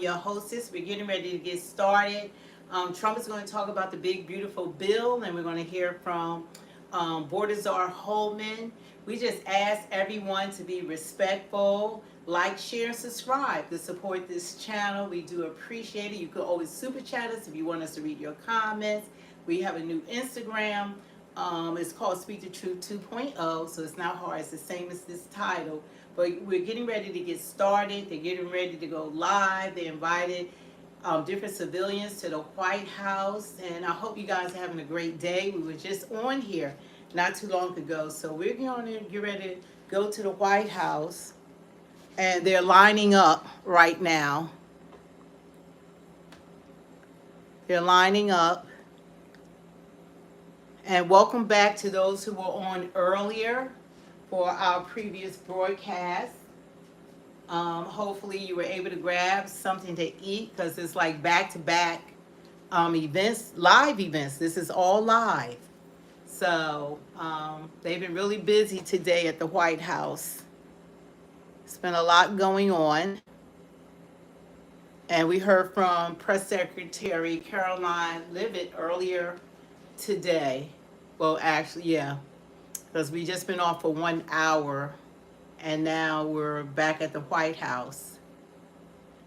your hostess. We're getting ready to get started. Trump is going to talk about the big, beautiful bill, and we're going to hear from Bordazar Holman. We just ask everyone to be respectful, like, share, and subscribe to support this channel. We do appreciate it. You can always super chat us if you want us to read your comments. We have a new Instagram. It's called Speak the Truth 2.0, so it's not hard. It's the same as this title. But we're getting ready to get started. They're getting ready to go live. They invited different civilians to the White House, and I hope you guys are having a great day. We were just on here not too long ago, so we're going to get ready to go to the White House, and they're lining up right now. They're lining up. And welcome back to those who were on earlier for our previous broadcast. Hopefully you were able to grab something to eat because it's like back-to-back events, live events. This is all live. So they've been really busy today at the White House. It's been a lot going on. And we heard from Press Secretary Caroline Leavitt earlier today. Well, actually, yeah, because we just been off for 1 hour, and now we're back at the White House.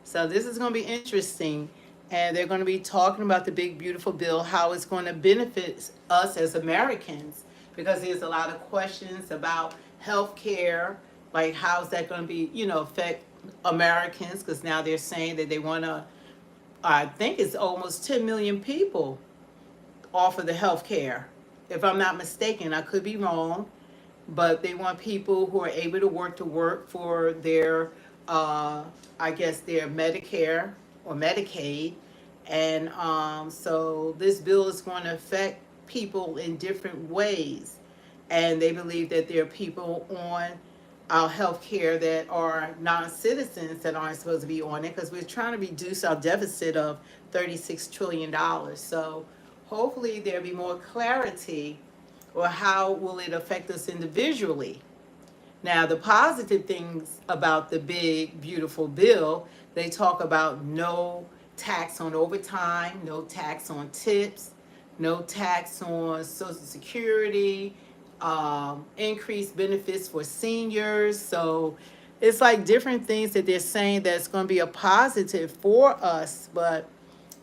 So this is going to be interesting, and they're going to be talking about the big, beautiful bill, how it's going to benefit us as Americans, because there's a lot of questions about health care, like how's that going to be, affect Americans, because now they're saying that they want to, I think it's almost 10 million people off of the health care. If I'm not mistaken, I could be wrong, but they want people who are able to work for their, I guess, their Medicare or Medicaid. And so this bill is going to affect people in different ways. And they believe that there are people on our health care that are non-citizens that aren't supposed to be on it, because we're trying to reduce our deficit of $36 trillion. So hopefully there'll be more clarity, or how will it affect us individually. Now, the positive things about the big, beautiful bill, they talk about no tax on overtime, no tax on tips, no tax on Social Security, increased benefits for seniors. So it's like different things that they're saying that's going to be a positive for us, but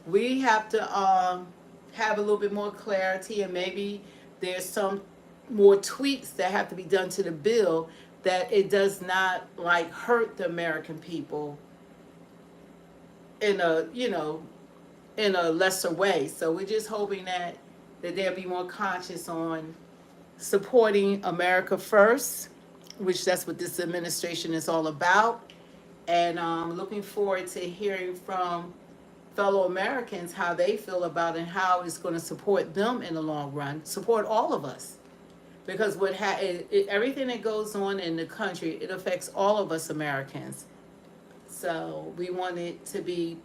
we have to have a little bit more clarity, and maybe there's some more tweaks that have to be done to the bill, that it does not like hurt the American people in a, in a lesser way. So we're just hoping that they'll be more conscious on supporting America first, which that's what this administration is all about. And looking forward to hearing from fellow Americans how they feel about it, and how it's going to support them in the long run, support all of us. Because everything that goes on in the country, it affects all of us Americans. So we want it to be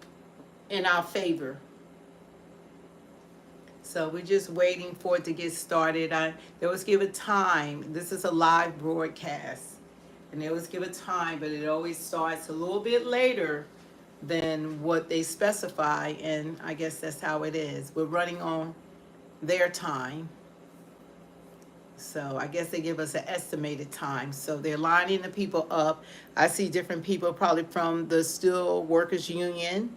in our favor. So we're just waiting for it to get started. They always give a time. This is a live broadcast, and they always give a time, but it always starts a little bit later than what they specify, and I guess that's how it is. We're running on their time. So I guess they give us an estimated time. So they're lining the people up. I see different people, probably from the Steel Workers Union.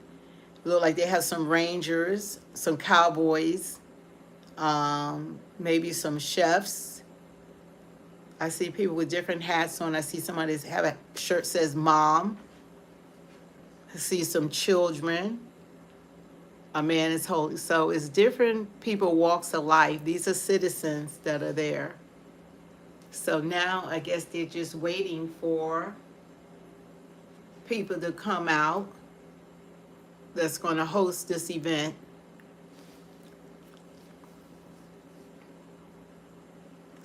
Look like they have some Rangers, some cowboys, maybe some chefs. I see people with different hats on. I see somebody have a shirt says mom. I see some children. A man is holy. So it's different people, walks of life. These are citizens that are there. So now I guess they're just waiting for people to come out that's going to host this event.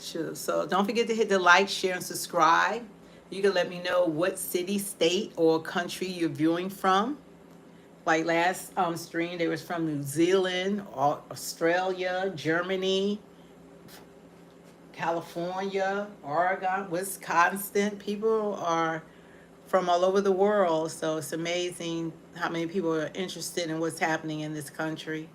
Sure. So don't forget to hit the like, share, and subscribe. You can let me know what city, state, or country you're viewing from. Like last stream, they was from New Zealand, Australia, Germany, California, Oregon, Wisconsin. People are from all over the world. So it's amazing how many people are interested in what's happening in this country.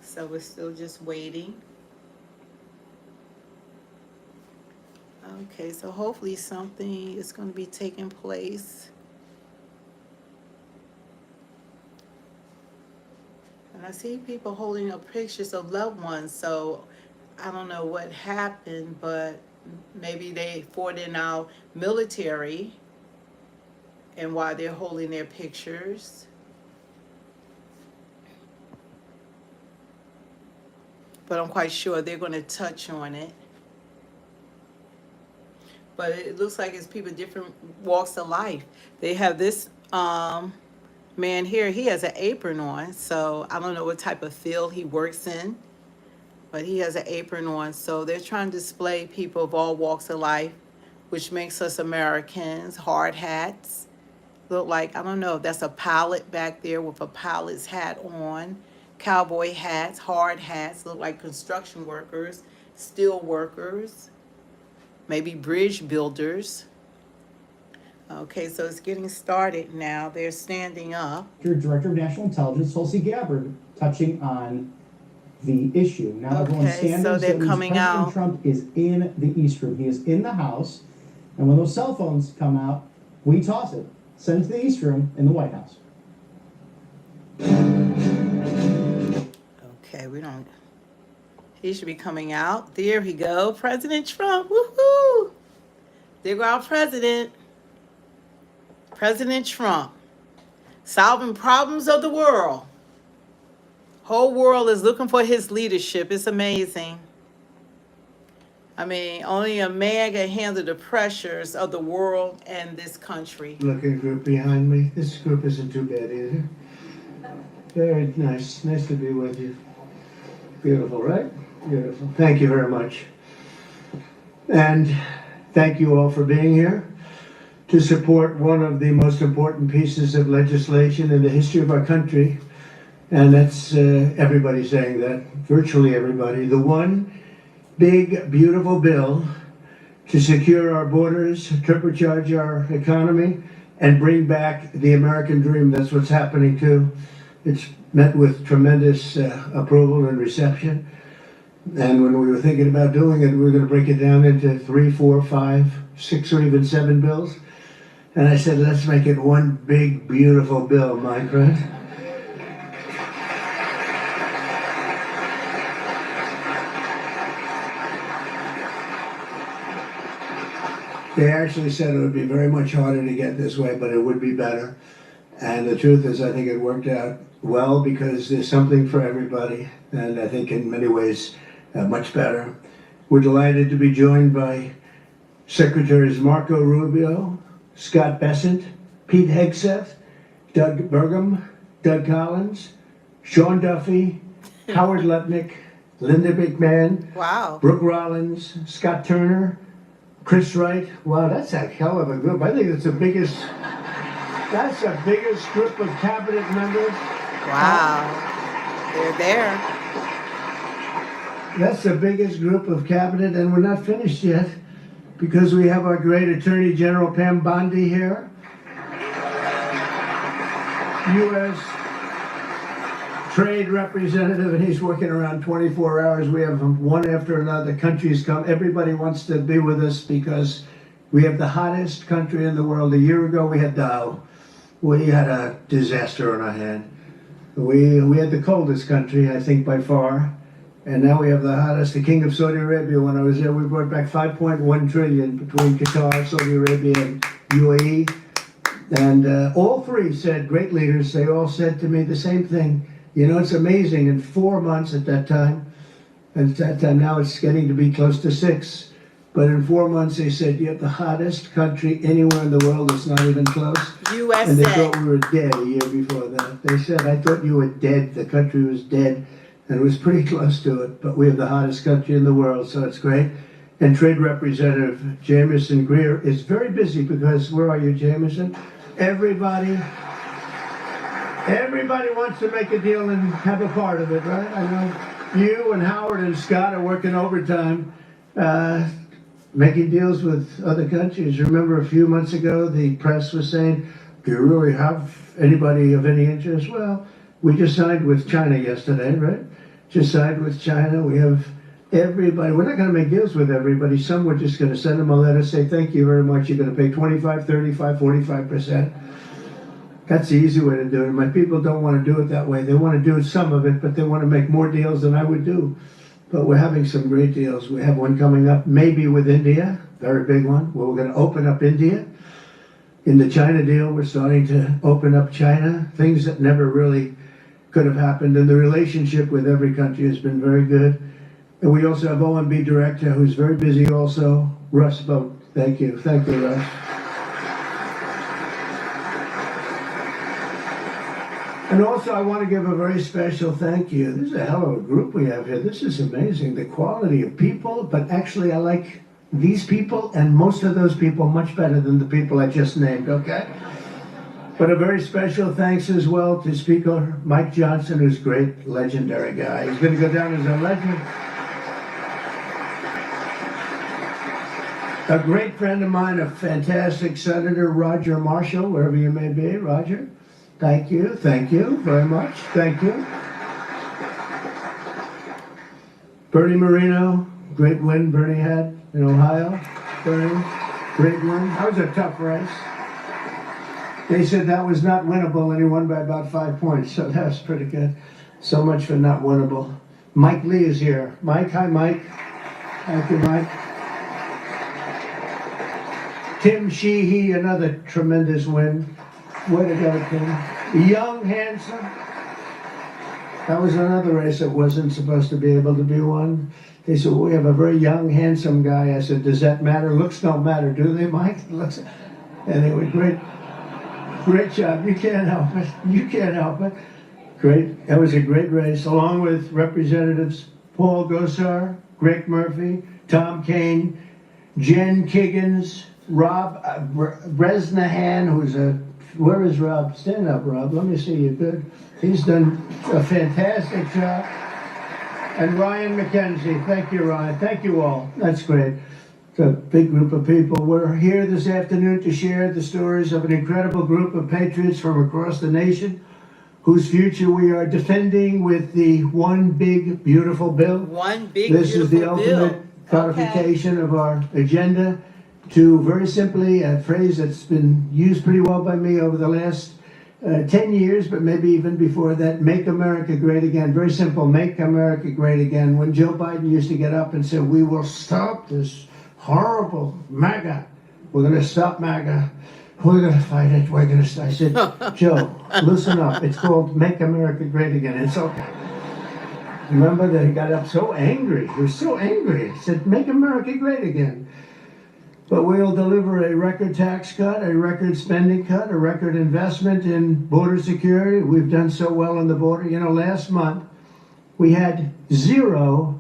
So we're still just waiting. Okay, so hopefully something is going to be taking place. And I see people holding up pictures of loved ones, so I don't know what happened, but maybe they fought in our military and why they're holding their pictures. But I'm quite sure they're going to touch on it. But it looks like it's people different walks of life. They have this man here, he has an apron on, so I don't know what type of field he works in, but he has an apron on. So they're trying to display people of all walks of life, which makes us Americans. Hard hats. Look like, I don't know, that's a pilot back there with a pilot's hat on. Cowboy hats, hard hats, look like construction workers, steel workers, maybe bridge builders. Okay, so it's getting started now. They're standing up. Director of National Intelligence, Tulsi Gabbard, touching on the issue. Now everyone's Okay, standing, so they're that means coming President out. Trump is in the East Room. He is in the House. And when those cell phones come out, we toss it, send it to the East Room in the White House. Okay, we don't. He should be coming out. There we go. President Trump. Woohoo! There go our president. President Trump. Solving problems of the world. Whole world is looking for his leadership. It's amazing. I mean, only a man can handle the pressures of the world and this country. Look at a group behind me. This group isn't too bad either. Very nice. Nice to be with you. Beautiful, right? Beautiful. Thank you very much. And thank you all for being here to support one of the most important pieces of legislation in the history of our country. And that's everybody saying that, virtually everybody. The one big, beautiful bill to secure our borders, turbocharge our economy, and bring back the American dream. That's what's happening too. It's met with tremendous approval and reception. And when we were thinking about doing it, we were going to break it down into 3, 4, 5, 6, or even 7 bills. And I said, let's make it one big, beautiful bill, my friend. They actually said it would be very much harder to get this way, but it would be better. And the truth is, I think it worked out well because there's something for everybody, and I think in many ways much better. We're delighted to be joined by Secretaries Marco Rubio, Scott Bessent, Pete Hegseth, Doug Burgum, Doug Collins, Sean Duffy, Howard Lutnick, Linda McMahon, Wow. Brooke Rollins, Scott Turner, Chris Wright. Wow, that's a hell of a group. I think that's the biggest group of cabinet members. Wow. They're there. That's the biggest group of cabinet, and we're not finished yet because we have our great Attorney General Pam Bondi here. U.S. Trade Representative, and he's working around 24 hours. We have one after another. Countries come. Everybody wants to be with us because we have the hottest country in the world. A year ago, we had Dow. We had a disaster on our hand. We had the coldest country, I think, by far. And now we have the hottest, the King of Saudi Arabia. When I was there, we brought back 5.1 trillion between Qatar, Saudi Arabia, and UAE. And all three said, great leaders, they all said to me the same thing. You know, it's amazing. In 4 months at that time, now it's getting to be close to 6. But in 4 months, they said, you have the hottest country anywhere in the world. It's not even close. USA. And they thought we were dead a year before that. They said, I thought you were dead. The country was dead. And it was pretty close to it. But we have the hottest country in the world, so it's great. And Trade Representative Jamieson Greer is very busy because, where are you, Jamieson? Everybody wants to make a deal and have a part of it, right? I know. You and Howard and Scott are working overtime, making deals with other countries. Remember a few months ago, the press was saying, do you really have anybody of any interest? Well, we just signed with China yesterday, right? Just signed with China. We have everybody. We're not going to make deals with everybody. Some we're just going to send them a letter, say, thank you very much. You're going to pay 25, 35, 45%. That's the easy way to do it. My people don't want to do it that way. They want to do some of it, but they want to make more deals than I would do. But we're having some great deals. We have one coming up, maybe with India, very big one, where we're going to open up India. In the China deal, we're starting to open up China, things that never really could have happened. And the relationship with every country has been very good. And we also have OMB Director, who's very busy also, Russ Boat. Thank you. Thank you, Russ. And also, I want to give a very special thank you. This is a hell of a group we have here. This is amazing, the quality of people, but actually I like these people and most of those people much better than the people I just named, okay? But a very special thanks as well to Speaker Mike Johnson, who's a great, legendary guy. He's going to go down as a legend. A great friend of mine, a fantastic Senator, Roger Marshall, wherever you may be, Roger. Thank you very much, thank you. Bernie Moreno, great win Bernie had in Ohio. Bernie, great win. That was a tough race. They said that was not winnable and he won by about 5 points, so that's pretty good. So much for not winnable. Mike Lee is here. Mike, hi Mike. Thank you, Mike. Tim Sheehy, another tremendous win. Way to go, Tim. Young, handsome. That was another race that wasn't supposed to be able to be won. They said, well, we have a very young, handsome guy. I said, does that matter? Looks don't matter, do they, Mike? Looks. Anyway, great job. You can't help it. You can't help it. Great. That was a great race, along with Representatives Paul Gosar, Greg Murphy, Tom Kane, Jen Kiggins, Rob Bresnahan, who's a, where is Rob? Stand up, Rob. Let me see you. Good. He's done a fantastic job. And Ryan McKenzie. Thank you, Ryan. Thank you all. That's great. It's a big group of people. We're here this afternoon to share the stories of an incredible group of patriots from across the nation whose future we are defending with the One Big Beautiful Bill. One big This is the beautiful bill. ultimate codification of our agenda to, very simply, a phrase that's been used pretty well by me over the last 10 years, but maybe even before that, make America great again. Very simple, make America great again. When Joe Biden used to get up and say, we will stop this horrible MAGA. We're going to stop MAGA. We're going to fight it. We're going to. I said, Joe, listen up. It's called Make America Great Again. It's okay. Remember that he got up so angry. He was so angry. He said, make America great again. But we'll deliver a record tax cut, a record spending cut, a record investment in border security. We've done so well on the border. You know, last month we had 0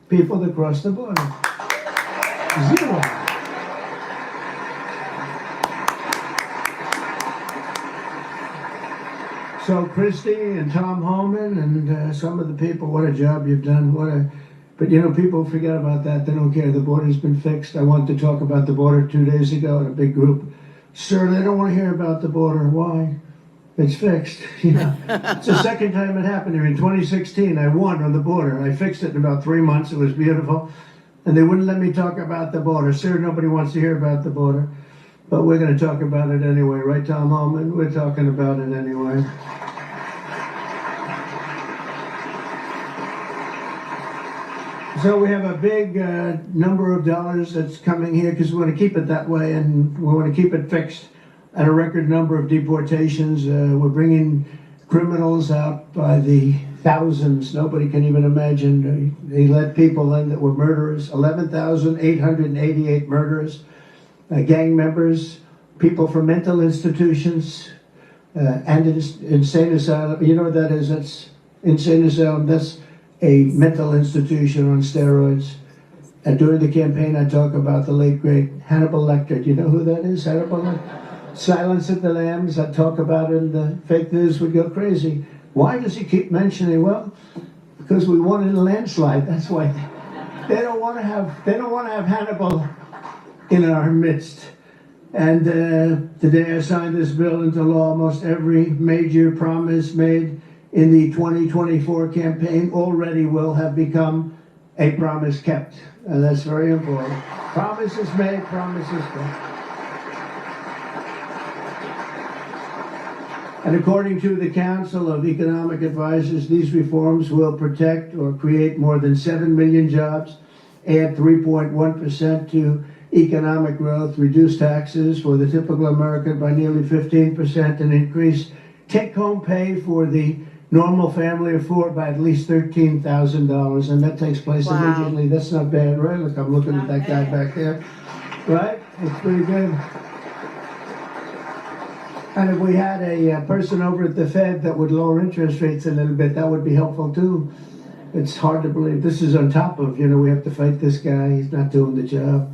people that crossed the border. 0. So Christy and Tom Homan and some of the people, what a job you've done. But you know, people forget about that. They don't care. The border's been fixed. I wanted to talk about the border 2 days ago in a big group. Sir, they don't want to hear about the border. Why? It's fixed. You know, it's the second time it happened here. In 2016, I won on the border. I fixed it in about 3 months. It was beautiful. And they wouldn't let me talk about the border. Sir, nobody wants to hear about the border. But we're going to talk about it anyway. Right, Tom Homan? We're talking about it anyway. So we have a big number of dollars that's coming here because we want to keep it that way and we want to keep it fixed at a record number of deportations. We're bringing criminals out by the thousands. Nobody can even imagine. They let people in that were murderers, 11,888 murderers, gang members, people from mental institutions and insane asylum. You know what that is? That's insane asylum. That's a mental institution on steroids. And during the campaign, I talk about the late, great Hannibal Lecter. Do you know who that is? Hannibal Lecter? Silence of the Lambs. I talk about it, and the fake news would go crazy. Why does he keep mentioning? Well, because we won in a landslide. That's why they don't want to have Hannibal in our midst. And the day I signed this bill into law, almost every major promise made in the 2024 campaign already will have become a promise kept. And that's very important. Promises made, promises kept. And according to the Council of Economic Advisors, these reforms will protect or create more than 7 million jobs, add 3.1% to economic growth, reduce taxes for the typical American by nearly 15%, and increase take-home pay for the normal family of four by at least $13,000, and that takes place Wow. immediately. That's not bad, right? Look, I'm looking at that guy back there, right? It's pretty good. And if we had a person over at the Fed that would lower interest rates a little bit, that would be helpful too. It's hard to believe. This is on top of, we have to fight this guy. He's not doing the job.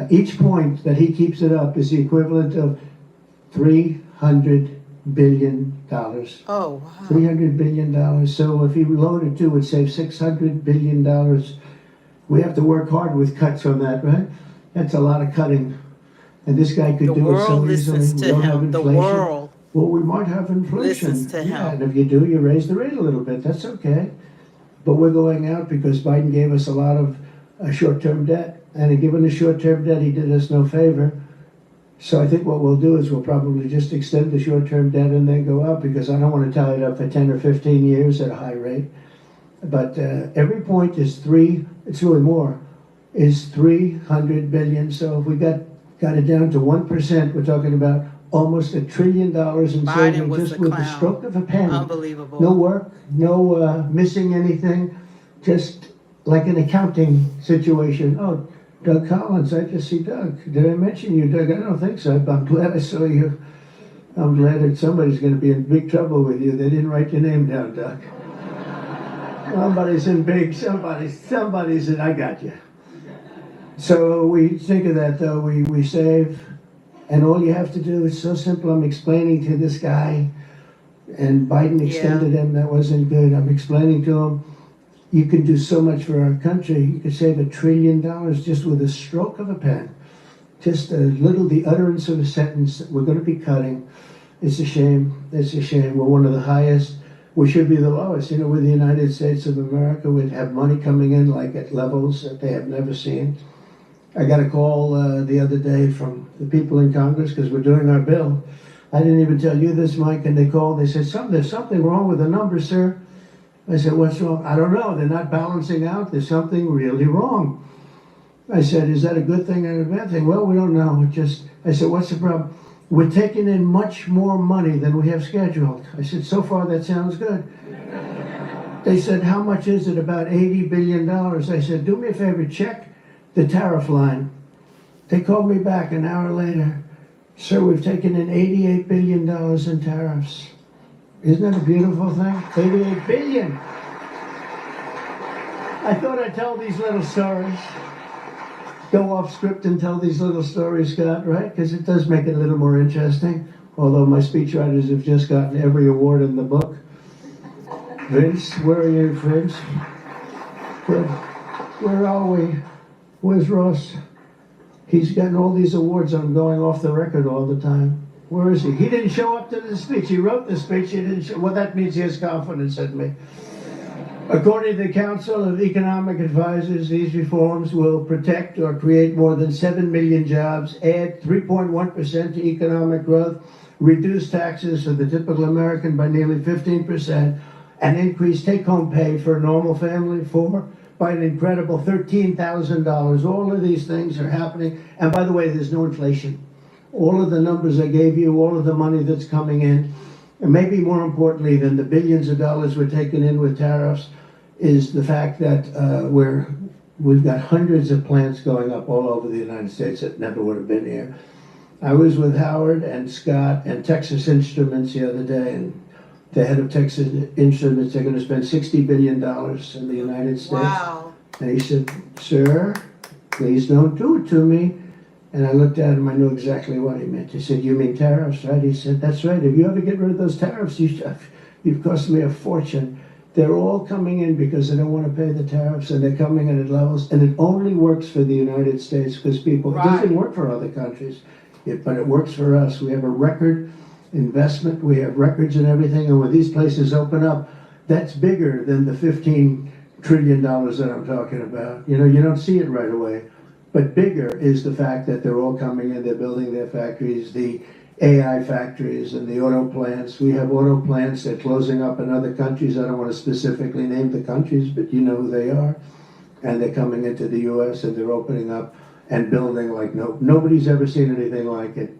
Each point that he keeps it up is the equivalent of $300 billion. Oh, wow. $300 billion. So if he lowered it to, it would save $600 billion. We have to work hard with cuts on that, right? That's a lot of cutting. And this guy could The do it so world easily. listens We to don't have him. The inflation. world Well, we might have inflation. listens to Yeah, him. and if you do, you raise the rate a little bit. That's okay. But we're going out because Biden gave us a lot of short-term debt. And given the short-term debt, he did us no favor. So I think what we'll do is we'll probably just extend the short-term debt and then go up, because I don't want to tie it up for 10 or 15 years at a high rate. But every point is it's really more, is 300 billion. So if we got it down to 1%, we're talking about almost $1 trillion in Biden saving was just the with the clown. stroke of a pen. Unbelievable. No work, no missing anything, just like an accounting situation. Oh, Doug Collins, I just see Doug. Did I mention you, Doug? I don't think so. I'm glad I saw you. I'm glad that somebody's going to be in big trouble with you. They didn't write your name down, Doug. Somebody's in, I got you. So we think of that, though. We save, and all you have to do is so simple. I'm explaining to this guy, and Biden extended him. That wasn't good. I'm explaining to him, you can do so much for our country. You could save $1 trillion just with a stroke of a pen. Just the utterance of a sentence that we're going to be cutting. It's a shame. It's a shame. We're one of the highest. We should be the lowest. We're the United States of America. We'd have money coming in like at levels that they have never seen. I got a call the other day from the people in Congress because we're doing our bill. I didn't even tell you this, Mike, and they called. They said, there's something wrong with the numbers, sir. I said, what's wrong? I don't know. They're not balancing out. There's something really wrong. I said, is that a good thing or a bad thing? Well, we don't know. I said, what's the problem? We're taking in much more money than we have scheduled. I said, so far that sounds good. They said, how much is it? About $80 billion. I said, do me a favor, check the tariff line. They called me back an hour later. Sir, we've taken in $88 billion in tariffs. Isn't that a beautiful thing? 88 billion. I thought I'd tell these little stories. Go off script and tell these little stories, Scott, right? Because it does make it a little more interesting. Although my speechwriters have just gotten every award in the book. Vince, where are you, Vince? Where are we? Where's Ross? He's gotten all these awards on going off the record all the time. Where is he? He didn't show up to the speech. He wrote the speech. He didn't show. Well, that means he has confidence in me. According to the Council of Economic Advisors, these reforms will protect or create more than 7 million jobs, add 3.1% to economic growth, reduce taxes for the typical American by nearly 15%, and increase take-home pay for a normal family by an incredible $13,000. All of these things are happening. And by the way, there's no inflation. All of the numbers I gave you, all of the money that's coming in, and maybe more importantly than the billions of dollars we're taking in with tariffs, is the fact that we've got hundreds of plants going up all over the United States that never would have been here. I was with Howard and Scott and Texas Instruments the other day, and the head of Texas Instruments, they're going to spend $60 billion in the United States. Wow. And he said, sir, please don't do it to me. And I looked at him, I knew exactly what he meant. He said, you mean tariffs, right? He said, that's right. If you ever get rid of those tariffs, you've cost me a fortune. They're all coming in because they don't want to pay the tariffs, and they're coming in at levels, and it only works for the United States because people, it doesn't Right. work for other countries, but it works for us. We have a record investment, we have records and everything, and when these places open up, that's bigger than the $15 trillion that I'm talking about. You know, you don't see it right away, but bigger is the fact that they're all coming in, they're building their factories, the AI factories and the auto plants. We have auto plants that are closing up in other countries. I don't want to specifically name the countries, but you know who they are. And they're coming into the US and they're opening up and building like nobody's ever seen anything like it.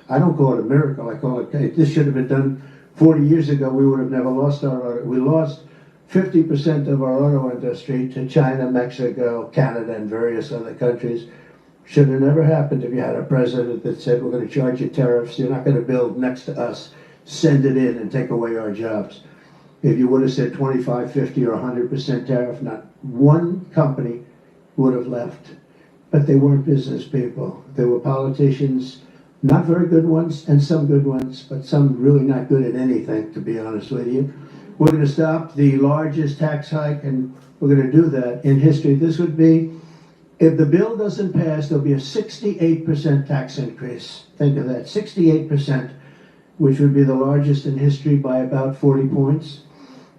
I don't call it a miracle. I call it, this should have been done 40 years ago. We would have never lost our auto. We lost 50% of our auto industry to China, Mexico, Canada, and various other countries. Should have never happened if you had a president that said, we're going to charge you tariffs, you're not going to build next to us, send it in and take away our jobs. If you would have said 25, 50, or 100% tariff, not one company would have left. But they weren't business people. They were politicians, not very good ones, and some good ones, but some really not good at anything, to be honest with you. We're going to stop the largest tax hike, and we're going to do that in history. This would be, if the bill doesn't pass, there'll be a 68% tax increase. Think of that, 68%, which would be the largest in history by about 40 points.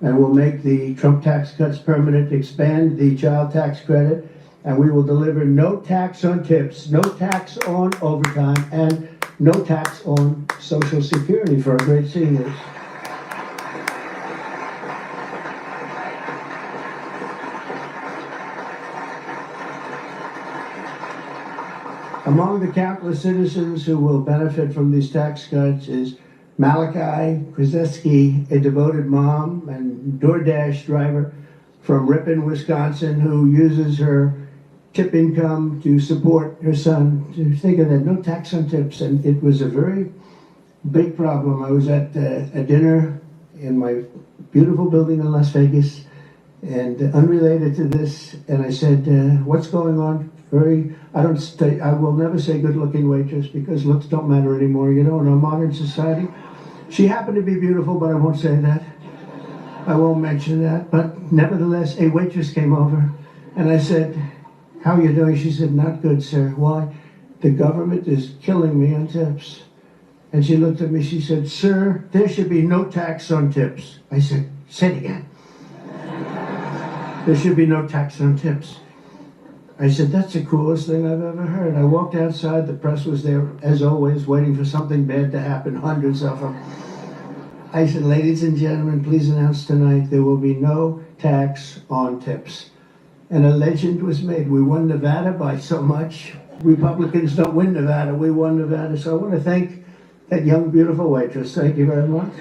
And we'll make the Trump tax cuts permanent, expand the child tax credit, and we will deliver no tax on tips, no tax on overtime, and no tax on Social Security for our great seniors. Among the countless citizens who will benefit from these tax cuts is Malachi Krzyzewski, a devoted mom and DoorDash driver from Ripon, Wisconsin, who uses her tip income to support her son. To think of that, no tax on tips, and it was a very big problem. I was at a dinner in my beautiful building in Las Vegas, and unrelated to this, and I said, what's going on? I will never say good-looking waitress because looks don't matter anymore, you know, in our modern society. She happened to be beautiful, but I won't say that. I won't mention that, but nevertheless, a waitress came over, and I said, how are you doing? She said, not good, sir. Why? The government is killing me on tips. And she looked at me, she said, sir, there should be no tax on tips. I said, say it again. There should be no tax on tips. I said, that's the coolest thing I've ever heard. I walked outside, the press was there, as always, waiting for something bad to happen, hundreds of them. I said, ladies and gentlemen, please announce tonight there will be no tax on tips. And a legend was made. We won Nevada by so much. Republicans don't win Nevada, we won Nevada. So I want to thank that young, beautiful waitress. Thank you very much.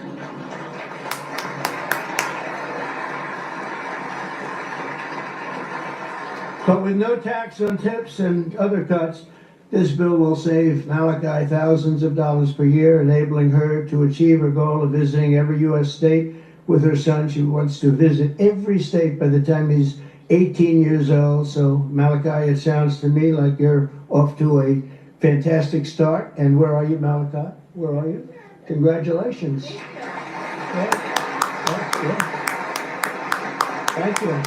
But with no tax on tips and other cuts, this bill will save Malachi thousands of dollars per year, enabling her to achieve her goal of visiting every U.S. state with her son. She wants to visit every state by the time he's 18 years old. So, Malachi, it sounds to me like you're off to a fantastic start. And where are you, Malachi? Where are you? Congratulations. Yeah. Thank you.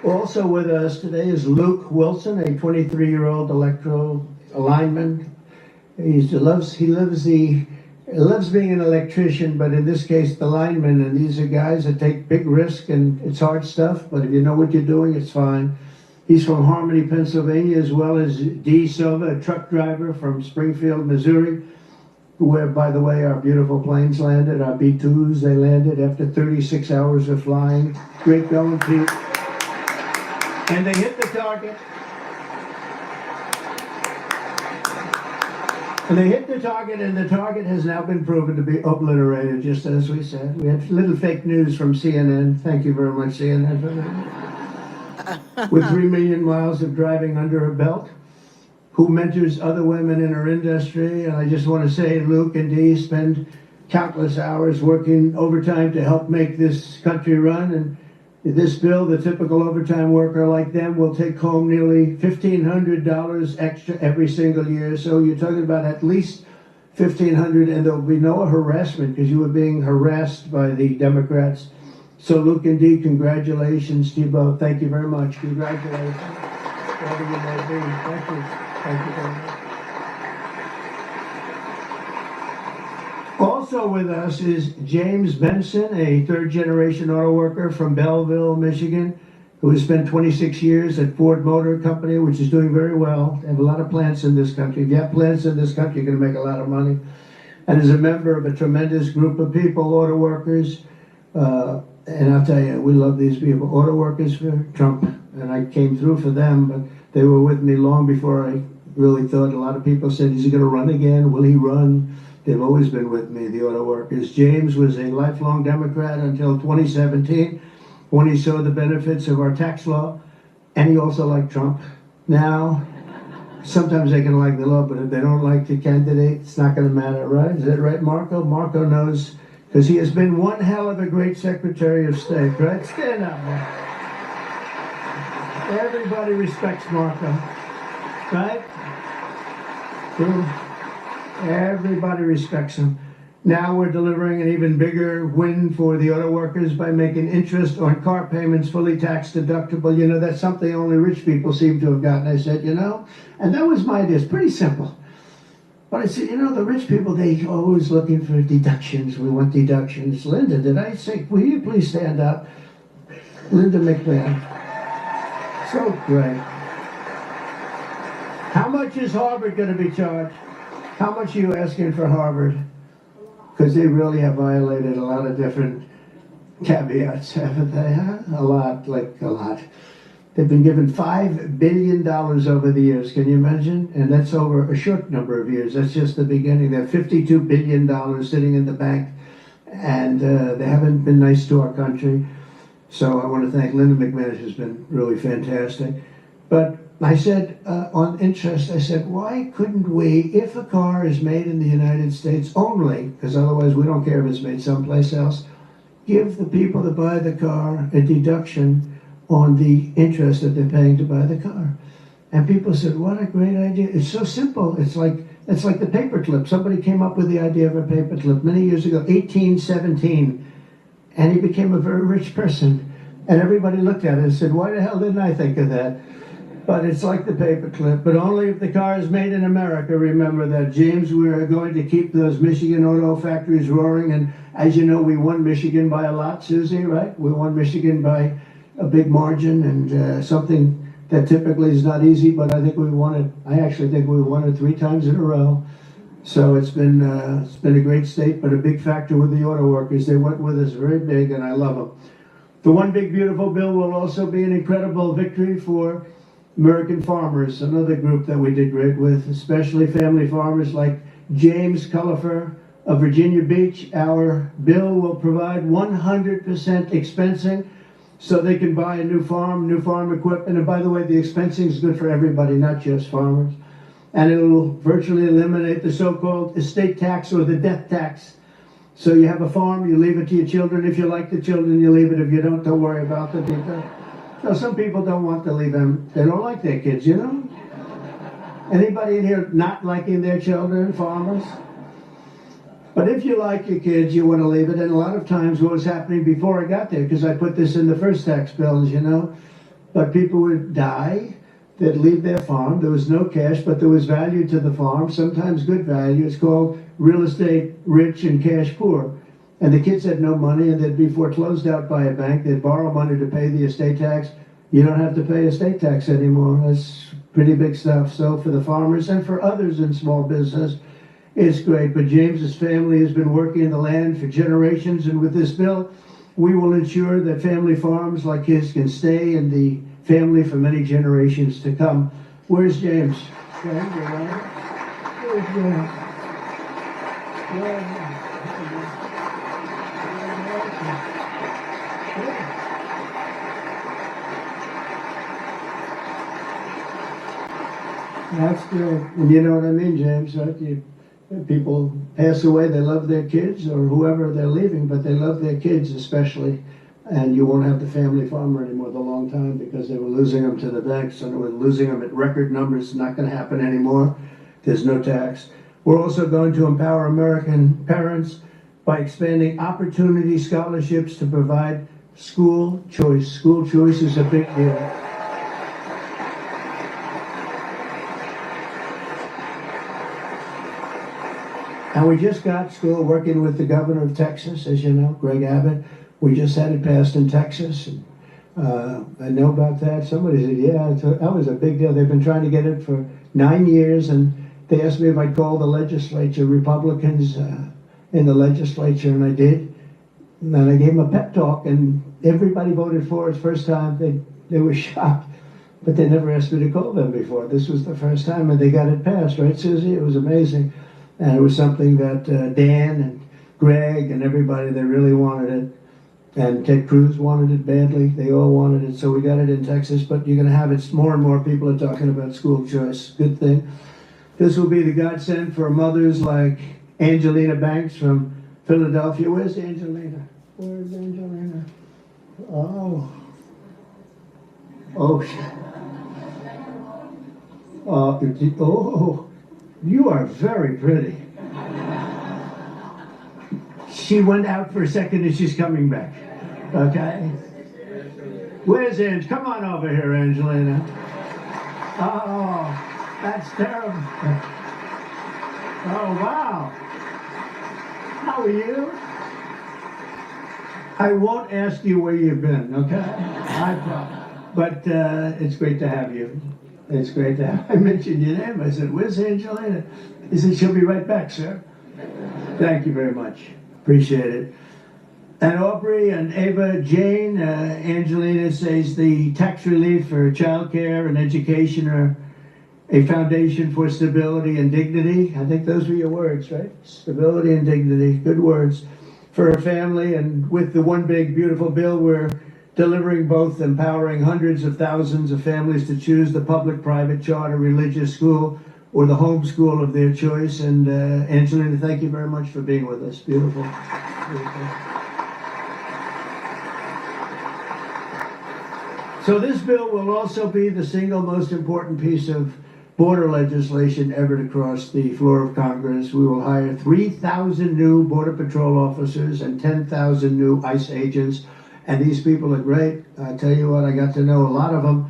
Also with us today is Luke Wilson, a 23-year-old electrical lineman. He loves being an electrician, but in this case, the lineman. And these are guys that take big risks, and it's hard stuff. But if you know what you're doing, it's fine. He's from Harmony, Pennsylvania, as well as Dee Silva, a truck driver from Springfield, Missouri, where, by the way, our beautiful planes landed, our B-2s. They landed after 36 hours of flying. Great going, Pete. And they hit the target. And they hit the target, and the target has now been proven to be obliterated, just as we said. We had little fake news from CNN. Thank you very much, CNN, for that. With 3 million miles of driving under her belt, who mentors other women in her industry. And I just want to say, Luke and Dee spend countless hours working overtime to help make this country run. And this bill, the typical overtime worker like them will take home nearly $1,500 extra every single year. So you're talking about at least $1,500, and there'll be no harassment because you were being harassed by the Democrats. So Luke and Dee, congratulations to you both. Thank you very much. Congratulations. Whatever you may be. Thank you. Thank you very much. Also with us is James Benson, a third-generation auto worker from Belleville, Michigan, who has spent 26 years at Ford Motor Company, which is doing very well. They have a lot of plants in this country. If you have plants in this country, you're going to make a lot of money. And is a member of a tremendous group of people, auto workers. And I'll tell you, we love these people. Auto workers for Trump. And I came through for them, but they were with me long before I really thought. A lot of people said, is he going to run again? Will he run? They've always been with me, the auto workers. James was a lifelong Democrat until 2017, when he saw the benefits of our tax law, and he also liked Trump. Now, sometimes they can like the law, but if they don't like the candidate, it's not going to matter, right? Is that right, Marco? Marco knows, because he has been one hell of a great Secretary of State, right? Stand up, Marco. Everybody respects Marco, right? Everybody respects him. Now we're delivering an even bigger win for the auto workers by making interest on car payments fully tax deductible. You know, that's something only rich people seem to have gotten. I said, you know, and that was my idea. It's pretty simple. But I said, you know, the rich people, they always looking for deductions. We want deductions. Linda, did I say, will you please stand up? Linda McMahon. So great. How much is Harvard going to be charged? How much are you asking for Harvard? Because they really have violated a lot of different caveats, haven't they? Huh? A lot, like a lot. They've been given $5 billion over the years. Can you imagine? And that's over a short number of years. That's just the beginning. They have $52 billion sitting in the bank, and they haven't been nice to our country. So I want to thank Linda McMahon, who's been really fantastic. But I said, on interest, I said, why couldn't we, if a car is made in the United States only, because otherwise we don't care if it's made someplace else, give the people that buy the car a deduction on the interest that they're paying to buy the car. And people said, what a great idea. It's so simple. It's like the paperclip. Somebody came up with the idea of a paperclip many years ago, 1817, and he became a very rich person. And everybody looked at it and said, why the hell didn't I think of that? But it's like the paperclip, but only if the car is made in America. Remember that, James. We're going to keep those Michigan auto factories roaring. And as you know, we won Michigan by a lot, Susie, right? We won Michigan by a big margin, and something that typically is not easy, but I think we won it. I actually think we won it 3 times in a row. So it's been a great state, but a big factor with the auto workers. They went with us very big, and I love them. The One Big Beautiful Bill will also be an incredible victory for American farmers, another group that we did great with, especially family farmers like James Cullifer of Virginia Beach. Our bill will provide 100% expensing so they can buy a new farm equipment. And by the way, the expensing is good for everybody, not just farmers. And it will virtually eliminate the so-called estate tax or the death tax. So you have a farm, you leave it to your children. If you like the children, you leave it. If you don't worry about the details. No, some people don't want to leave them. They don't like their kids, you know? Anybody in here not liking their children, farmers? But if you like your kids, you want to leave it. And a lot of times what was happening before I got there, because I put this in the first tax bill, as you know, but people would die, they'd leave their farm. There was no cash, but there was value to the farm, sometimes good value. It's called real estate rich and cash poor. And the kids had no money, and they'd be foreclosed out by a bank. They'd borrow money to pay the estate tax. You don't have to pay estate tax anymore. That's pretty big stuff. So for the farmers and for others in small business, it's great. But James's family has been working in the land for generations, and with this bill, we will ensure that family farms like his can stay in the family for many generations to come. Where's James? James, where's James? That's good. And you know what I mean, James, right? People pass away, they love their kids or whoever they're leaving, but they love their kids especially. And you won't have the family farmer anymore for a long time because they were losing them to the banks, and they were losing them at record numbers. It's not going to happen anymore. There's no tax. We're also going to empower American parents by expanding opportunity scholarships to provide School choice. School choice is a big deal. And we just got school working with the governor of Texas, as you know, Greg Abbott. We just had it passed in Texas. I know about that. Somebody said, yeah, that was a big deal. They've been trying to get it for 9 years, and they asked me if I'd call the legislature, Republicans in the legislature, and I did. And then I gave them a pep talk, and everybody voted for it. First time, they were shocked, but they never asked me to call them before. This was the first time, and they got it passed, right, Susie? It was amazing. And it was something that Dan and Greg and everybody, they really wanted it. And Ted Cruz wanted it badly. They all wanted it, so we got it in Texas. But you're going to have it. More and more people are talking about school choice. Good thing. This will be the godsend for mothers like Angelina Banks from Philadelphia. Where's Angelina? Where's Angelina? Oh. Oh. Oh. You are very pretty. She went out for a second and she's coming back. Okay? Where's Ange? Come on over here, Angelina. Oh, that's terrible. Oh, wow. How are you? I won't ask you where you've been, okay? But it's great to have you. It's great to have. I mentioned your name. I said, where's Angelina? He said, she'll be right back, sir. Thank you very much. Appreciate it. And Aubrey and Ava Jane, Angelina says the tax relief for childcare and education are a foundation for stability and dignity. I think those were your words, right? Stability and dignity. Good words for her family. And with the One Big Beautiful Bill, we're delivering both empowering hundreds of thousands of families to choose the public, private, charter, religious school or the home school of their choice. And Angelina, thank you very much for being with us. Beautiful. Beautiful. So this bill will also be the single most important piece of border legislation ever to cross the floor of Congress. We will hire 3,000 new Border Patrol officers and 10,000 new ICE agents. And these people are great. I tell you what, I got to know a lot of them.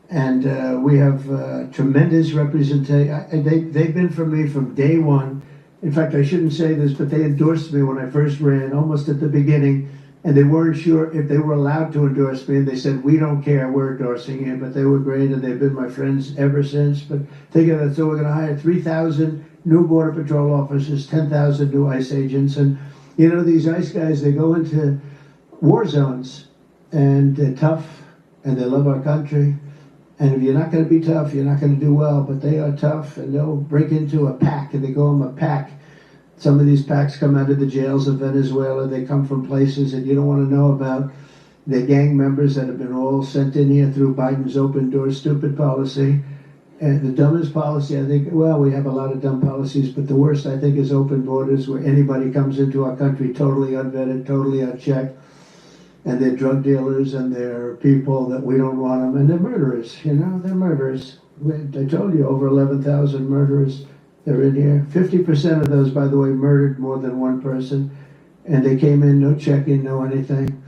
And we have tremendous representation. They've been for me from day one. In fact, I shouldn't say this, but they endorsed me when I first ran, almost at the beginning. And they weren't sure if they were allowed to endorse me. And they said, we don't care, we're endorsing you. But they were great, and they've been my friends ever since. But think of that. So we're going to hire 3,000 new Border Patrol officers, 10,000 new ICE agents. And, you know, these ICE guys, they go into war zones, and they're tough, and they love our country. And if you're not going to be tough, you're not going to do well. But they are tough, and they'll break into a pack, and they call them a pack. Some of these packs come out of the jails of Venezuela. They come from places that you don't want to know about. They're gang members that have been all sent in here through Biden's open door stupid policy. And the dumbest policy, I think, well, we have a lot of dumb policies, but the worst, I think, is open borders, where anybody comes into our country totally unvetted, totally unchecked. And they're drug dealers, and they're people that we don't want them, and they're murderers, you know, they're murderers. I told you, over 11,000 murderers, they're in here. 50% of those, by the way, murdered more than one person, and they came in, no check-in, no anything.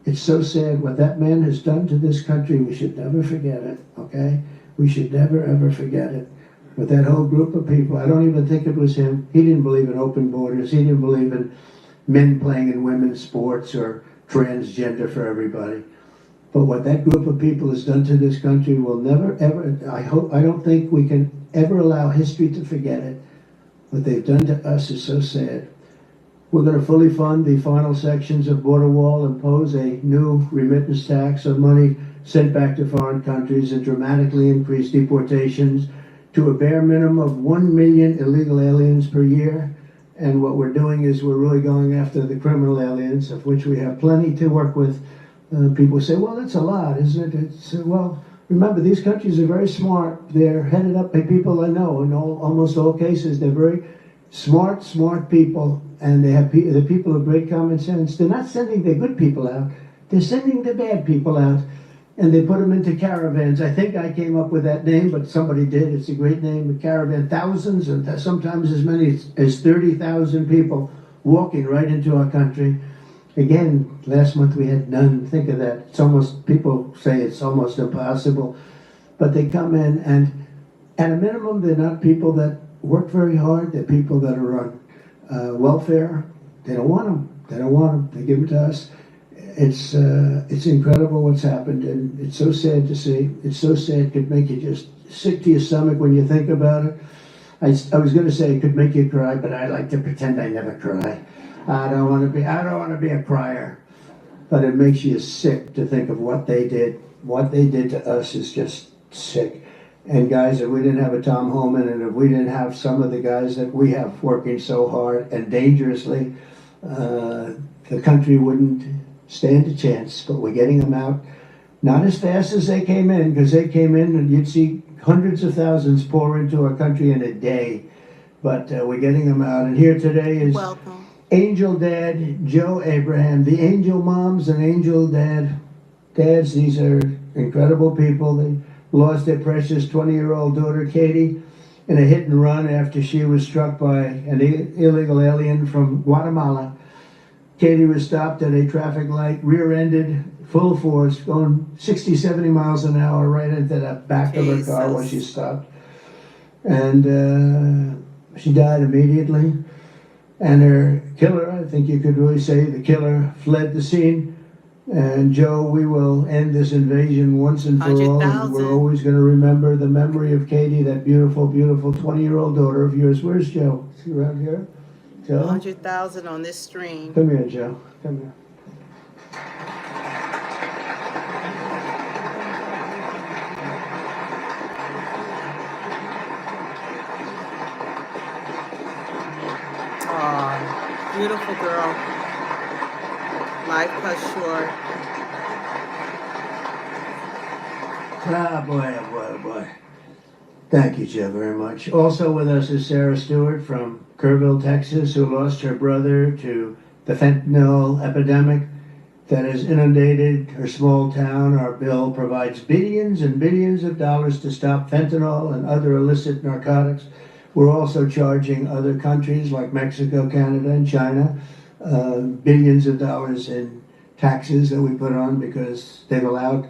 It's so sad what that man has done to this country. We should never forget it, okay? We should never, ever forget it. With that whole group of people, I don't even think it was him. He didn't believe in open borders. He didn't believe in men playing in women's sports or transgender for everybody. But what that group of people has done to this country will never, ever, I don't think we can ever allow history to forget it. What they've done to us is so sad. We're going to fully fund the final sections of Border Wall, impose a new remittance tax on money sent back to foreign countries, and dramatically increase deportations to a bare minimum of 1 million illegal aliens per year. And what we're doing is we're really going after the criminal aliens, of which we have plenty to work with. People say, well, that's a lot, isn't it? Well, remember, these countries are very smart. They're headed up by people I know. In almost all cases, they're very smart people, and they have the people of great common sense. They're not sending the good people out. They're sending the bad people out, and they put them into caravans. I think I came up with that name, but somebody did. It's a great name, a caravan. Thousands, and sometimes as many as 30,000 people walking right into our country. Again, last month we had none. Think of that. It's almost, people say it's almost impossible, but they come in, and at a minimum, they're not people that work very hard. They're people that are on welfare. They don't want them. They don't want them. They give them to us. It's incredible what's happened, and it's so sad to see. It's so sad. It could make you just sick to your stomach when you think about it. I was going to say it could make you cry, but I like to pretend I never cry. I don't want to be a crier, but it makes you sick to think of what they did. What they did to us is just sick. And guys, if we didn't have a Tom Homan, and if we didn't have some of the guys that we have working so hard and dangerously, the country wouldn't stand a chance. But we're getting them out, not as fast as they came in, because they came in and you'd see hundreds of thousands pour into our country in a day. But we're getting them out. And here today is Welcome. Angel Dad Joe Abraham, the Angel Moms and Angel Dads. These are incredible people. They lost their precious 20-year-old daughter Katie in a hit and run after she was struck by an illegal alien from Guatemala. Katie was stopped at a traffic light, rear-ended, full force, going 60, 70 miles an hour right into the back of her car when she stopped. And she died immediately. And her killer, I think you could really say the killer, fled the scene. And Joe, we will end this invasion once and for all. And we're always going to remember the memory of Katie, that beautiful, beautiful 20-year-old daughter of yours. Where's Joe? Is he around here? Joe? 100,000 on this stream. Come here, Joe. Come here. Aw, beautiful girl. Life cut short. Ah, boy, oh boy, oh boy. Thank you, Joe, very much. Also with us is Sarah Stewart from Kerrville, Texas, who lost her brother to the fentanyl epidemic that has inundated her small town. Our bill provides billions and billions of dollars to stop fentanyl and other illicit narcotics. We're also charging other countries like Mexico, Canada, and China billions of dollars in taxes that we put on because they've allowed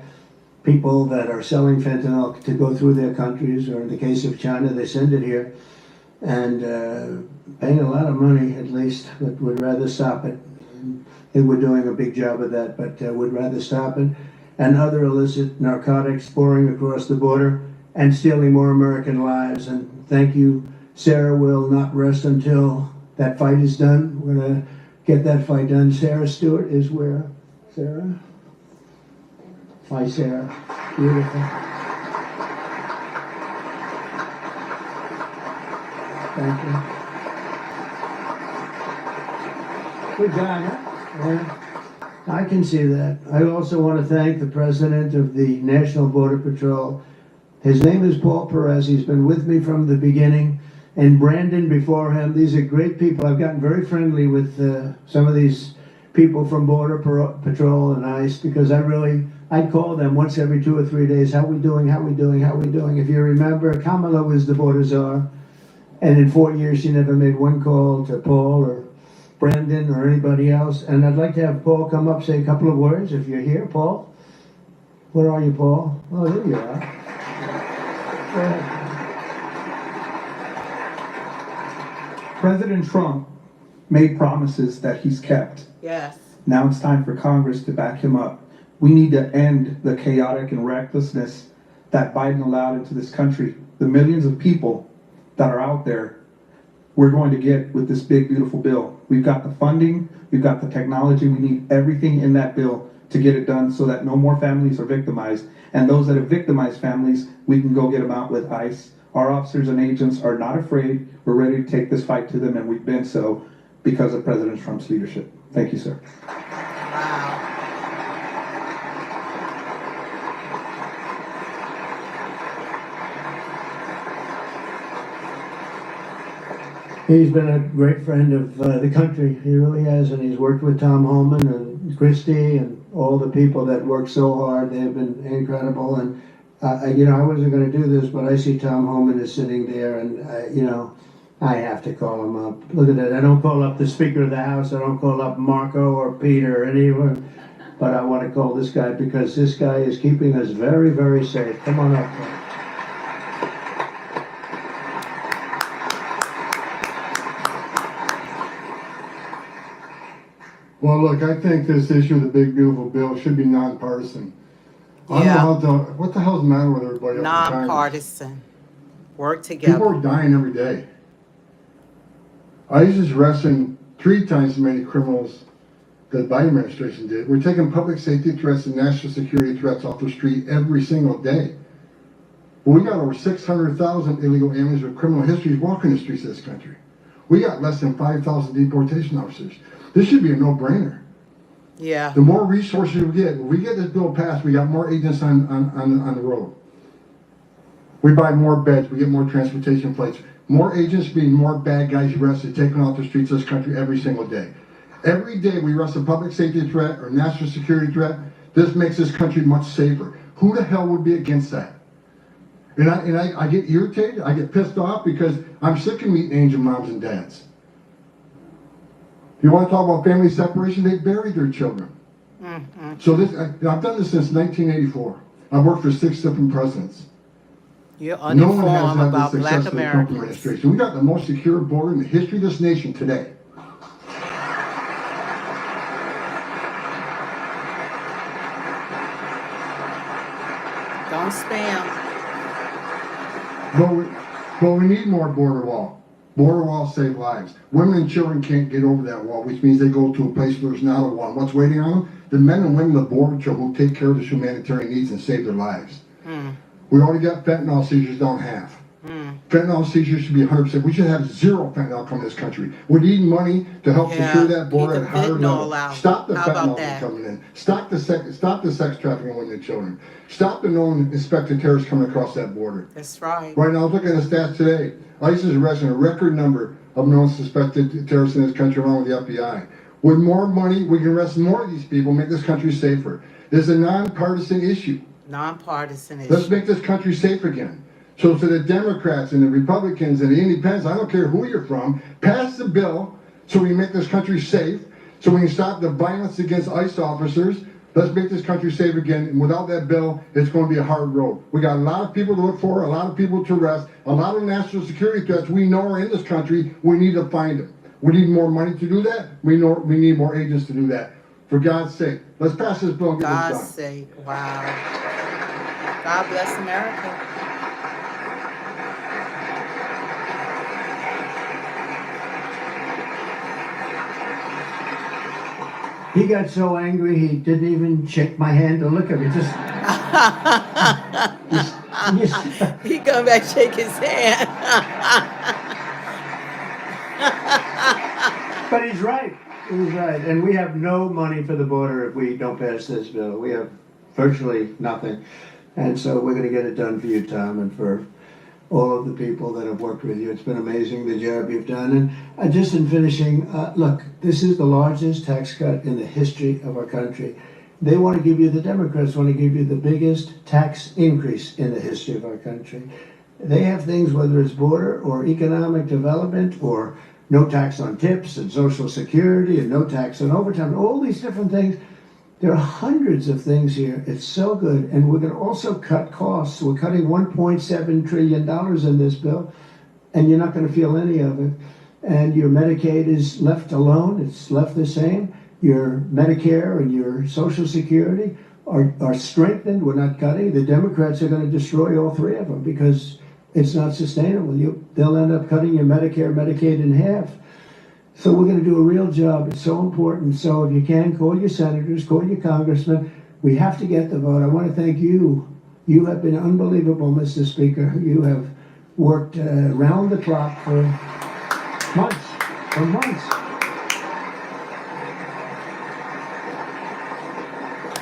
people that are selling fentanyl to go through their countries, or in the case of China, they send it here, and paying a lot of money at least, but would rather stop it. I think we're doing a big job of that, but would rather stop it. And other illicit narcotics pouring across the border and stealing more American lives. And thank you, Sarah will not rest until that fight is done. We're gonna get that fight done. Sarah Stewart is where? Sarah? Hi, Sarah. Beautiful. Thank you. Good job, huh? Yeah. I can see that. I also want to thank the president of the National Border Patrol. His name is Paul Perez. He's been with me from the beginning. And Brandon before him. These are great people. I've gotten very friendly with some of these people from Border Patrol and ICE because I'd call them once every 2 or 3 days. How we doing? How we doing? How we doing? If you remember, Kamala was the border czar. And in 4 years, she never made one call to Paul or Brandon or anybody else. And I'd like to have Paul come up, say a couple of words if you're here. Paul? Where are you, Paul? Oh, there you are. Go ahead. President Trump made promises that he's kept. Yes. Now it's time for Congress to back him up. We need to end the chaotic and recklessness that Biden allowed into this country. The millions of people that are out there, we're going to get with this big, beautiful bill. We've got the funding, we've got the technology, we need everything in that bill to get it done so that no more families are victimized. And those that have victimized families, we can go get them out with ICE. Our officers and agents are not afraid. We're ready to take this fight to them, and we've been so because of President Trump's leadership. Thank you, sir. Wow. He's been a great friend of the country. He really has, and he's worked with Tom Homan and Christie and all the people that work so hard. They've been incredible. And I wasn't going to do this, but I see Tom Homan is sitting there, and I have to call him up. Look at that. I don't call up the Speaker of the House. I don't call up Marco or Peter or anyone. But I want to call this guy because this guy is keeping us very, very safe. Come on up. Well, look, I think this issue of the big beautiful bill should be nonpartisan. I don't Yeah. know what the hell's the matter with everybody up in Congress? Nonpartisan. Work People together. are dying every day. ICE is arresting 3 times as many criminals that the Biden administration did. We're taking public safety threats and national security threats off the street every single day. We got over 600,000 illegal aliens with criminal histories walking the streets of this country. We got less than 5,000 deportation officers. This should be a no-brainer. Yeah. The more resources we get, when we get this bill passed, we got more agents on the road. We buy more beds, we get more transportation flights. More agents mean more bad guys arrested, taken off the streets of this country every single day. Every day we arrest a public safety threat or national security threat, this makes this country much safer. Who the hell would be against that? And I get irritated, I get pissed off because I'm sick of meeting angel moms and dads. You want to talk about family separation? They buried their children. So I've done this since 1984. I've worked for 6 different presidents. You're No one has uninformed had about the Black success of the Trump Americans. administration. We got the most secure border in the history of this nation today. Don't spam. But we need more border wall. Border walls save lives. Women and children can't get over that wall, which means they go to a place where there's not a wall. And what's waiting on them? The men and women of the border who take care of the humanitarian needs and save their lives. We already got fentanyl seizures down half. Fentanyl seizures should be 100%. We should have 0 fentanyl come to this country. We need money to help Yeah, secure that border keep at the higher fentanyl level. out. Stop the How about fentanyl that? from coming in. Stop the sex trafficking of women and children. Stop the known inspected terrorists coming across that border. That's right. Right now, I was looking at the stats today. ICE is arresting a record number of known suspected terrorists in this country along with the FBI. With more money, we can arrest more of these people, make this country safer. It's a nonpartisan issue. Nonpartisan Let's issue. make this country safe again. So to the Democrats and the Republicans and the Independents, I don't care who you're from, pass the bill so we can make this country safe, so we can stop the violence against ICE officers. Let's make this country safe again. And without that bill, it's going to be a hard road. We got a lot of people to look for, a lot of people to arrest, a lot of national security threats we know are in this country. We need to find them. We need more money to do that. We need more agents to do that. For God's sake, let's pass this bill and get God's this done. sake. Wow. God bless America. He got so angry he didn't even shake my hand to look at me. Just He come back, shake his hand. But he's right. He's right. And we have no money for the border if we don't pass this bill. We have virtually nothing. And so we're going to get it done for you, Tom, and for all of the people that have worked with you. It's been amazing the job you've done. And just in finishing, look, this is the largest tax cut in the history of our country. They want to give you, the Democrats want to give you the biggest tax increase in the history of our country. They have things, whether it's border or economic development or no tax on tips and Social Security and no tax on overtime, all these different things. There are hundreds of things here. It's so good. And we're going to also cut costs. We're cutting $1.7 trillion in this bill, and you're not going to feel any of it. And your Medicaid is left alone. It's left the same. Your Medicare and your Social Security are strengthened. We're not cutting. The Democrats are going to destroy all 3 of them because it's not sustainable. They'll end up cutting your Medicare, Medicaid in half. So we're going to do a real job. It's so important. So if you can, call your senators, call your congressmen. We have to get the vote. I want to thank you. You have been unbelievable, Mr. Speaker. You have worked around the clock for months.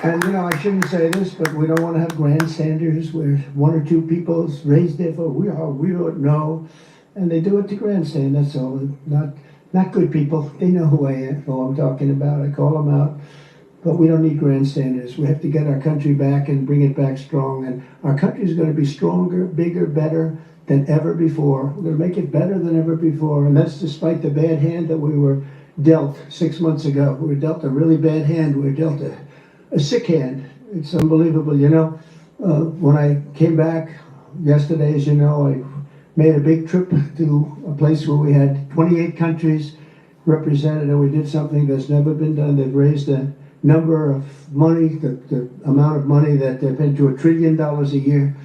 And I shouldn't say this, but we don't want to have grandstanders where 1 or 2 people raise their vote. We don't know. And they do it to grandstand, that's all. Not good people. They know who I'm talking about. I call them out. But we don't need grandstanders. We have to get our country back and bring it back strong. And our country is going to be stronger, bigger, better than ever before. We're going to make it better than ever before. And that's despite the bad hand that we were dealt 6 months ago. We were dealt a really bad hand. We were dealt a sick hand. It's unbelievable. You know, when I came back yesterday, as you know, I made a big trip to a place where we had 28 countries represented, and we did something that's never been done. They've raised a number of money, the amount of money that they've been to $1 trillion a year,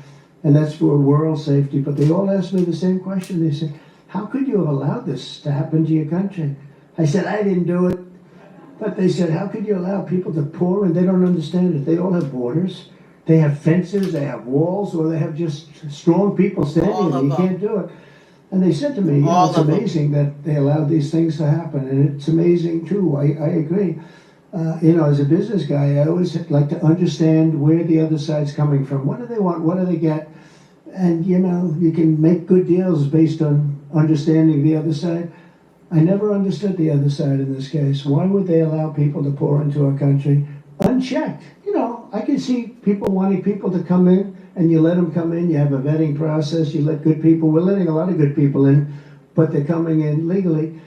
and that's for world safety. But they all asked me the same question. They said, how could you have allowed this to happen to your country? I said, I didn't do it. But they said, how could you allow people to pour in? They don't understand it. They all have borders. They have fences, they have walls, or they have just strong people standing there. You can't do it. And they said to me, you know, it's amazing that they allowed these things to happen. And it's amazing, too. I agree. You know, as a business guy, I always like to understand where the other side's coming from. What do they want? What do they get? And, you know, you can make good deals based on understanding the other side. I never understood the other side in this case. Why would they allow people to pour into our country unchecked? You know, I can see people wanting people to come in, and you let them come in. You have a vetting process. You let good people. We're letting a lot of good people in, but they're coming in legally.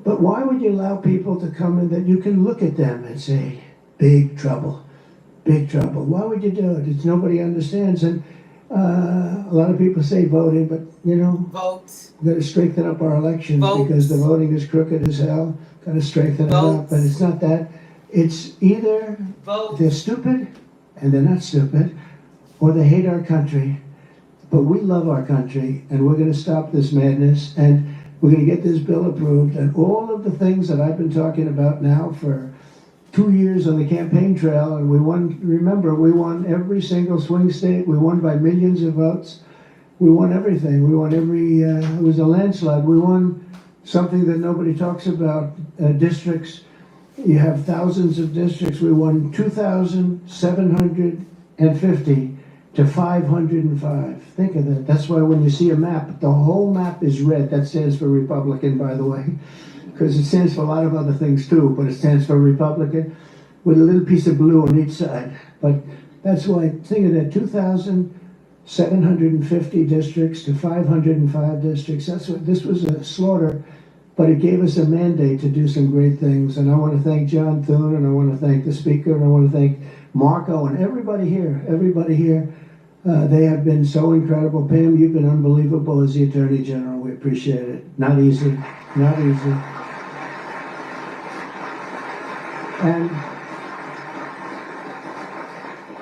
But why would you allow people to come in that you can look at them and say, big trouble, big trouble? Why would you do it? It's nobody understands. And a lot of people say voting, but, you know, Votes. we've got to strengthen up our elections because the voting is crooked as hell. Got to strengthen it up. But it's not that. It's either they're stupid and they're not stupid, or they hate our country. But we love our country, and we're going to stop this madness, and we're going to get this bill approved. And all of the things that I've been talking about now for 2 years on the campaign trail, and we won, remember, we won every single swing state. We won by millions of votes. We won everything. We won every, it was a landslide. We won something that nobody talks about, districts. You have thousands of districts. We won 2,750 to 505. Think of that. That's why when you see a map, the whole map is red. That stands for Republican, by the way, because it stands for a lot of other things too, but it stands for Republican with a little piece of blue on each side. But that's why, think of that, 2,750 districts to 505 districts. That's what, this was a slaughter. But it gave us a mandate to do some great things. And I want to thank John Thune, and I want to thank the speaker, and I want to thank Marco and everybody here. Everybody here. They have been so incredible. Pam, you've been unbelievable as the Attorney General. We appreciate it. Not easy. Not easy. And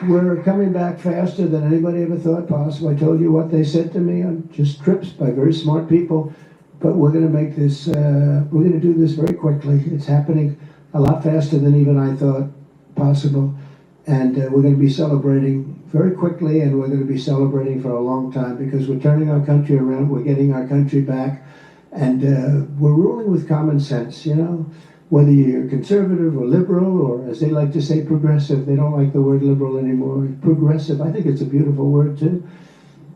we're coming back faster than anybody ever thought possible. I told you what they said to me on just trips by very smart people. But we're going to make this, we're going to do this very quickly. It's happening a lot faster than even I thought possible. And we're going to be celebrating very quickly, and we're going to be celebrating for a long time because we're turning our country around. We're getting our country back. And we're ruling with common sense, you know. Whether you're conservative or liberal, or as they like to say, progressive. They don't like the word liberal anymore. Progressive, I think it's a beautiful word too.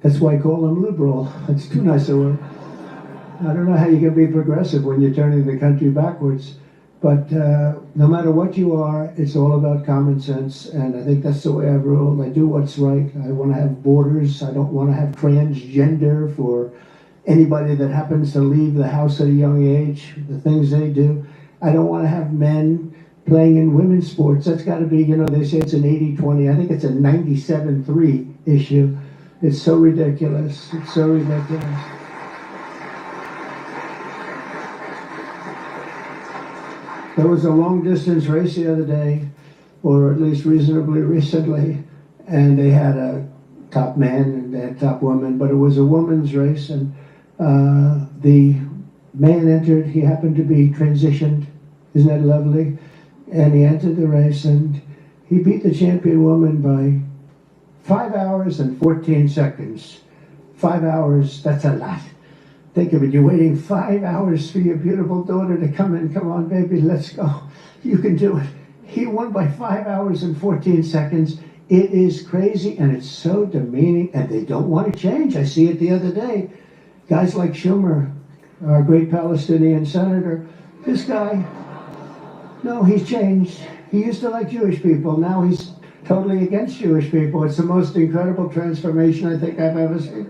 That's why I call them liberal. It's too nice a word. I don't know how you can be progressive when you're turning the country backwards. But no matter what you are, it's all about common sense. And I think that's the way I've ruled. I do what's right. I want to have borders. I don't want to have transgender for anybody that happens to leave the house at a young age, the things they do. I don't want to have men playing in women's sports. That's got to be, you know, they say it's an 80-20. I think it's a 97-3 issue. It's so ridiculous. It's so ridiculous. There was a long distance race the other day, or at least reasonably recently, and they had a top man and they had top woman, but it was a woman's race, and the man entered. He happened to be transitioned. Isn't that lovely? And he entered the race, and he beat the champion woman by 5 hours and 14 seconds. 5 hours, that's a lot. Think of it, you're waiting 5 hours for your beautiful daughter to come in. Come on, baby, let's go. You can do it. He won by 5 hours and 14 seconds. It is crazy, and it's so demeaning, and they don't want to change. I see it the other day. Guys like Schumer, our great Palestinian senator, this guy, no, he's changed. He used to like Jewish people. Now he's totally against Jewish people. It's the most incredible transformation I think I've ever seen.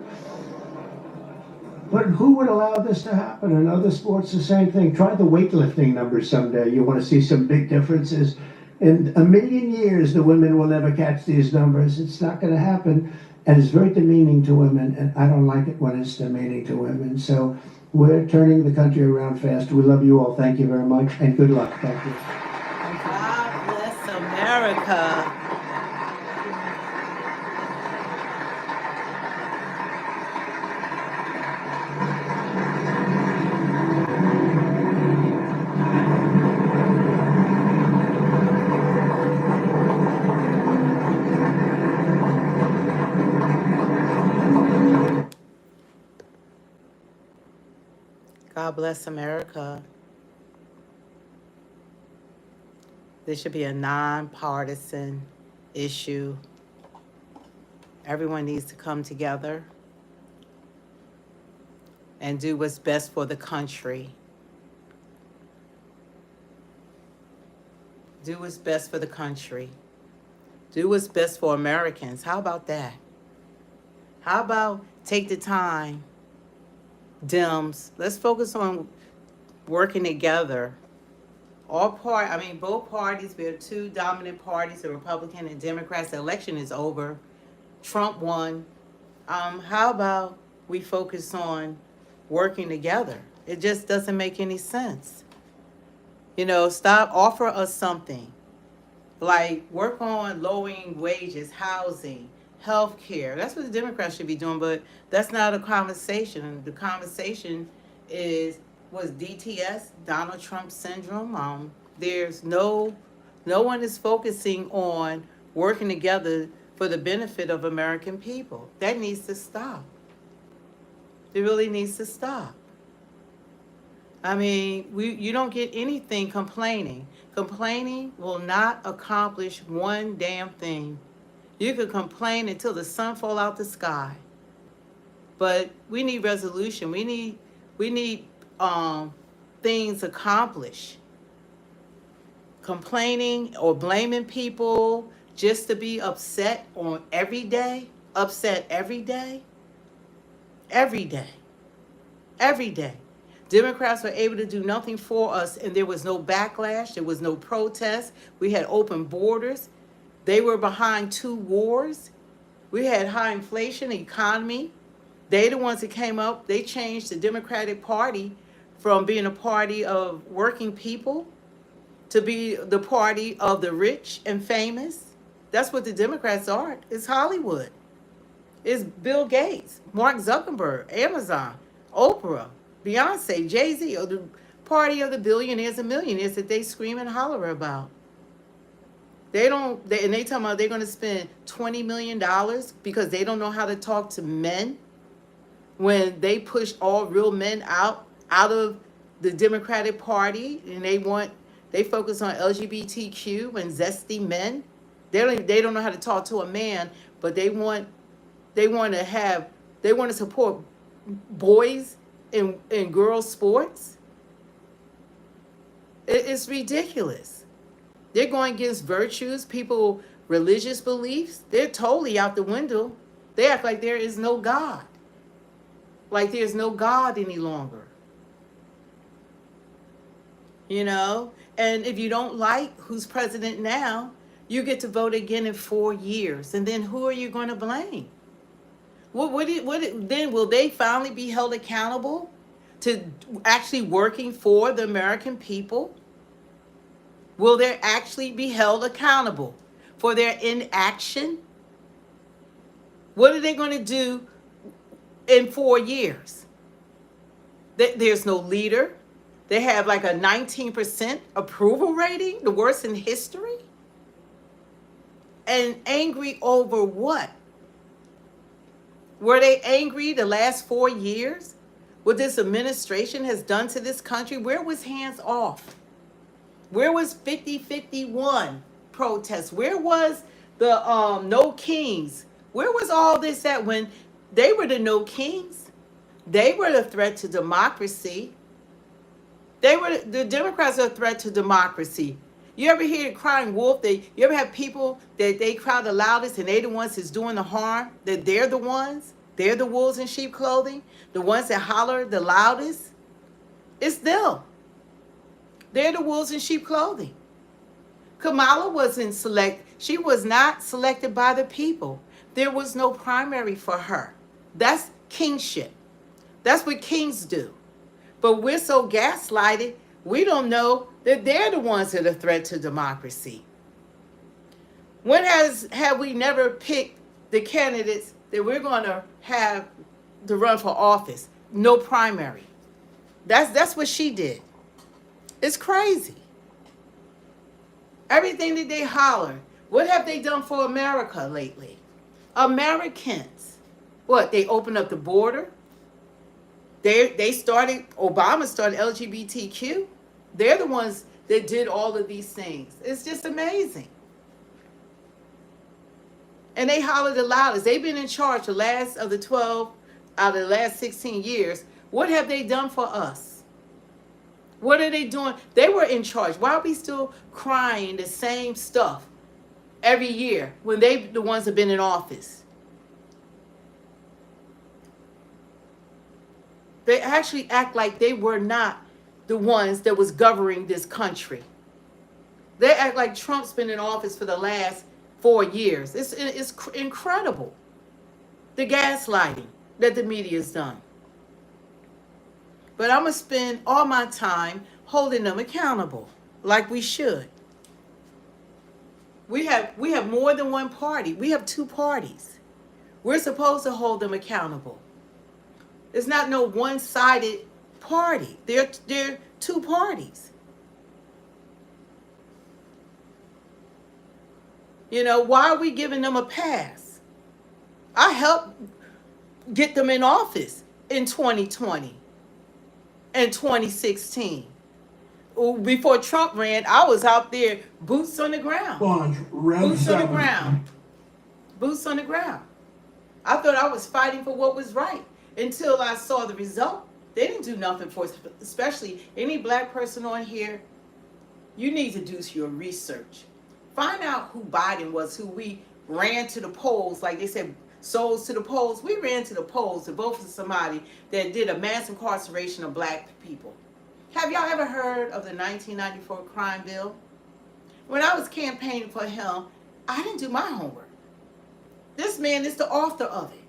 But who would allow this to happen? In other sports, the same thing. Try the weightlifting numbers someday. You want to see some big differences. In a million years, the women will never catch these numbers. It's not going to happen. And it's very demeaning to women. And I don't like it when it's demeaning to women. So we're turning the country around fast. We love you all. Thank you very much. And good luck. Thank you. God bless America. God bless America. This should be a nonpartisan issue. Everyone needs to come together and do what's best for the country. Do what's best for the country. Do what's best for Americans. How about that? How about take the time, Dems, let's focus on working together. Both parties, we have two dominant parties, the Republican and Democrats. The election is over. Trump won. How about we focus on working together? It just doesn't make any sense. Offer us something. Like work on lowering wages, housing, health care. That's what the Democrats should be doing, but that's not a conversation. The conversation was DTS, Donald Trump syndrome. There's no one is focusing on working together for the benefit of American people. That needs to stop. It really needs to stop. You don't get anything complaining. Complaining will not accomplish one damn thing. You could complain until the sun fall out the sky. But we need resolution. We need things accomplished. Complaining or blaming people just to be upset on every day. Every day. Democrats were able to do nothing for us, and there was no backlash. There was no protest. We had open borders. They were behind 2 wars. We had high inflation, economy. They the ones that came up. They changed the Democratic Party from being a party of working people to be the party of the rich and famous. That's what the Democrats are. It's Hollywood. It's Bill Gates, Mark Zuckerberg, Amazon, Oprah, Beyonce, Jay-Z, or the party of the billionaires and millionaires that they scream and holler about. They talking about they're going to spend $20 million because they don't know how to talk to men when they push all real men out of the Democratic Party, and they focus on LGBTQ and zesty men. They don't know how to talk to a man, but they want to support boys in girls sports. It's ridiculous. They're going against virtues, people, religious beliefs. They're totally out the window. They act like there is no God. Like there's no God any longer. And if you don't like who's president now, you get to vote again in 4 years. And then who are you going to blame? Then will they finally be held accountable to actually working for the American people? Will they actually be held accountable for their inaction? What are they going to do in 4 years? There's no leader. They have like a 19% approval rating, the worst in history. And angry over what? Were they angry the last 4 years? What this administration has done to this country? Where was hands off? Where was 50-51 protests? Where was the No Kings? Where was all this at when they were the No Kings? They were the threat to democracy. The Democrats are a threat to democracy. You ever hear crying wolf? You ever have people that they cry the loudest and they the ones that's doing the harm? That they're the ones? They're the wolves in sheep clothing. The ones that holler the loudest. It's them. They're the wolves in sheep clothing. Kamala wasn't she was not selected by the people. There was no primary for her. That's kingship. That's what kings do. But we're so gaslighted, we don't know that they're the ones that are a threat to democracy. When have we never picked the candidates that we're going to have to run for office? No primary. That's what she did. It's crazy. Everything that they holler. What have they done for America lately? Americans. What? They opened up the border. Obama started LGBTQ. They're the ones that did all of these things. It's just amazing. And they holler the loudest. They've been in charge the last of the 12 out of the last 16 years. What have they done for us? What are they doing? They were in charge. Why are we still crying the same stuff every year when they the ones have been in office? They actually act like they were not the ones that was governing this country. They act like Trump's been in office for the last 4 years. It's incredible. The gaslighting that the media's done. But I'm going to spend all my time holding them accountable, like we should. We have more than one party. We have 2 parties. We're supposed to hold them accountable. It's not no one-sided party. They're 2 parties. You know, why are we giving them a pass? I helped get them in office in 2020 and 2016. Before Trump ran, I was out there, boots on the ground. Boots on the ground. Boots on the ground. I thought I was fighting for what was right until I saw the result. They didn't do nothing for us, especially any black person on here. You need to do your research. Find out who Biden was, who we ran to the polls, like they said, souls to the polls. We ran to the polls to vote for somebody that did a mass incarceration of black people. Have y'all ever heard of the 1994 crime bill? When I was campaigning for him, I didn't do my homework. This man is the author of it.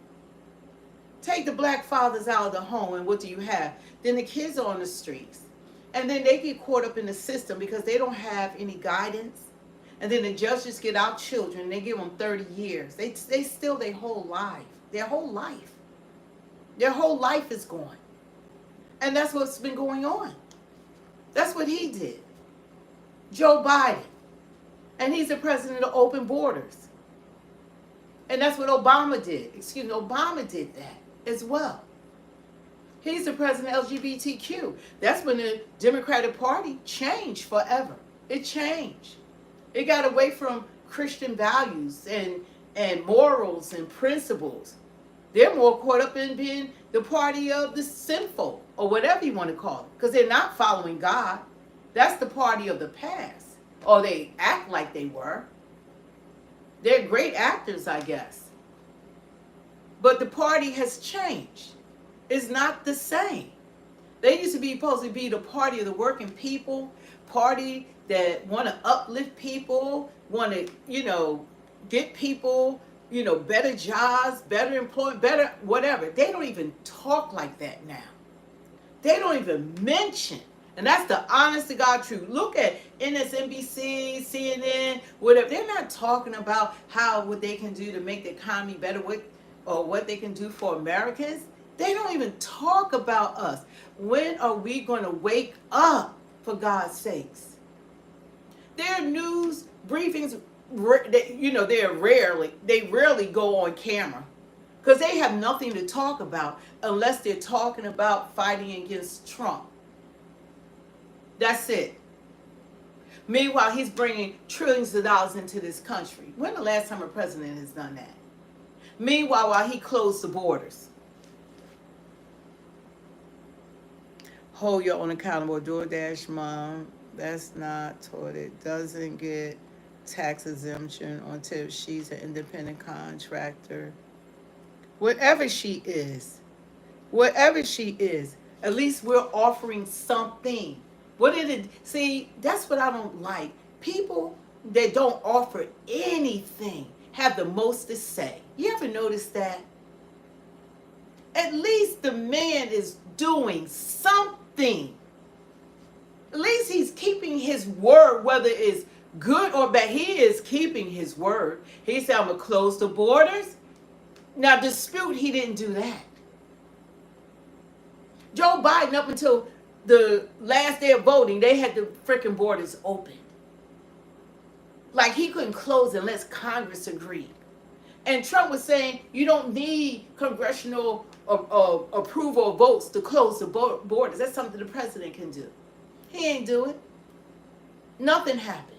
Take the black fathers out of the home, and what do you have? Then the kids are on the streets. And then they get caught up in the system because they don't have any guidance. And then the judges get out children, and they give them 30 years. They steal their whole life. Their whole life. Their whole life is gone. And that's what's been going on. That's what he did. Joe Biden. And he's the president of open borders. And that's what Obama did. Obama did that as well. He's the president of LGBTQ. That's when the Democratic Party changed forever. It changed. It got away from Christian values and morals and principles. They're more caught up in being the party of the sinful, or whatever you want to call it, because they're not following God. That's the party of the past. Or they act like they were. They're great actors, I guess. But the party has changed. It's not the same. They used to be supposed to be the party of the working people, party that want to uplift people, want to, get people, better jobs, better employment, better whatever. They don't even talk like that now. They don't even mention. And that's the honest to God truth. Look at MSNBC, CNN, whatever. They're not talking about what they can do to make the economy better or what they can do for Americans. They don't even talk about us. When are we going to wake up, for God's sakes? Their news briefings, they rarely go on camera because they have nothing to talk about unless they're talking about fighting against Trump. That's it. Meanwhile, he's bringing trillions of dollars into this country. When the last time a president has done that? Meanwhile, while he closed the borders. Hold your own accountable. DoorDash mom, that's not taught. It doesn't get tax exemption on tips. She's an independent contractor whatever she is, whatever she is, at least we're offering something. What did it? See, that's what I don't like. People that don't offer anything have the most to say. You ever notice that? At least the man is doing something. At least he's keeping his word, whether it's good or bad. He is keeping his word. He said, I'm going to close the borders. Now, dispute, he didn't do that. Joe Biden, up until the last day of voting, they had the freaking borders open. Like he couldn't close unless Congress agreed. And Trump was saying you don't need congressional approval of votes to close the borders. That's something the president can do. He ain't do it. Nothing happened.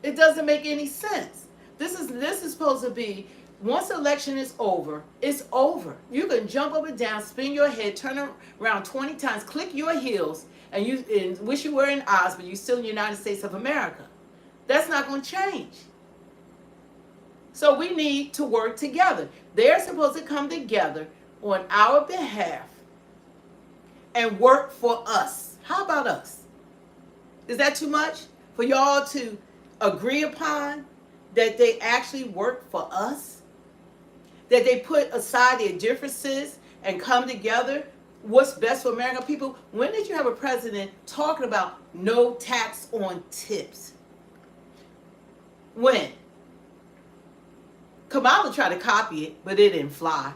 It doesn't make any sense. This is supposed to be, once the election is over, it's over. You can jump up and down, spin your head, turn around 20 times, click your heels, and wish you were in Oz, but you're still in the United States of America. That's not going to change. So we need to work together. They're supposed to come together on our behalf and work for us. How about us? Is that too much for y'all to agree upon that they actually work for us? That they put aside their differences and come together? What's best for American people? When did you have a president talking about no tax on tips? When? Kamala tried to copy it, but it didn't fly.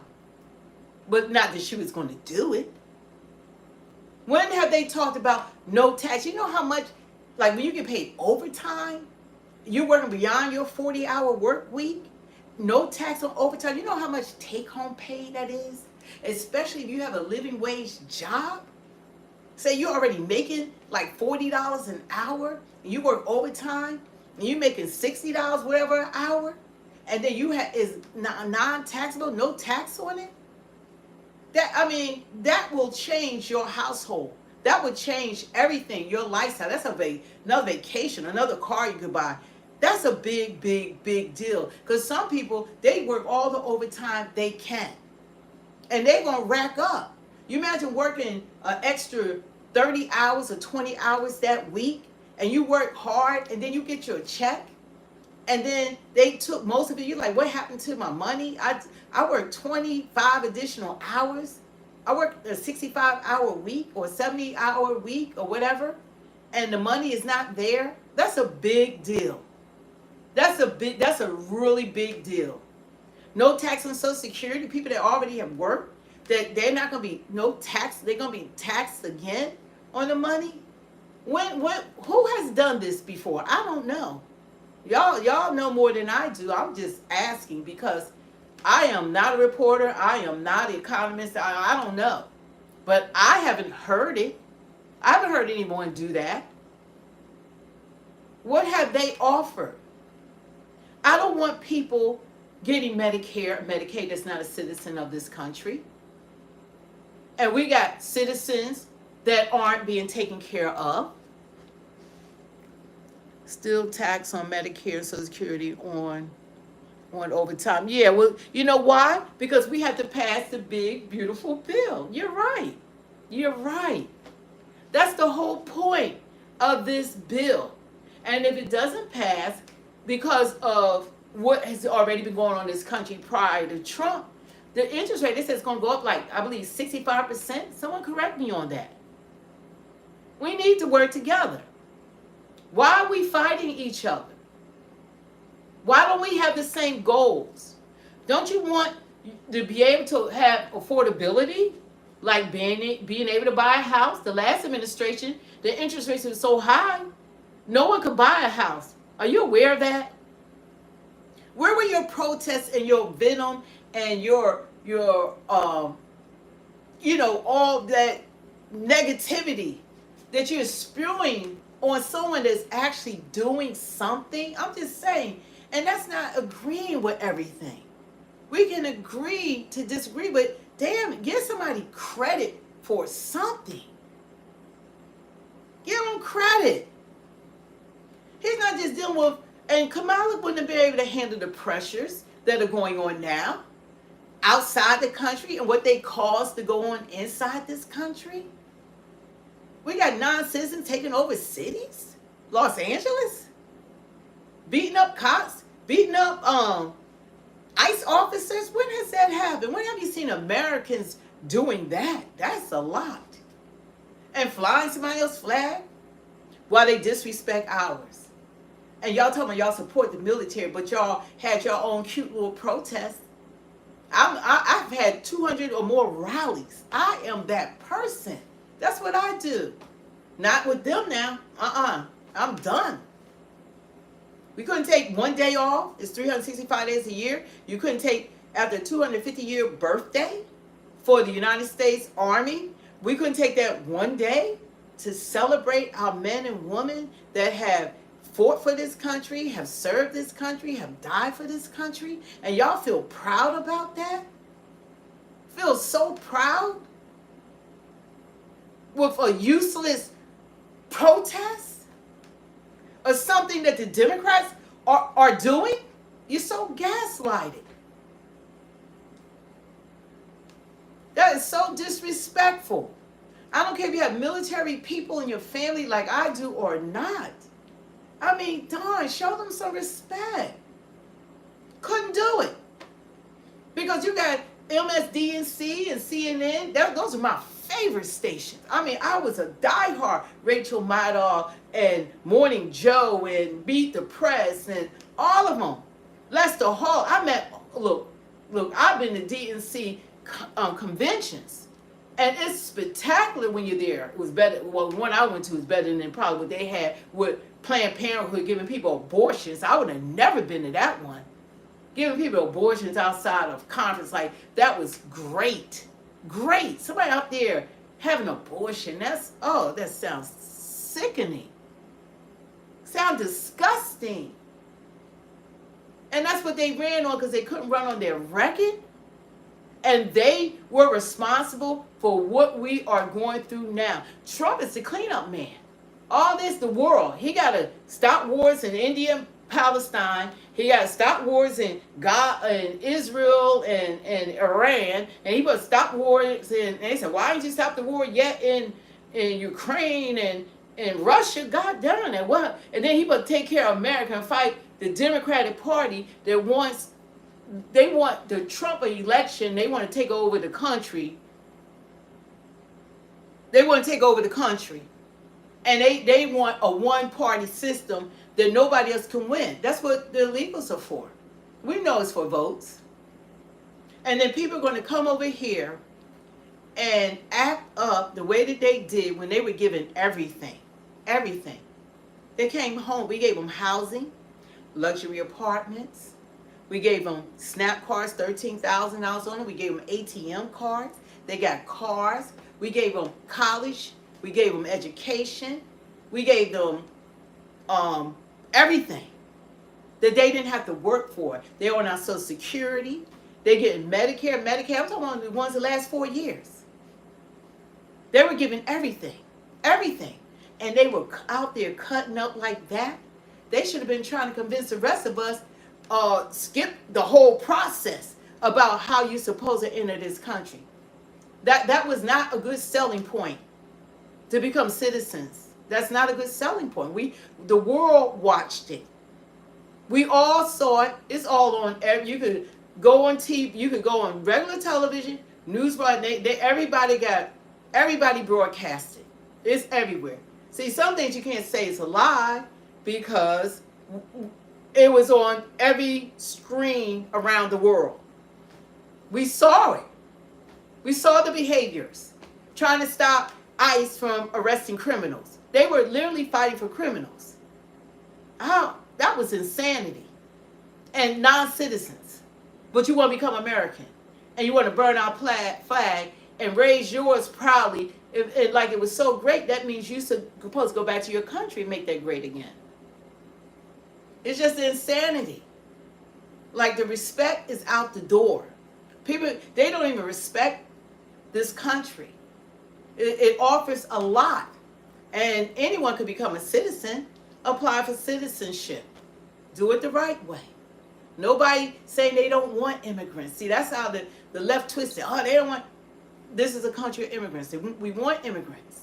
But not that she was going to do it. When have they talked about no tax? You know how much, like when you get paid overtime, you're working beyond your 40-hour work week, no tax on overtime. You know how much take-home pay that is? Especially if you have a living wage job. Say you're already making like $40 an hour, and you work overtime, and you're making $60 whatever an hour, and then you have is non-taxable, no tax on it. That will change your household. That would change everything, your lifestyle. That's another vacation, another car you could buy. That's a big, big, big deal. Because some people, they work all the overtime they can. And they're going to rack up. You imagine working an extra 30 hours or 20 hours that week, and you work hard, and then you get your check, and then they took most of it. You're like, what happened to my money? I worked 25 additional hours. I worked a 65-hour week or 70-hour week or whatever, and the money is not there. That's a big deal. That's a really big deal. No tax on Social Security. People that already have worked, that they're not going to be no tax. They're going to be taxed again on the money. Who has done this before? I don't know. Y'all know more than I do. I'm just asking because I am not a reporter. I am not an economist. I don't know. But I haven't heard it. I haven't heard anyone do that. What have they offered? I don't want people getting Medicare, Medicaid that's not a citizen of this country. And we got citizens that aren't being taken care of. Still tax on Medicare and Social Security on overtime. Yeah, well, you know why? Because we have to pass the big, beautiful bill. You're right. You're right. That's the whole point of this bill. And if it doesn't pass because of what has already been going on in this country prior to Trump, the interest rate, they said it's going to go up like, I believe, 65%. Someone correct me on that. We need to work together. Why are we fighting each other? Why don't we have the same goals? Don't you want to be able to have affordability? Like being able to buy a house? The last administration, the interest rates were so high, no one could buy a house. Are you aware of that? Where were your protests and your venom and your all that negativity that you're spewing on someone that's actually doing something? I'm just saying, and that's not agreeing with everything. We can agree to disagree, but damn, give somebody credit for something. Give them credit. He's not just dealing with, and Kamala wouldn't be able to handle the pressures that are going on now. outside the country and what they cause to go on inside this country? We got non-citizens taking over cities, Los Angeles, beating up cops, beating up ICE officers. When has that happened? When have you seen Americans doing that? That's a lot. And flying somebody else's flag while they disrespect ours. And y'all talking about y'all support the military, but y'all had your own cute little protests. I've had 200 or more rallies. I am that person. That's what I do. Not with them now. I'm done. We couldn't take one day off. It's 365 days a year. You couldn't take after a 250-year birthday for the United States Army. We couldn't take that one day to celebrate our men and women that have fought for this country, have served this country, have died for this country. And y'all feel proud about that? Feel so proud? With a useless protest? Or something that the Democrats are doing? You're so gaslighted. That is so disrespectful. I don't care if you have military people in your family like I do or not. I mean, darn, show them some respect. Couldn't do it. Because you got MSDNC and CNN. Those are my favorite stations. I mean, I was a diehard Rachel Maddow and Morning Joe and Beat the Press and all of them. Lester Hall. Look, I've been to DNC conventions. And it's spectacular when you're there. It was better. Well, the one I went to was better than probably what they had with Planned Parenthood giving people abortions. I would have never been to that one. Giving people abortions outside of conference, like that was great. Great. Somebody out there having an abortion. That sounds sickening. Sounds disgusting. And that's what they ran on because they couldn't run on their record. And they were responsible for what we are going through now. Trump is the cleanup man. All this, the world. He got to stop wars in India, Palestine. He got to stop wars in God and Israel and Iran. And he must stop wars. And they said, why didn't you stop the war yet in Ukraine and Russia? God darn it. What? And then he must take care of America and fight the Democratic Party that wants. They want the Trump election. They want to take over the country. They want to take over the country. And they want a one-party system that nobody else can win. That's what the illegals are for. We know it's for votes. And then people are going to come over here and act up the way that they did when they were given everything. Everything. They came home. We gave them housing, luxury apartments. We gave them SNAP cards, $13,000 on them. We gave them ATM cards. They got cars. We gave them college. We gave them education. We gave them everything that they didn't have to work for. They're on our Social Security. They're getting Medicare, Medicaid. I'm talking about the ones the last 4 years. They were given everything. Everything. And they were out there cutting up like that. They should have been trying to convince the rest of us skip the whole process about how you're supposed to enter this country. That was not a good selling point to become citizens. That's not a good selling point. The world watched it. We all saw it. It's all on. You could go on TV. You could go on regular television, news. Everybody broadcasted. It's everywhere. See, some things you can't say it's a lie because it was on every screen around the world. We saw it. We saw the behaviors. Trying to stop ICE from arresting criminals. They were literally fighting for criminals. Oh, that was insanity. And non-citizens. But you want to become American. And you want to burn our flag and raise yours proudly. Like it was so great, that means you're supposed to go back to your country and make that great again. It's just insanity. Like the respect is out the door. People, they don't even respect this country. It offers a lot. And anyone could become a citizen, apply for citizenship. Do it the right way. Nobody saying they don't want immigrants. See, that's how the left twisted. Oh, they don't want. This is a country of immigrants. We want immigrants.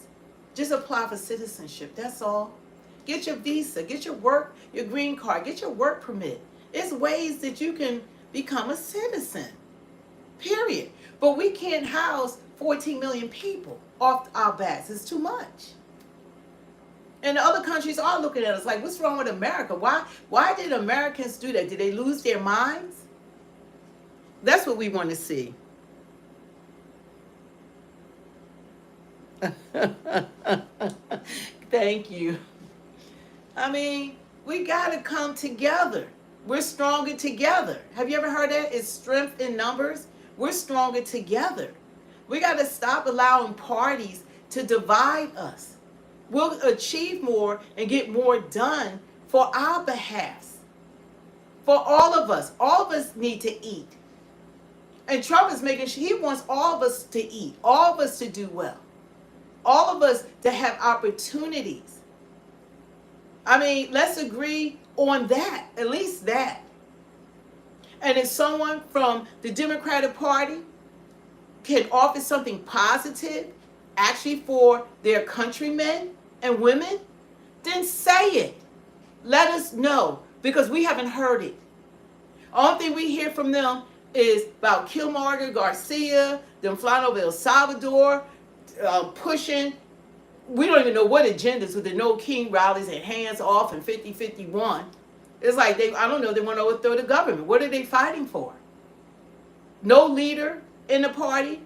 Just apply for citizenship. That's all. Get your visa. Get your work, your green card. Get your work permit. It's ways that you can become a citizen. Period. But we can't house 14 million people off our backs. It's too much. And the other countries are looking at us like, what's wrong with America? Why did Americans do that? Did they lose their minds? That's what we want to see. Thank you. I mean, we got to come together. We're stronger together. Have you ever heard that? It's strength in numbers. We're stronger together. We got to stop allowing parties to divide us. We'll achieve more and get more done for our behalf. For all of us. All of us need to eat. And Trump is making sure he wants all of us to eat. All of us to do well. All of us to have opportunities. I mean, let's agree on that. At least that. And if someone from the Democratic Party can offer something positive, actually for their countrymen and women, then say it. Let us know, because we haven't heard it. Only thing we hear from them is about Killmonger, Garcia, them flying over El Salvador, pushing. We don't even know what agendas with the No King rallies and hands off and 50-51. It's like I don't know, they want to overthrow the government. What are they fighting for? No leader in the party.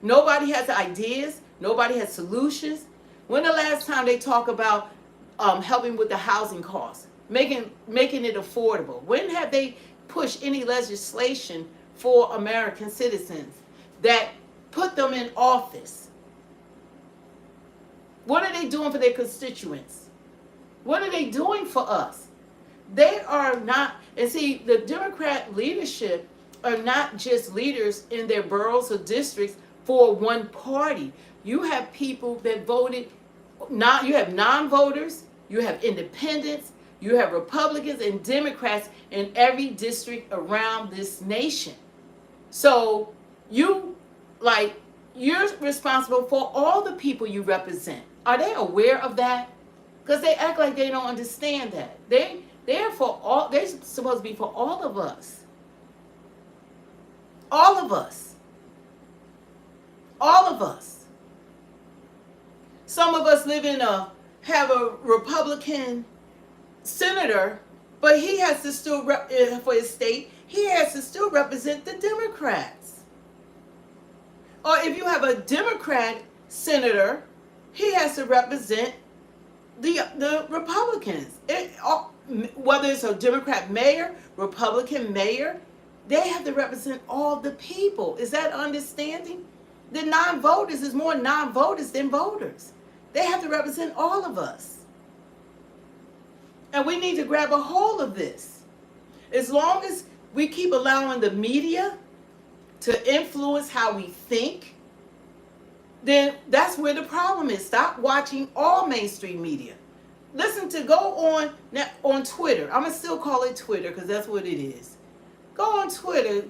Nobody has ideas. Nobody has solutions. When the last time they talk about helping with the housing costs, making it affordable? When have they pushed any legislation for American citizens that put them in office? What are they doing for their constituents? What are they doing for us? They are not, and see, the Democrat leadership are not just leaders in their boroughs or districts for one party. You have people that voted, you have non-voters, you have independents, you have Republicans and Democrats in every district around this nation. So you're responsible for all the people you represent. Are they aware of that? Because they act like they don't understand that. They're supposed to be for all of us. All of us. All of us. Some of us have a Republican senator, but he has to still for his state, he has to still represent the Democrats. Or if you have a Democrat senator, he has to represent the Republicans. Whether it's a Democrat mayor, Republican mayor, they have to represent all the people. Is that understanding? The non-voters is more non-voters than voters. They have to represent all of us. And we need to grab a hold of this. As long as we keep allowing the media to influence how we think, then that's where the problem is. Stop watching all mainstream media. Go on Twitter. I'm going to still call it Twitter because that's what it is. Go on Twitter.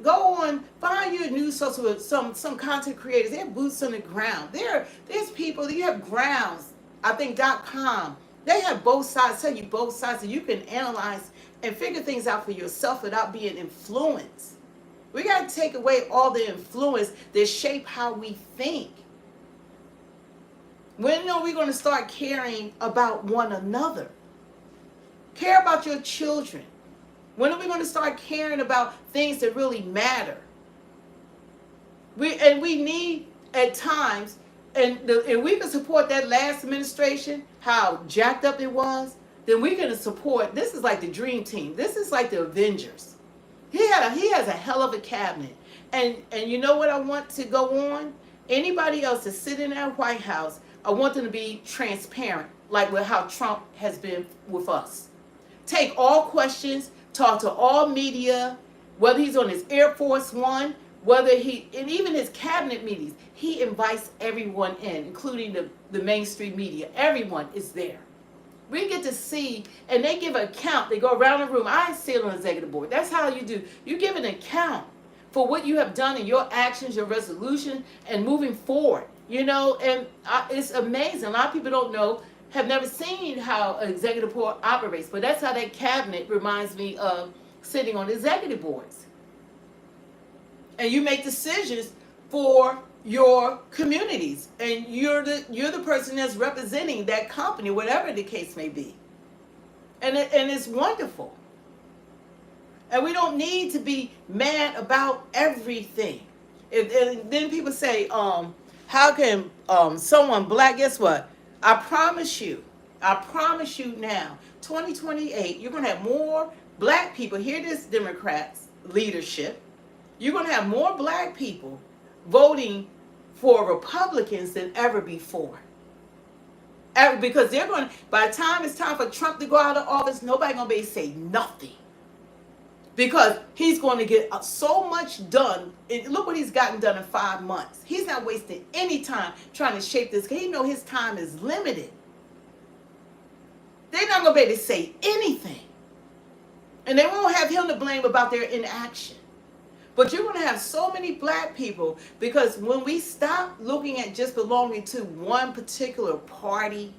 Find your news source with some content creators. They have boots on the ground. There's people, you have grounds, I think .com. They have both sides, tell you both sides, so you can analyze and figure things out for yourself without being influenced. We got to take away all the influence that shape how we think. When are we going to start caring about one another? Care about your children. When are we going to start caring about things that really matter? We need at times, and we can support that last administration, how jacked up it was, then we're going to support, this is like the dream team. This is like the Avengers. He has a hell of a cabinet. And you know what I want to go on? Anybody else that sit in that White House, I want them to be transparent, like with how Trump has been with us. Take all questions, talk to all media, whether he's on his Air Force One, and even his cabinet meetings, he invites everyone in, including the mainstream media. Everyone is there. We get to see, and they give an account. They go around the room. I sit on the executive board. That's how you do. You give an account for what you have done and your actions, your resolution, and moving forward. You know, and it's amazing. A lot of people don't know, have never seen how an executive board operates, but that's how that cabinet reminds me of sitting on executive boards. And you make decisions for your communities, and you're the person that's representing that company, whatever the case may be. And it's wonderful. And we don't need to be mad about everything. And then people say, how can someone black, guess what? I promise you now, 2028, you're going to have more black people. Hear this, Democrats leadership. You're going to have more black people voting for Republicans than ever before. Because they're going to, by the time it's time for Trump to go out of office, nobody's going to be able to say nothing. Because he's going to get so much done. Look what he's gotten done in 5 months. He's not wasting any time trying to shape this. He knows his time is limited. They're not going to be able to say anything. And they won't have him to blame about their inaction. But you're going to have so many black people, because when we stop looking at just belonging to one particular party,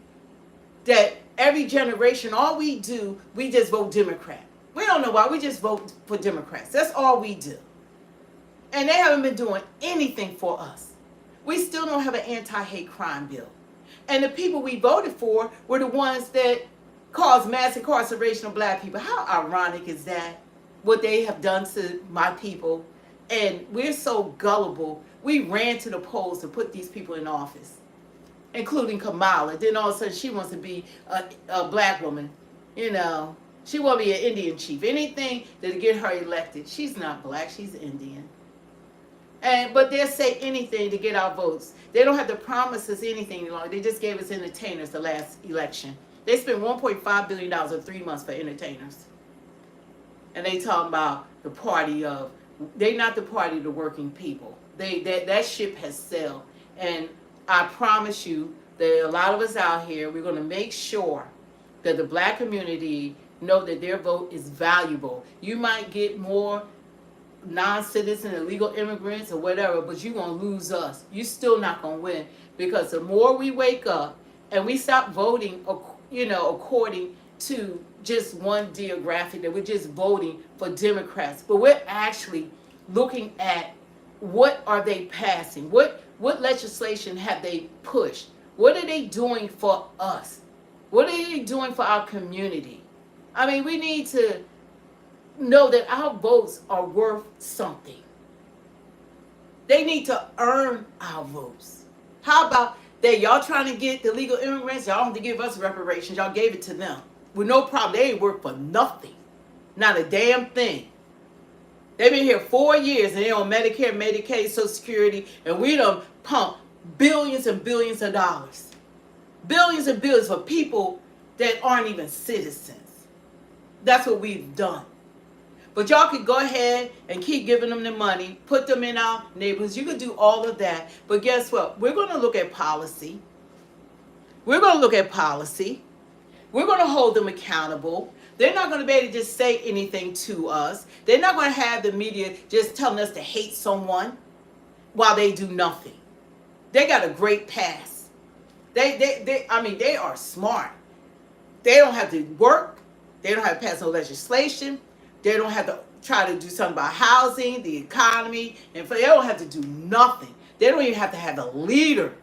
that every generation, all we do, we just vote Democrat. We don't know why. We just vote for Democrats. That's all we do. And they haven't been doing anything for us. We still don't have an anti-hate crime bill. And the people we voted for were the ones that caused mass incarceration of black people. How ironic is that? What they have done to my people. And we're so gullible. We ran to the polls to put these people in office, including Kamala. Then all of a sudden she wants to be a black woman, you know. She want to be an Indian chief. Anything that'll get her elected. She's not black. She's Indian. But they'll say anything to get our votes. They don't have to promise us anything any longer. They just gave us entertainers the last election. They spent $1.5 billion in 3 months for entertainers. And they talking about the party of, they not the party of the working people. That ship has sailed. And I promise you that a lot of us out here, we're going to make sure that the black community know that their vote is valuable. You might get more non-citizen, illegal immigrants or whatever, but you're going to lose us. You're still not going to win, because the more we wake up and we stop voting, you know, according to just one demographic, that we're just voting for Democrats, but we're actually looking at what are they passing, what legislation have they pushed, what are they doing for us, what are they doing for our community. I mean, we need to know that our votes are worth something. They need to earn our votes. How about that? Y'all trying to get the legal immigrants, y'all don't have to give us reparations. Y'all gave it to them with no problem. They ain't work for nothing. Not a damn thing. They've been here 4 years and they're on Medicare, Medicaid, Social Security, and we done pump billions and billions of dollars. Billions and billions for people that aren't even citizens. That's what we've done. But y'all could go ahead and keep giving them the money, put them in our neighborhoods. You could do all of that. But guess what? We're going to look at policy. We're going to look at policy. We're going to hold them accountable. They're not going to be able to just say anything to us. They're not going to have the media just telling us to hate someone while they do nothing. They got a great pass. I mean, they are smart. They don't have to work. They don't have to pass no legislation. They don't have to try to do something about housing, the economy, and they don't have to do nothing. They don't even have to have a leader.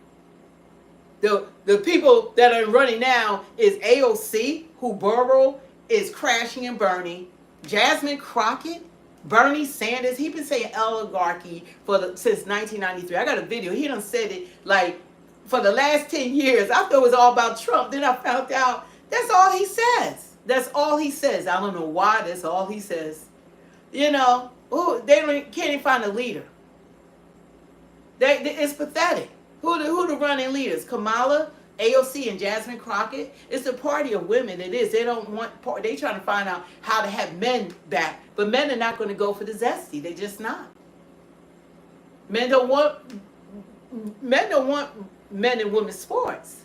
The people that are running now is AOC, who Burrow is crashing and burning, Jasmine Crockett, Bernie Sanders. He's been saying oligarchy since 1993. I got a video. He done said it like for the last 10 years. I thought it was all about Trump. Then I found out that's all he says. That's all he says. I don't know why. That's all he says. You know, they can't even find a leader. It's pathetic. Who the running leaders? Kamala, AOC, and Jasmine Crockett. It's the party of women. It is. They don't want. They trying to find out how to have men back, but men are not going to go for the zesty. They just not. Men don't want men and women's sports.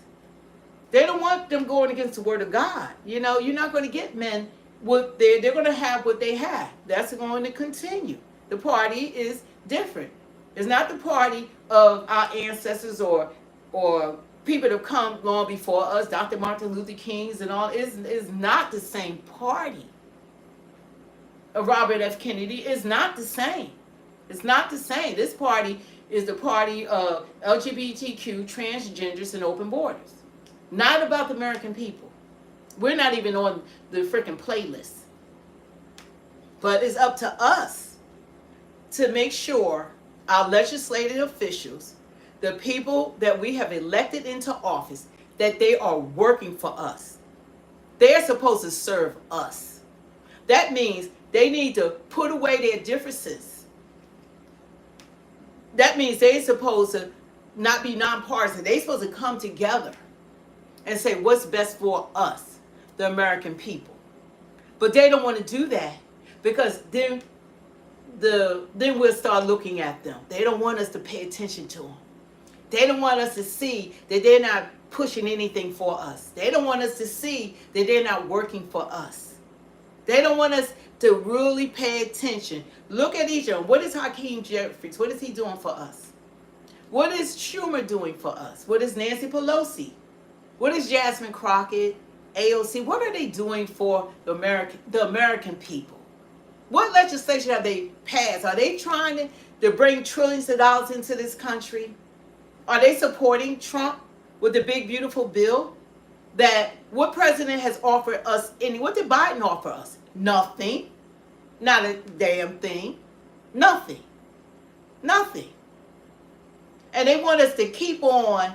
They don't want them going against the word of God. You know, you're not going to get men what they're going to have what they have. That's going to continue. The party is different. It's not the party of our ancestors or people that have come long before us, Dr. Martin Luther King's and all. Is not the same party. Robert F. Kennedy is not the same. It's not the same. This party is the party of LGBTQ, transgenders, and open borders. Not about the American people. We're not even on the freaking playlist. But it's up to us to make sure our legislative officials, the people that we have elected into office, that they are working for us. They're supposed to serve us. That means they need to put away their differences. That means they're supposed to not be nonpartisan. They're supposed to come together and say what's best for us, the American people. But they don't want to do that because then we'll start looking at them. They don't want us to pay attention to them. They don't want us to see that they're not pushing anything for us. They don't want us to see that they're not working for us. They don't want us to really pay attention. Look at each other. What is Hakeem Jeffries? What is he doing for us? What is Schumer doing for us? What is Nancy Pelosi? What is Jasmine Crockett, AOC? What are they doing for the American people? What legislation have they passed? Are they trying to bring trillions of dollars into this country? Are they supporting Trump with the big, beautiful bill? That what president has offered us what did Biden offer us? Nothing. Not a damn thing. Nothing. Nothing. And they want us to keep on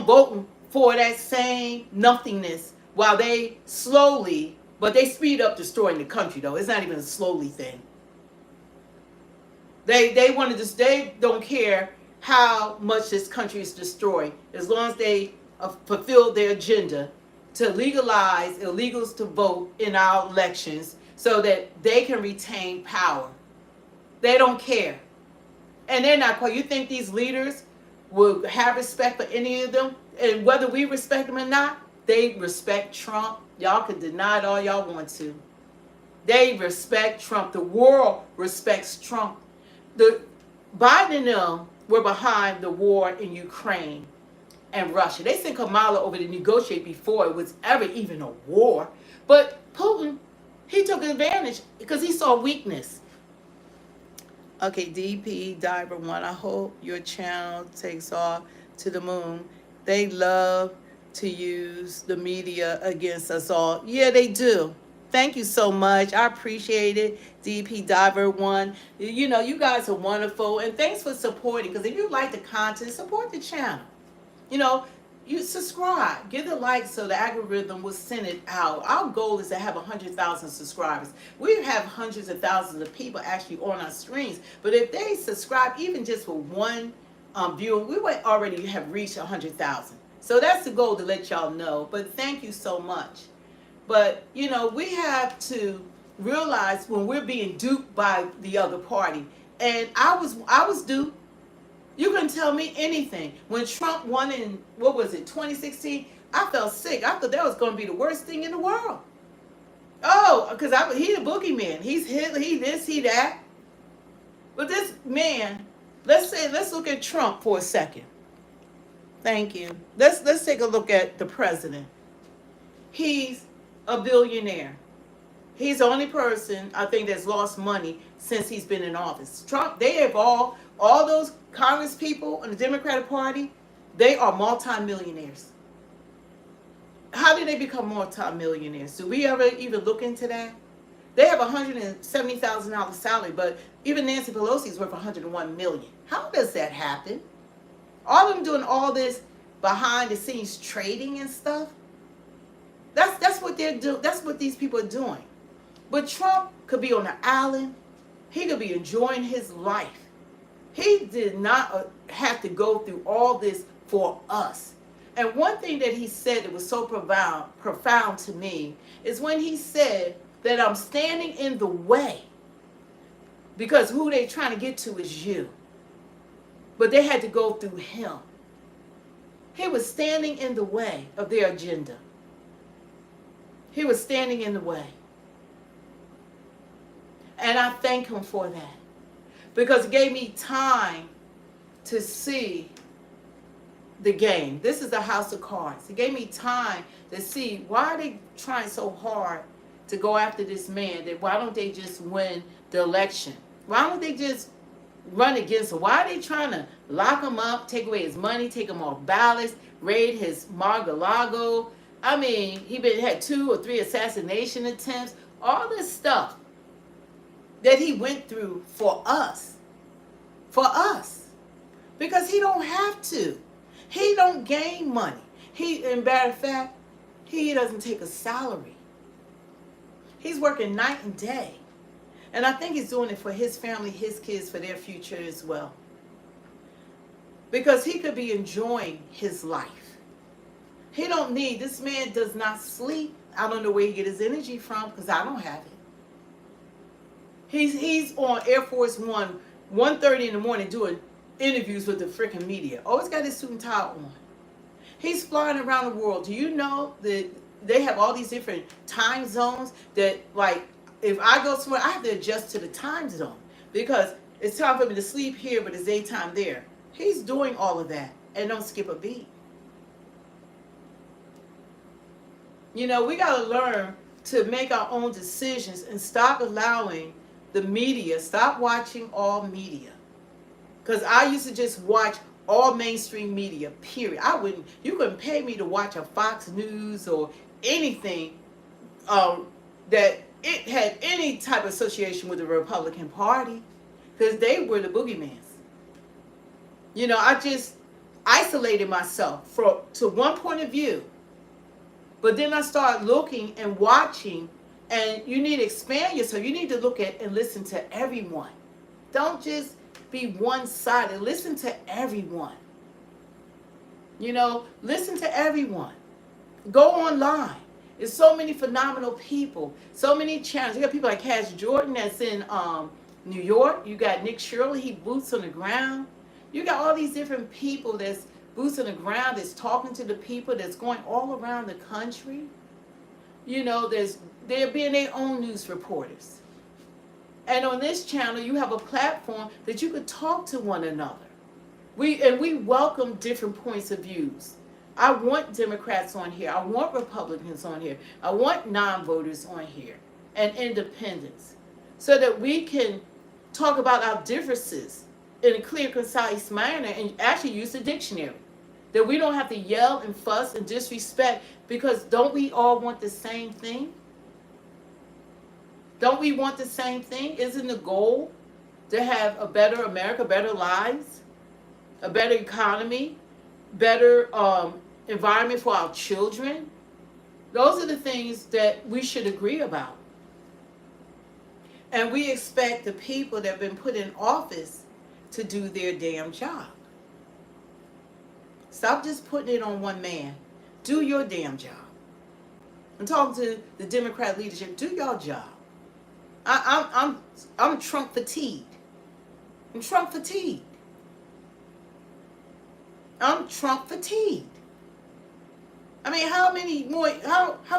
voting for that same nothingness while they slowly, but they speed up destroying the country though. It's not even a slowly thing. They want to just, they don't care how much this country is destroyed as long as they fulfill their agenda to legalize illegals to vote in our elections so that they can retain power. They don't care. And they're not quite. You think these leaders will have respect for any of them? And whether we respect them or not, they respect Trump. Y'all can deny it all y'all want to. They respect Trump. The world respects Trump. The Biden and them were behind the war in Ukraine and Russia. They sent Kamala over to negotiate before it was ever even a war. But Putin, he took advantage because he saw weakness. Okay, DP Diver One, I hope your channel takes off to the moon. They love to use the media against us all. Yeah, they do. Thank you so much. I appreciate it, DP Diver One. You know, you guys are wonderful. And thanks for supporting. Because if you like the content, support the channel. You know, you subscribe. Give the like so the algorithm will send it out. Our goal is to have 100,000 subscribers. We have hundreds of thousands of people actually on our streams. But if they subscribe, even just for one viewer, we would already have reached 100,000. So that's the goal, to let y'all know. But thank you so much. But, you know, we have to realize when we're being duped by the other party. And I was duped. You couldn't tell me anything. When Trump won in, 2016, I felt sick. I thought that was going to be the worst thing in the world. Oh, because he the boogeyman. He's he this, he that. But this man, let's look at Trump for a second. Thank you. Let's take a look at the president. He's a billionaire. He's the only person, I think, that's lost money since he's been in office. Trump, they have all those Congress people in the Democratic Party, they are multimillionaires. How did they become multimillionaires? Do we ever even look into that? They have $170,000 salary, but even Nancy Pelosi is worth $101 million. How does that happen? All of them doing all this behind the scenes trading and stuff. That's what they're doing. That's what these people are doing. But Trump could be on an island. He could be enjoying his life. He did not have to go through all this for us. And one thing that he said that was so profound to me is when he said that I'm standing in the way because who they're trying to get to is you. But they had to go through him. He was standing in the way of their agenda. He was standing in the way. And I thank him for that. Because it gave me time to see the game. This is a house of cards. It gave me time to see why are they trying so hard to go after this man. That why don't they just win the election? Why don't they just run against him? Why are they trying to lock him up, take away his money, take him off ballots, raid his Mar-a-Lago? I mean, had 2 or 3 assassination attempts, all this stuff that he went through for us. For us. Because he don't have to. He don't gain money. In matter of fact, he doesn't take a salary. He's working night and day. And I think he's doing it for his family, his kids, for their future as well. Because he could be enjoying his life. This man does not sleep. I don't know where he get his energy from because I don't have it. He's on Air Force One, 1:30 in the morning doing interviews with the freaking media. Always got his suit and tie on. He's flying around the world. Do you know that they have all these different time zones that, like, if I go somewhere, I have to adjust to the time zone because it's time for me to sleep here, but it's daytime there. He's doing all of that and don't skip a beat. You know, we got to learn to make our own decisions and stop allowing the media, stop watching all media. Because I used to just watch all mainstream media, period. You couldn't pay me to watch a Fox News or anything that it had any type of association with the Republican Party, because they were the boogeymans. You know, I just isolated myself to one point of view. But then I started looking and watching, and you need to expand yourself. You need to look at and listen to everyone. Don't just be one-sided. Listen to everyone. You know, listen to everyone. Go online. There's so many phenomenal people, so many channels. You got people like Cash Jordan that's in New York. You got Nick Shirley, he boots on the ground. You got all these different people that's boots on the ground, that's talking to the people, that's going all around the country. You know, they're being their own news reporters. And on this channel, you have a platform that you could talk to one another. We welcome different points of views. I want Democrats on here. I want Republicans on here. I want non-voters on here and independents so that we can talk about our differences in a clear, concise manner and actually use the dictionary. That we don't have to yell and fuss and disrespect, because don't we all want the same thing? Don't we want the same thing? Isn't the goal to have a better America, better lives, a better economy, better environment for our children? Those are the things that we should agree about. And we expect the people that have been put in office to do their damn job. Stop just putting it on one man. Do your damn job. I'm talking to the Democrat leadership. Do your job. I'm Trump fatigued. I'm Trump fatigued. I'm Trump fatigued. I mean, how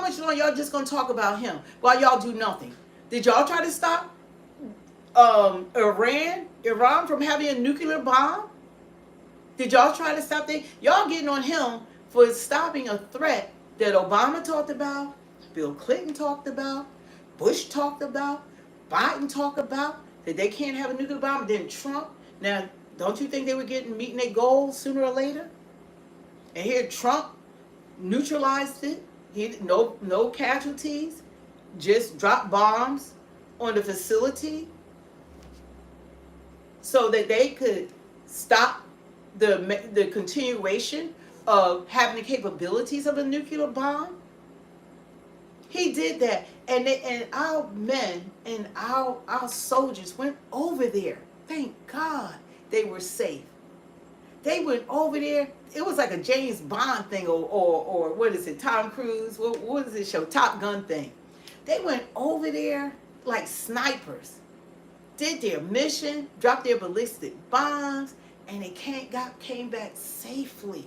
much longer y'all just gonna talk about him while y'all do nothing? Did y'all try to stop Iran from having a nuclear bomb? Did y'all try to stop that? Y'all getting on him for stopping a threat that Obama talked about, Bill Clinton talked about, Bush talked about, Biden talked about, that they can't have a nuclear bomb. Then Trump. Now, don't you think they were meeting their goals sooner or later? And here Trump neutralized it. No casualties, just dropped bombs on the facility so that they could stop the continuation of having the capabilities of a nuclear bomb. He did that, and our men and our soldiers went over there. Thank God they were safe. They went over there. It was like a James Bond thing, or what is it, Tom Cruise? What is this show? Top Gun thing. They went over there like snipers, did their mission, dropped their ballistic bombs, and they came back safely.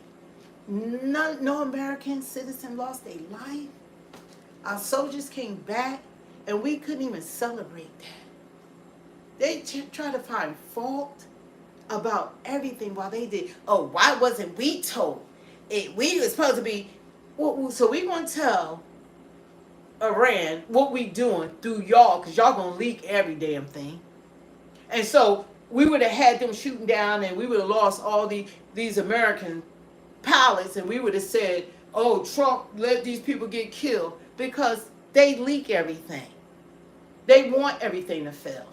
no American citizen lost their life. Our soldiers came back, and we couldn't even celebrate that. They try to find fault about everything while they did. Oh, why wasn't we told? We were supposed to be. So we gonna tell Iran what we doing through y'all, because y'all gonna leak every damn thing. And so we would have had them shooting down, and we would have lost all these American pilots, and we would have said, oh, Trump let these people get killed, because they leak everything. They want everything to fail.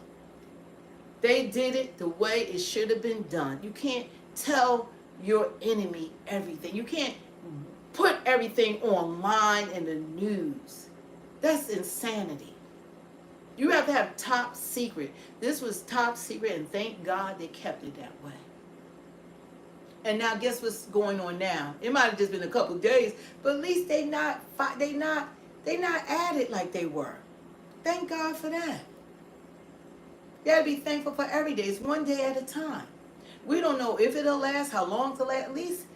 They did it the way it should have been done. You can't tell your enemy everything. You can't put everything online in the news. That's insanity. You have to have top secret. This was top secret, and thank God they kept it that way. And now guess what's going on now? It might have just been a couple of days, but at least they not at it like they were. Thank God for that. You gotta be thankful for every day. It's one day at a time. We don't know if it'll last, how long it'll last. At least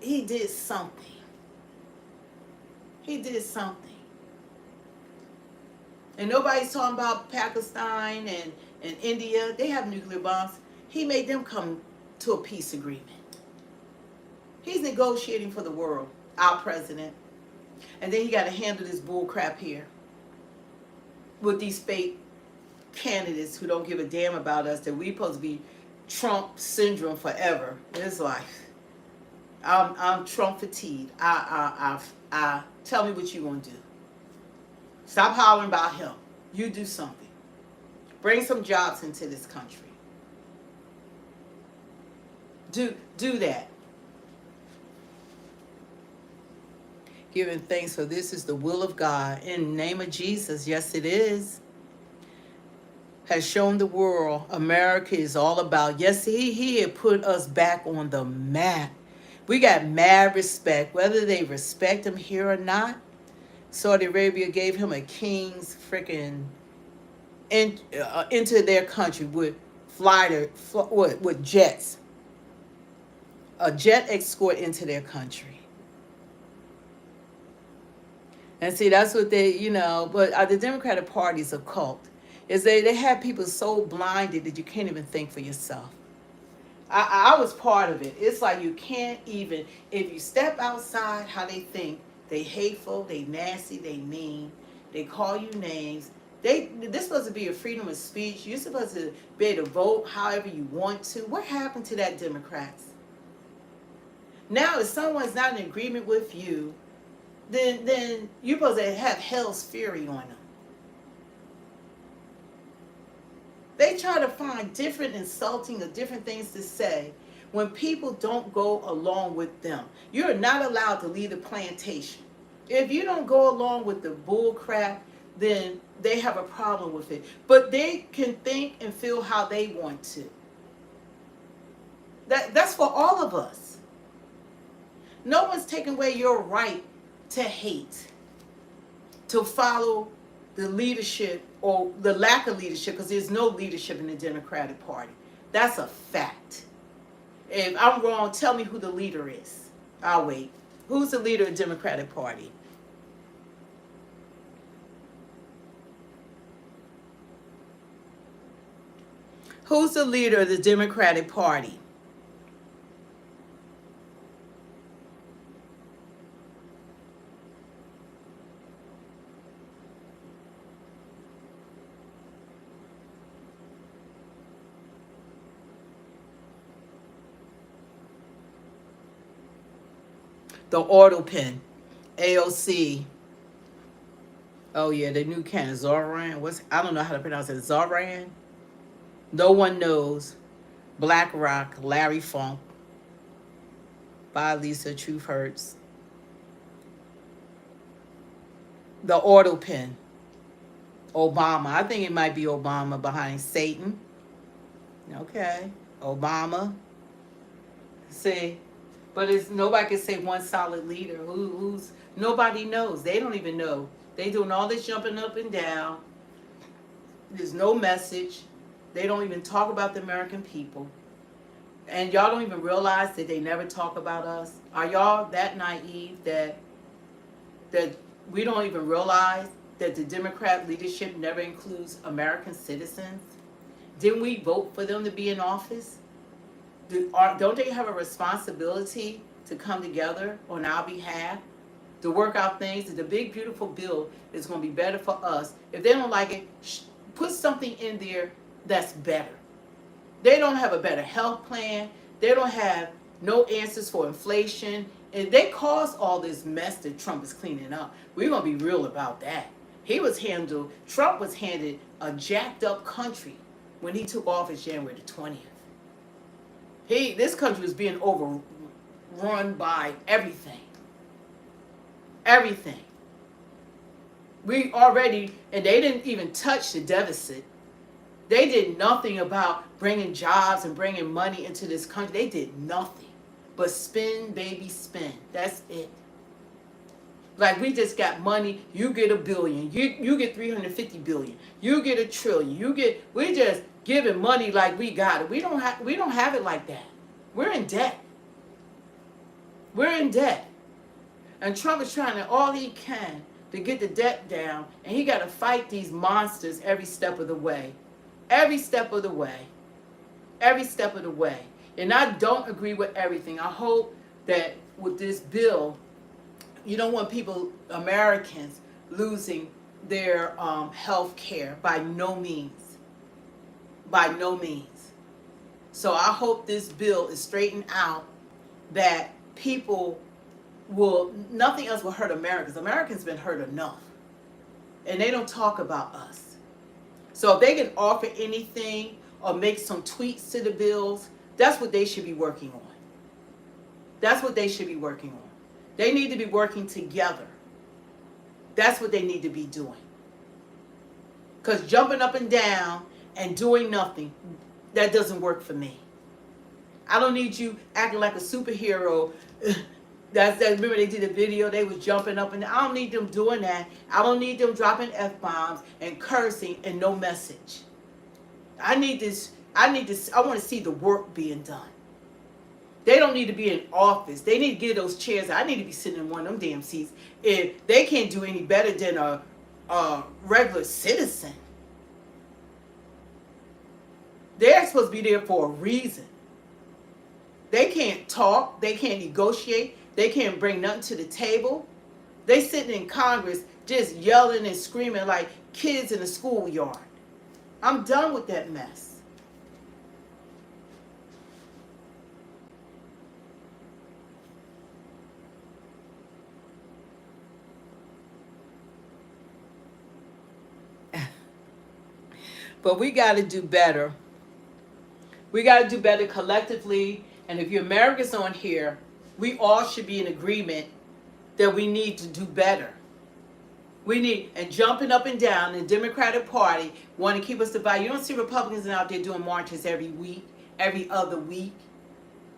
he did something. He did something. And nobody's talking about Pakistan and India. They have nuclear bombs. He made them come to a peace agreement. He's negotiating for the world, our president. And then he got to handle this bull crap here with these fake candidates who don't give a damn about us, that we supposed to be Trump syndrome forever. It's like, I'm Trump fatigued. I tell me what you gonna do. Stop hollering about him. You do something. Bring some jobs into this country. Do that. Giving thanks for this is the will of God. In the name of Jesus, yes it is. Has shown the world America is all about. Yes, he had put us back on the map. We got mad respect, whether they respect him here or not. Saudi Arabia gave him a king's freaking into their country with with jets. A jet escort into their country. And see, that's what they, but the Democratic Party is a cult. Is they have people so blinded that you can't even think for yourself. I was part of it. It's like you can't even, if you step outside how they think, they hateful, they nasty, they mean, they call you names. This supposed to be a freedom of speech. You're supposed to be able to vote however you want to. What happened to that, Democrats? Now, if someone's not in agreement with you, then you're supposed to have hell's fury on them. They try to find different insulting or different things to say when people don't go along with them. You're not allowed to lead a plantation. If you don't go along with the bull crap, then they have a problem with it. But they can think and feel how they want to. That's for all of us. No one's taking away your right to hate, to follow the leadership or the lack of leadership, because there's no leadership in the Democratic Party. That's a fact. If I'm wrong, tell me who the leader is. I'll wait. Who's the leader of the Democratic Party? Who's the leader of the Democratic Party? The auto pen, AOC. Oh yeah, the new candidate, Zoran. I don't know how to pronounce it. Zoran. No one knows. BlackRock, Larry Funk. By Lisa Truth Hurts. The auto pen. Obama. I think it might be Obama behind Satan. Okay. Obama. See. But nobody can say one solid leader. Who's nobody knows. They don't even know. They doing all this jumping up and down. There's no message. They don't even talk about the American people. And y'all don't even realize that they never talk about us? Are y'all that naive that we don't even realize that the Democrat leadership never includes American citizens? Didn't we vote for them to be in office? Don't they have a responsibility to come together on our behalf to work out things? That the big beautiful bill is going to be better for us. If they don't like it, put something in there that's better. They don't have a better health plan. They don't have no answers for inflation. And they caused all this mess that Trump is cleaning up. We're going to be real about that. Trump was handed a jacked up country when he took office January the 20th. This country was being overrun by everything. Everything. And they didn't even touch the deficit. They did nothing about bringing jobs and bringing money into this country. They did nothing but spend, baby, spend. That's it. Like, we just got money. You get $1 billion. You get 350 billion. You get $1 trillion. We're just giving money like we got it. We don't have it like that. We're in debt. We're in debt. And Trump is trying all he can to get the debt down, and he got to fight these monsters every step of the way. Every step of the way. Every step of the way. And I don't agree with everything. I hope that with this bill, you don't want Americans, losing their health care. By no means. By no means. So I hope this bill is straightened out, that nothing else will hurt Americans. Americans been hurt enough. And they don't talk about us. So if they can offer anything or make some tweaks to the bills, that's what they should be working on. That's what they should be working on. They need to be working together. That's what they need to be doing. Because jumping up and down and doing nothing, that doesn't work for me. I don't need you acting like a superhero. Remember they did a video, they was jumping up and down. I don't need them doing that. I don't need them dropping F-bombs and cursing and no message. I want to see the work being done. They don't need to be in office. They need to get those chairs. I need to be sitting in one of them damn seats. If they can't do any better than a regular citizen, they're supposed to be there for a reason. They can't talk. They can't negotiate. They can't bring nothing to the table. They sitting in Congress just yelling and screaming like kids in a schoolyard. I'm done with that mess. But we got to do better. We got to do better collectively. And if you're Americans on here, we all should be in agreement that we need to do better. And jumping up and down, the Democratic Party want to keep us divided. You don't see Republicans out there doing marches every week, every other week.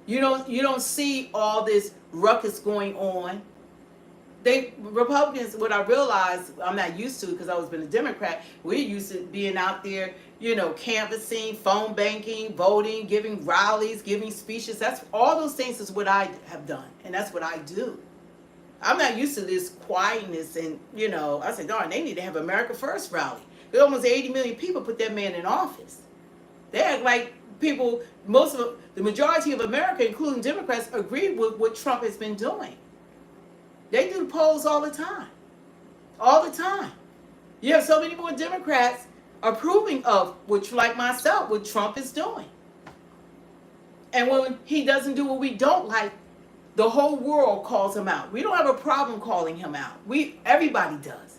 You don't see all this ruckus going on. Republicans, what I realized, I'm not used to because I was been a Democrat, we're used to being out there, canvassing, phone banking, voting, giving rallies, giving speeches. That's all those things is what I have done, and that's what I do. I'm not used to this quietness, and I said, darn, they need to have America First rally. There's almost 80 million people put that man in office. They act like the majority of America, including Democrats, agree with what Trump has been doing. They do polls all the time. All the time. You have so many more Democrats approving of, like myself, what Trump is doing. And when he doesn't do what we don't like, the whole world calls him out. We don't have a problem calling him out. Everybody does.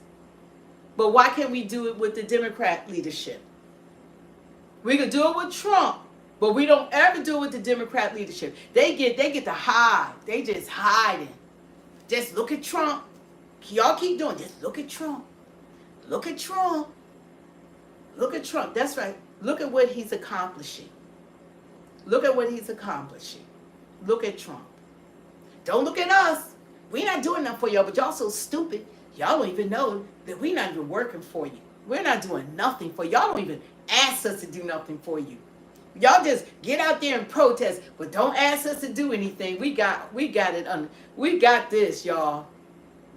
But why can't we do it with the Democrat leadership? We could do it with Trump, but we don't ever do it with the Democrat leadership. They get to hide. They just hiding. Just look at Trump. Y'all keep doing this. Look at Trump. Look at Trump. Look at Trump. That's right. Look at what he's accomplishing. Look at what he's accomplishing. Look at Trump. Don't look at us. We're not doing nothing for y'all, but y'all so stupid. Y'all don't even know that we're not even working for you. We're not doing nothing for you. Y'all don't even ask us to do nothing for you. Y'all just get out there and protest, but don't ask us to do anything. We got it under. We got this, y'all.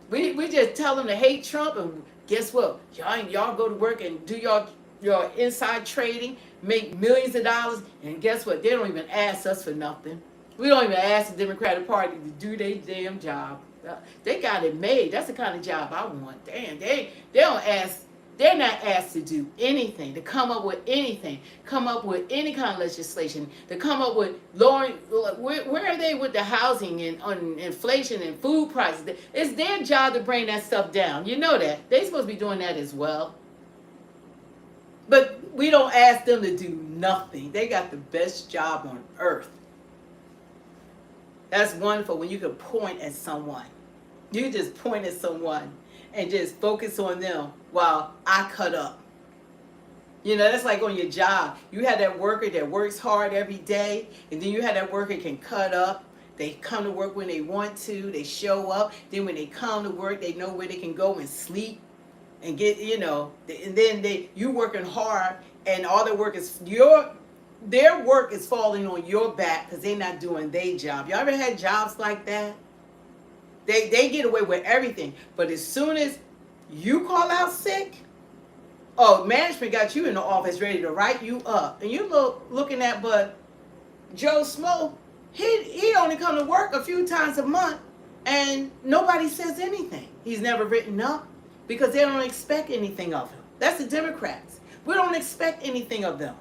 We just tell them to hate Trump, and guess what? Y'all go to work and do your inside trading, make millions of dollars, and guess what? They don't even ask us for nothing. We don't even ask the Democratic Party to do their damn job. They got it made. That's the kind of job I want. Damn, they don't ask. They're not asked to do anything, to come up with anything, come up with any kind of legislation, to come up with lowering. Where are they with the housing and on inflation and food prices? It's their job to bring that stuff down. You know that. They're supposed to be doing that as well. But we don't ask them to do nothing. They got the best job on earth. That's wonderful when you can point at someone. You just point at someone and just focus on them while I cut up. You know, that's like on your job. You have that worker that works hard every day, and then you have that worker can cut up. They come to work when they want to. They show up. Then when they come to work, they know where they can go and sleep and get, you know, and then you working hard, and all their work is their work is falling on your back because they're not doing their job. Y'all ever had jobs like that? They get away with everything, but as soon as you call out sick, oh, management got you in the office ready to write you up, and you looking at, but Joe Smo, he only come to work a few times a month, and nobody says anything. He's never written up because they don't expect anything of him. That's the Democrats. We don't expect anything of them.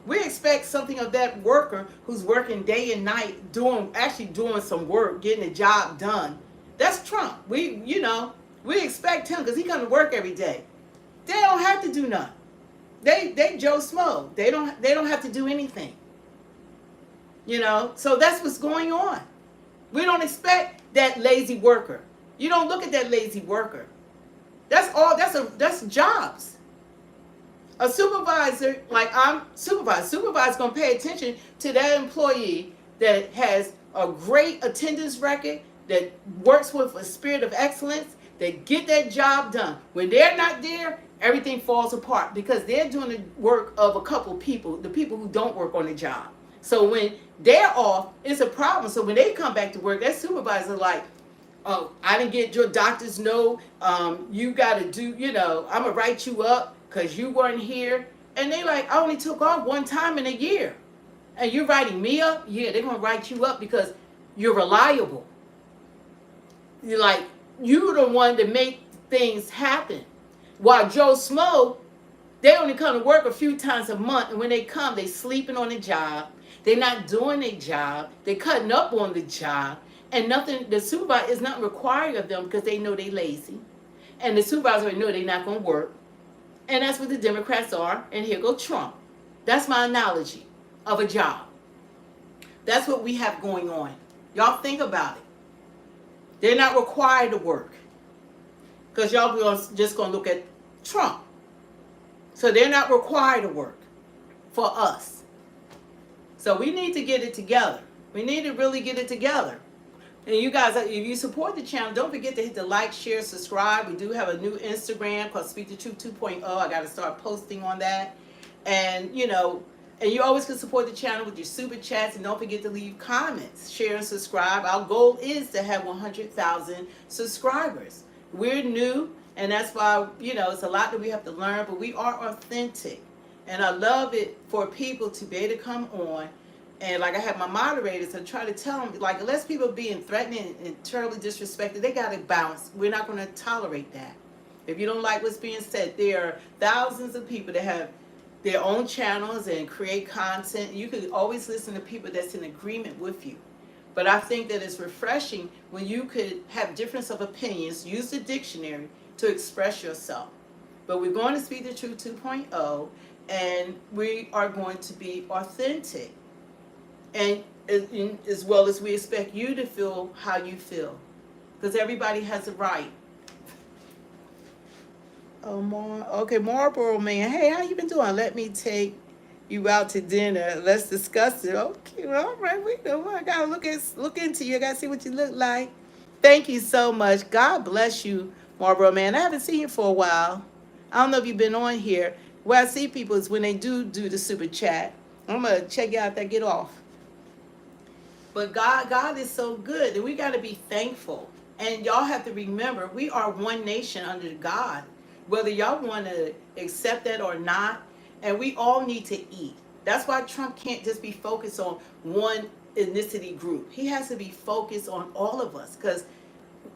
We expect something of that worker who's working day and night, doing some work, getting the job done. That's Trump. We expect him because he come to work every day. They don't have to do nothing. They Joe Smo. They don't have to do anything. You know, so that's what's going on. We don't expect that lazy worker. You don't look at that lazy worker. That's jobs. A supervisor, like I'm supervisor's gonna pay attention to that employee that has a great attendance record, that works with a spirit of excellence, that get that job done. When they're not there, everything falls apart because they're doing the work of a couple people, the people who don't work on the job. So when they're off, it's a problem. So when they come back to work, that supervisor's like, oh, I didn't get your doctor's note. You got to do, I'm going to write you up because you weren't here. And they like, I only took off one time in a year. And you're writing me up? Yeah, they're going to write you up because you're reliable. You're like, you're the one that make things happen. While Joe Smo, they only come to work a few times a month. And when they come, they sleeping on the job. They're not doing their job. They're cutting up on the job. And the supervisor is not required of them because they know they're lazy. And the supervisor know they're not going to work. And that's what the Democrats are. And here go Trump. That's my analogy of a job. That's what we have going on. Y'all think about it. They're not required to work. Because y'all just going to look at Trump. So they're not required to work for us. So we need to get it together. We need to really get it together. And you guys, if you support the channel, don't forget to hit the like, share, subscribe. We do have a new Instagram called Speak the Truth 2.0. I got to start posting on that. And, and you always can support the channel with your super chats. And don't forget to leave comments, share, and subscribe. Our goal is to have 100,000 subscribers. We're new, and that's why, it's a lot that we have to learn, but we are authentic. And I love it for people to be able to come on. And like I have my moderators, I try to tell them, like, unless people are being threatened and terribly disrespected, they got to bounce. We're not going to tolerate that. If you don't like what's being said, there are thousands of people that have their own channels and create content. You can always listen to people that's in agreement with you. But I think that it's refreshing when you could have difference of opinions, use the dictionary to express yourself. But we're going to Speak the Truth 2.0, and we are going to be authentic. And as well as we expect you to feel how you feel. Because everybody has a right. Okay, Marlboro Man. Hey, how you been doing? Let me take you out to dinner. Let's discuss it. Okay, all right. We know. I gotta look into you. I gotta see what you look like. Thank you so much. God bless you, Marlboro Man. I haven't seen you for a while. I don't know if you've been on here. Where I see people is when they do the super chat. I'm gonna check you out there, get off. But God is so good, and we got to be thankful. And y'all have to remember, we are one nation under God, whether y'all want to accept that or not. And we all need to eat. That's why Trump can't just be focused on one ethnicity group. He has to be focused on all of us, because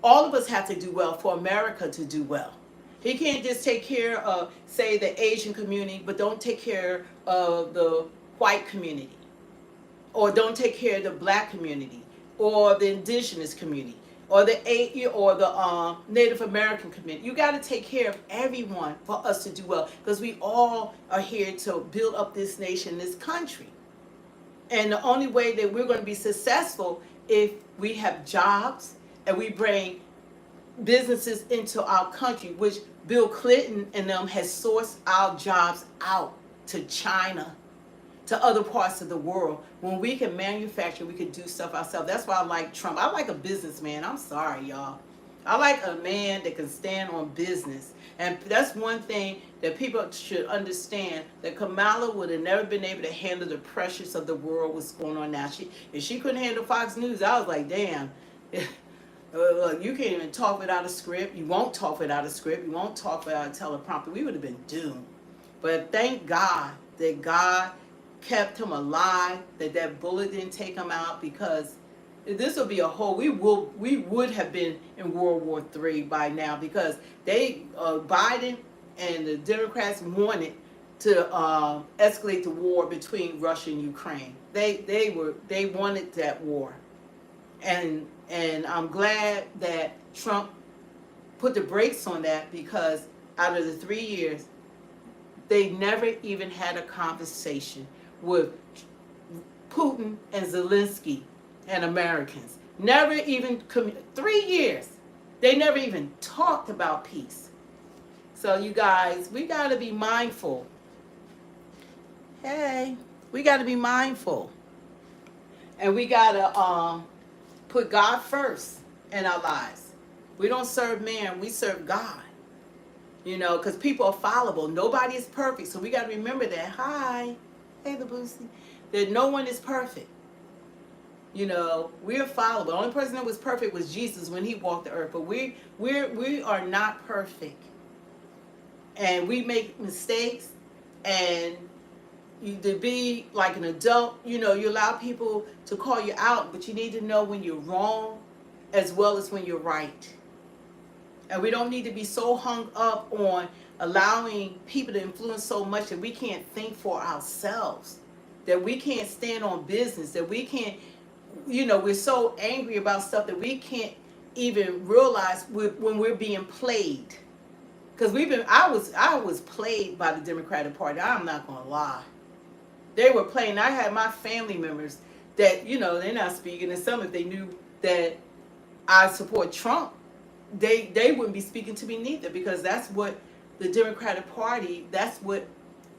all of us have to do well for America to do well. He can't just take care of, say, the Asian community, but don't take care of the white community, or don't take care of the black community, or the indigenous community, or the Native American community. You got to take care of everyone for us to do well, because we all are here to build up this nation, this country. And the only way that we're going to be successful if we have jobs and we bring businesses into our country, which Bill Clinton and them has sourced our jobs out to China, to other parts of the world. When we can manufacture, we can do stuff ourselves. That's why I like Trump. I like a businessman. I'm sorry, y'all. I like a man that can stand on business. And that's one thing that people should understand, that Kamala would have never been able to handle the pressures of the world, what's going on now. If she couldn't handle Fox News, I was like, damn. You can't even talk without a script. You won't talk without a script. You won't talk without a teleprompter. We would have been doomed. But thank God that God kept him alive, that bullet didn't take him out, because this will be a whole, we would have been in World War III by now, because Biden and the Democrats wanted to escalate the war between Russia and Ukraine. They wanted that war. And I'm glad that Trump put the brakes on that, because out of the 3 years, they never even had a conversation with Putin and Zelensky and Americans. Never even, 3 years, they never even talked about peace. So you guys, we got to be mindful. Hey, we got to be mindful. And we got to put God first in our lives. We don't serve man, we serve God. You know, because people are fallible. Nobody is perfect. So we got to remember that. Hi. Hey, the Boosie. That no one is perfect. You know, we are fallible. The only person that was perfect was Jesus when he walked the earth. But we are not perfect. And we make mistakes. And to be like an adult, you know, you allow people to call you out. But you need to know when you're wrong as well as when you're right. And we don't need to be so hung up on allowing people to influence so much that we can't think for ourselves, that we can't stand on business, that we can't, you know, we're so angry about stuff that we can't even realize when we're being played. Because I was played by the Democratic Party. I'm not going to lie. They were playing. I had my family members that, you know, they're not speaking. And some, if they knew that I support Trump, they wouldn't be speaking to me neither, because that's what the Democratic Party, that's what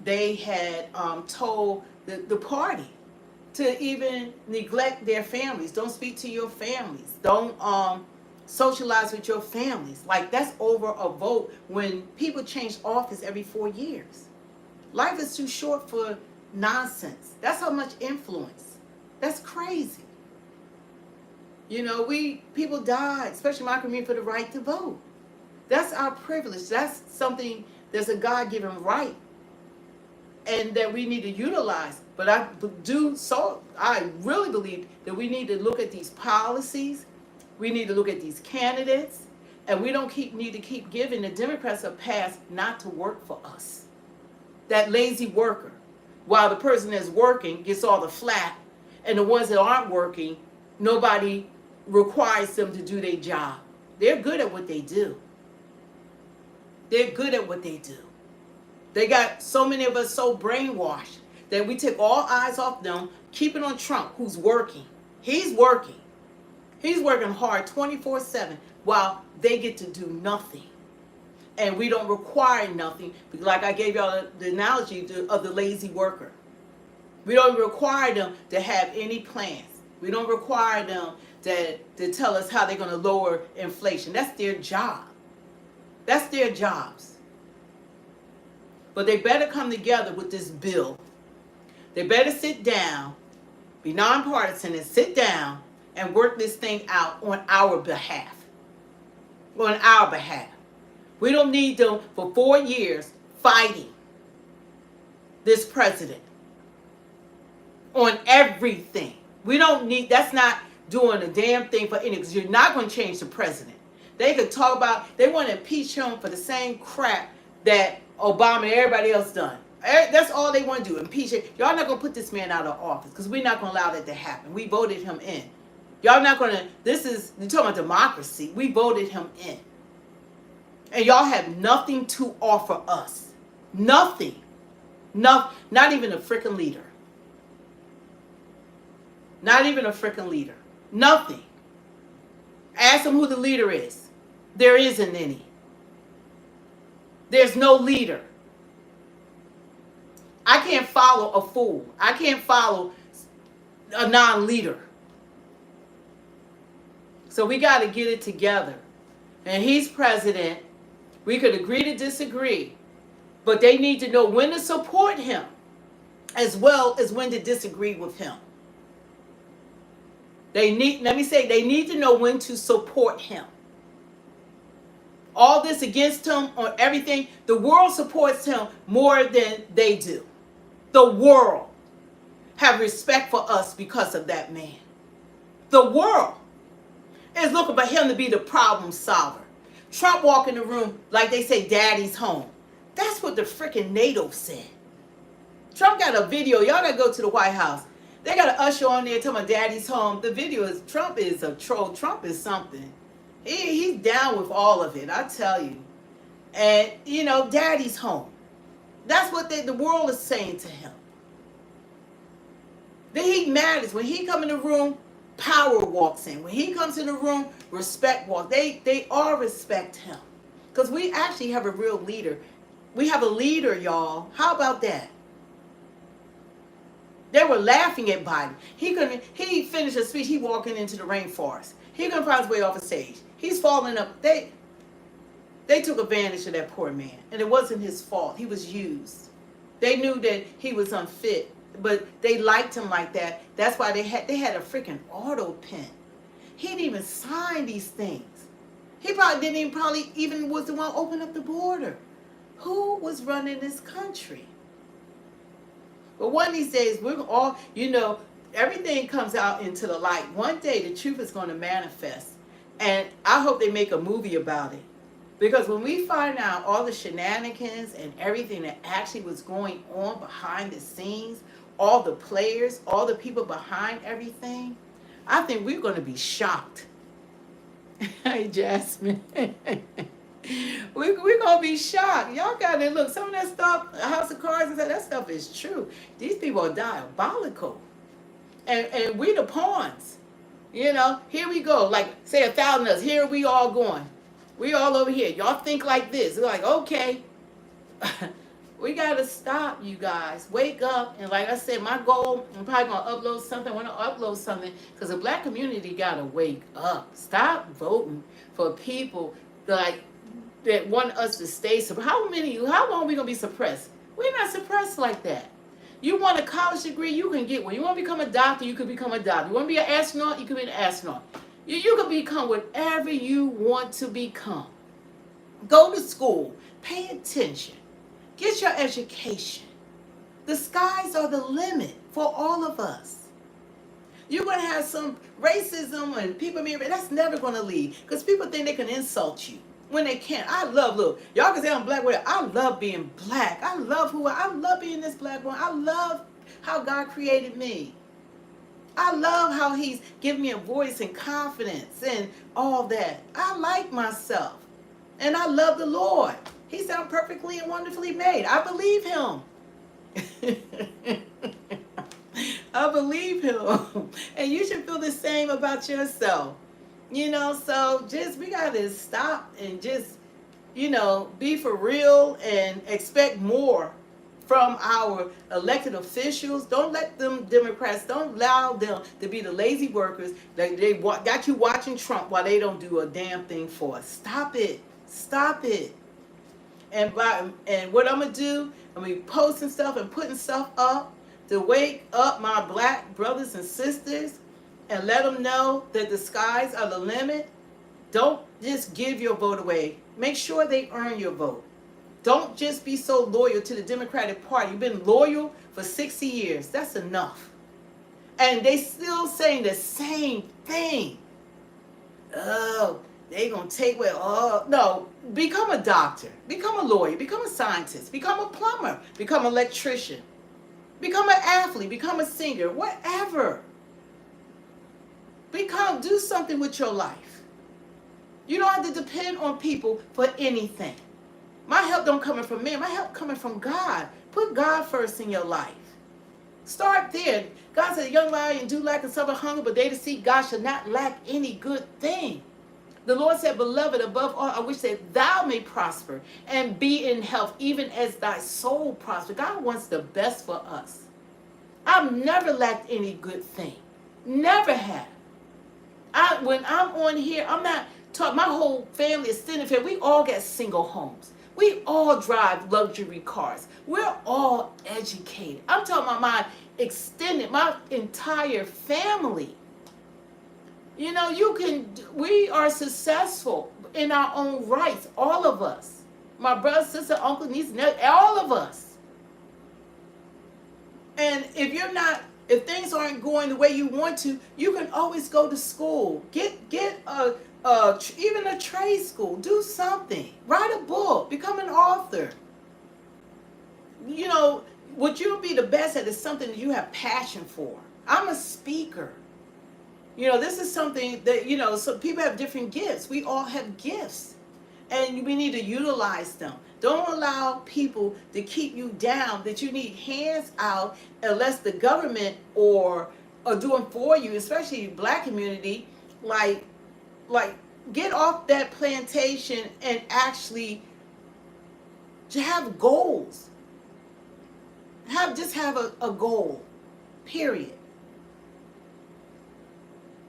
they had told the party, to even neglect their families. Don't speak to your families. Don't socialize with your families. Like, that's over a vote when people change office every 4 years. Life is too short for nonsense. That's how much influence. That's crazy. You know, people died, especially my community, for the right to vote. That's our privilege. That's something that's a God-given right, and that we need to utilize. But I really believe that we need to look at these policies. We need to look at these candidates, and we don't need to keep giving the Democrats a pass not to work for us. That lazy worker, while the person that's working gets all the flack, and the ones that aren't working, nobody requires them to do their job. They're good at what they do. They're good at what they do. They got so many of us so brainwashed that we take all eyes off them, keep it on Trump, who's working. He's working. He's working hard 24/7 while they get to do nothing. And we don't require nothing. Like I gave y'all the analogy of the lazy worker. We don't require them to have any plans. We don't require them to tell us how they're going to lower inflation. That's their job. That's their jobs. But they better come together with this bill They better sit down, be nonpartisan, and sit down and work this thing out on our behalf. On our behalf. We don't need them for 4 years fighting this president on everything. We don't need, that's not doing a damn thing for any, because you're not going to change the president. They could talk about, they want to impeach him for the same crap that Obama and everybody else done. That's all they want to do, impeach it. Y'all not going to put this man out of office, because we're not going to allow that to happen. We voted him in. Y'all not going to, you're talking about democracy. We voted him in. And y'all have nothing to offer us. Nothing. No, not even a freaking leader. Not even a freaking leader. Nothing. Ask them who the leader is. There isn't any. There's no leader. I can't follow a fool. I can't follow a non-leader. So we got to get it together. And he's president. We could agree to disagree. But they need to know when to support him as well as when to disagree with him. They need to know when to support him. All this against him or everything, the world supports him more than they do. The world have respect for us because of that man. The world is looking for him to be the problem solver. Trump walk in the room like they say daddy's home. That's what the freaking NATO said. Trump got a video. Y'all gotta go to the White House. They got an usher on there talking about daddy's home. The video is, Trump is a troll. Trump is something. He's down with all of it, I tell you. And, you know, daddy's home. That's what the world is saying to him. The heat matters. When he come in the room, power walks in. When he comes in the room, respect walks. They all respect him. Because we actually have a real leader. We have a leader, y'all. How about that? They were laughing at Biden. He finished a speech, he walking into the rainforest. He couldn't find his way off the stage. He's falling up. They took advantage of that poor man. And it wasn't his fault. He was used. They knew that he was unfit. But they liked him like that. That's why they had a freaking auto pen. He didn't even sign these things. He probably didn't even was the one who opened up the border. Who was running this country? But one of these days, we're all, everything comes out into the light. One day, the truth is going to manifest. And I hope they make a movie about it. Because when we find out all the shenanigans and everything that actually was going on behind the scenes, all the players, all the people behind everything, I think we're going to be shocked. Hey, Jasmine. We're going to be shocked. Y'all got to look. Some of that stuff, House of Cards, and that stuff is true. These people are diabolical. And we the pawns. Here we go. Like, say 1,000 of us. Here we all going. We all over here. Y'all think like this. We're like, okay. We got to stop, you guys. Wake up. And like I said, my goal, I'm probably going to upload something. I want to upload something because the black community got to wake up. Stop voting for people that want us to stay suppressed. How long are we going to be suppressed? We're not suppressed like that. You want a college degree, you can get one. You want to become a doctor, you can become a doctor. You want to be an astronaut, you can be an astronaut. You can become whatever you want to become. Go to school. Pay attention. Get your education. The skies are the limit for all of us. You're going to have some racism and people being, that's never going to leave. Because people think they can insult you when they can't. Look, y'all can say I'm black. I love being black. I love being this black woman. I love how God created me. I love how he's given me a voice and confidence and all that. I like myself. And I love the Lord. He said I'm perfectly and wonderfully made. I believe him. I believe him. And you should feel the same about yourself. So we got to stop and just, be for real and expect more from our elected officials. Don't let them Democrats, don't allow them to be the lazy workers that they got you watching Trump while they don't do a damn thing for us. Stop it. Stop it. And what I'm going to do, I'm going to be posting stuff and putting stuff up to wake up my black brothers and sisters and let them know that the skies are the limit. Don't just give your vote away. Make sure they earn your vote. Don't just be so loyal to the Democratic Party. You've been loyal for 60 years. That's enough. And they still saying the same thing. Oh, they gonna take away. Oh, no. Become a doctor. Become a lawyer. Become a scientist. Become a plumber. Become an electrician. Become an athlete. Become a singer. Whatever. Do something with your life. You don't have to depend on people for anything. My help don't come from me. My help coming from God. Put God first in your life. Start there. God said, young lion do lack and suffer hunger, but they that seek God shall not lack any good thing. The Lord said, beloved, above all, I wish that thou may prosper and be in health, even as thy soul prosper. God wants the best for us. I've never lacked any good thing. Never have. When I'm on here, I'm not talking, my whole family is extended family. We all got single homes. We all drive luxury cars. We're all educated. I'm talking about my entire family. You know, we are successful in our own rights, all of us. My brother, sister, uncle, niece, nephew, all of us. And if things aren't going the way you want to, you can always go to school. Get even a trade school. Do something. Write a book. Become an author. You know, what you'll be the best at is something that you have passion for. I'm a speaker. You know, this is something that, you know, so people have different gifts. We all have gifts. And we need to utilize them. Don't allow people to keep you down, that you need hands out unless the government are doing for you, especially the black community, like get off that plantation and actually have goals. Just have a goal, period.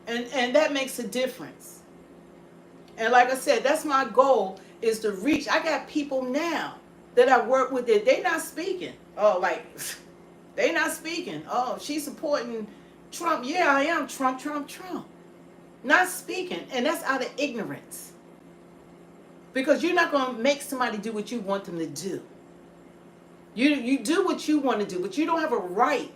And that makes a difference. And like I said, that's my goal, is to reach. I got people now that I work with that they not speaking. Oh, like, they not speaking. Oh, she's supporting Trump. Yeah, I am. Trump. Not speaking. And that's out of ignorance. Because you're not going to make somebody do what you want them to do. You do what you want to do, but you don't have a right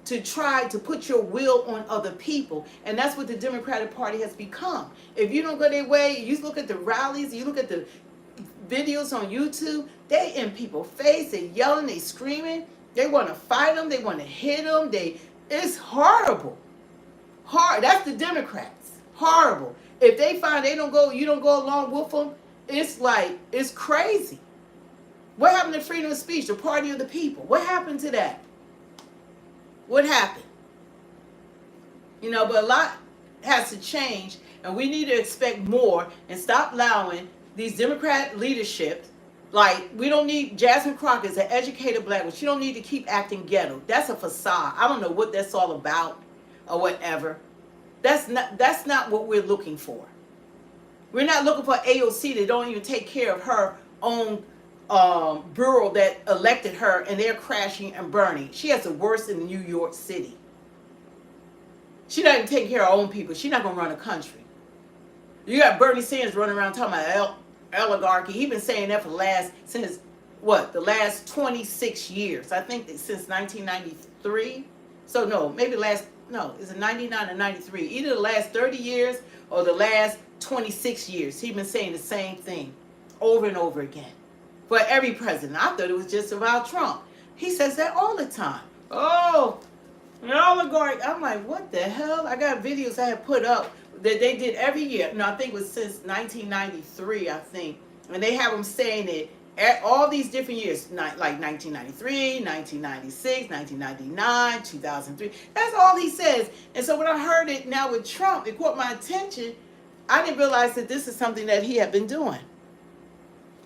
to try to put your will on other people. And that's what the Democratic Party has become. If you don't go their way, you look at the rallies, you look at the videos on YouTube, they in people's face, they yelling, they screaming, they want to fight them, they want to hit them, it's horrible. That's the Democrats. Horrible. If they find you don't go along with them, it's crazy. What happened to freedom of speech, the party of the people? What happened to that? What happened? You know, but a lot has to change, and we need to expect more and stop allowing these Democrat leadership. Like, we don't need Jasmine Crockett is an educated black woman. She don't need to keep acting ghetto. That's a facade. I don't know what that's all about or whatever. That's not what we're looking for. We're not looking for AOC that don't even take care of her own bureau that elected her, and they're crashing and burning. She has the worst in New York City. She doesn't take care of her own people. She's not going to run a country. You got Bernie Sanders running around talking about oligarchy. He's been saying that for the last 26 years. I think that since 1993. So is it 99 or 93? Either the last 30 years or the last 26 years. He's been saying the same thing over and over again. For every president. I thought it was just about Trump. He says that all the time. Oh, an oligarch. I'm like, what the hell? I got videos I had put up that they did every year. No, I think it was since 1993, I think. And they have them saying it at all these different years, like 1993, 1996, 1999, 2003. That's all he says. And so when I heard it now with Trump, it caught my attention. I didn't realize that this is something that he had been doing.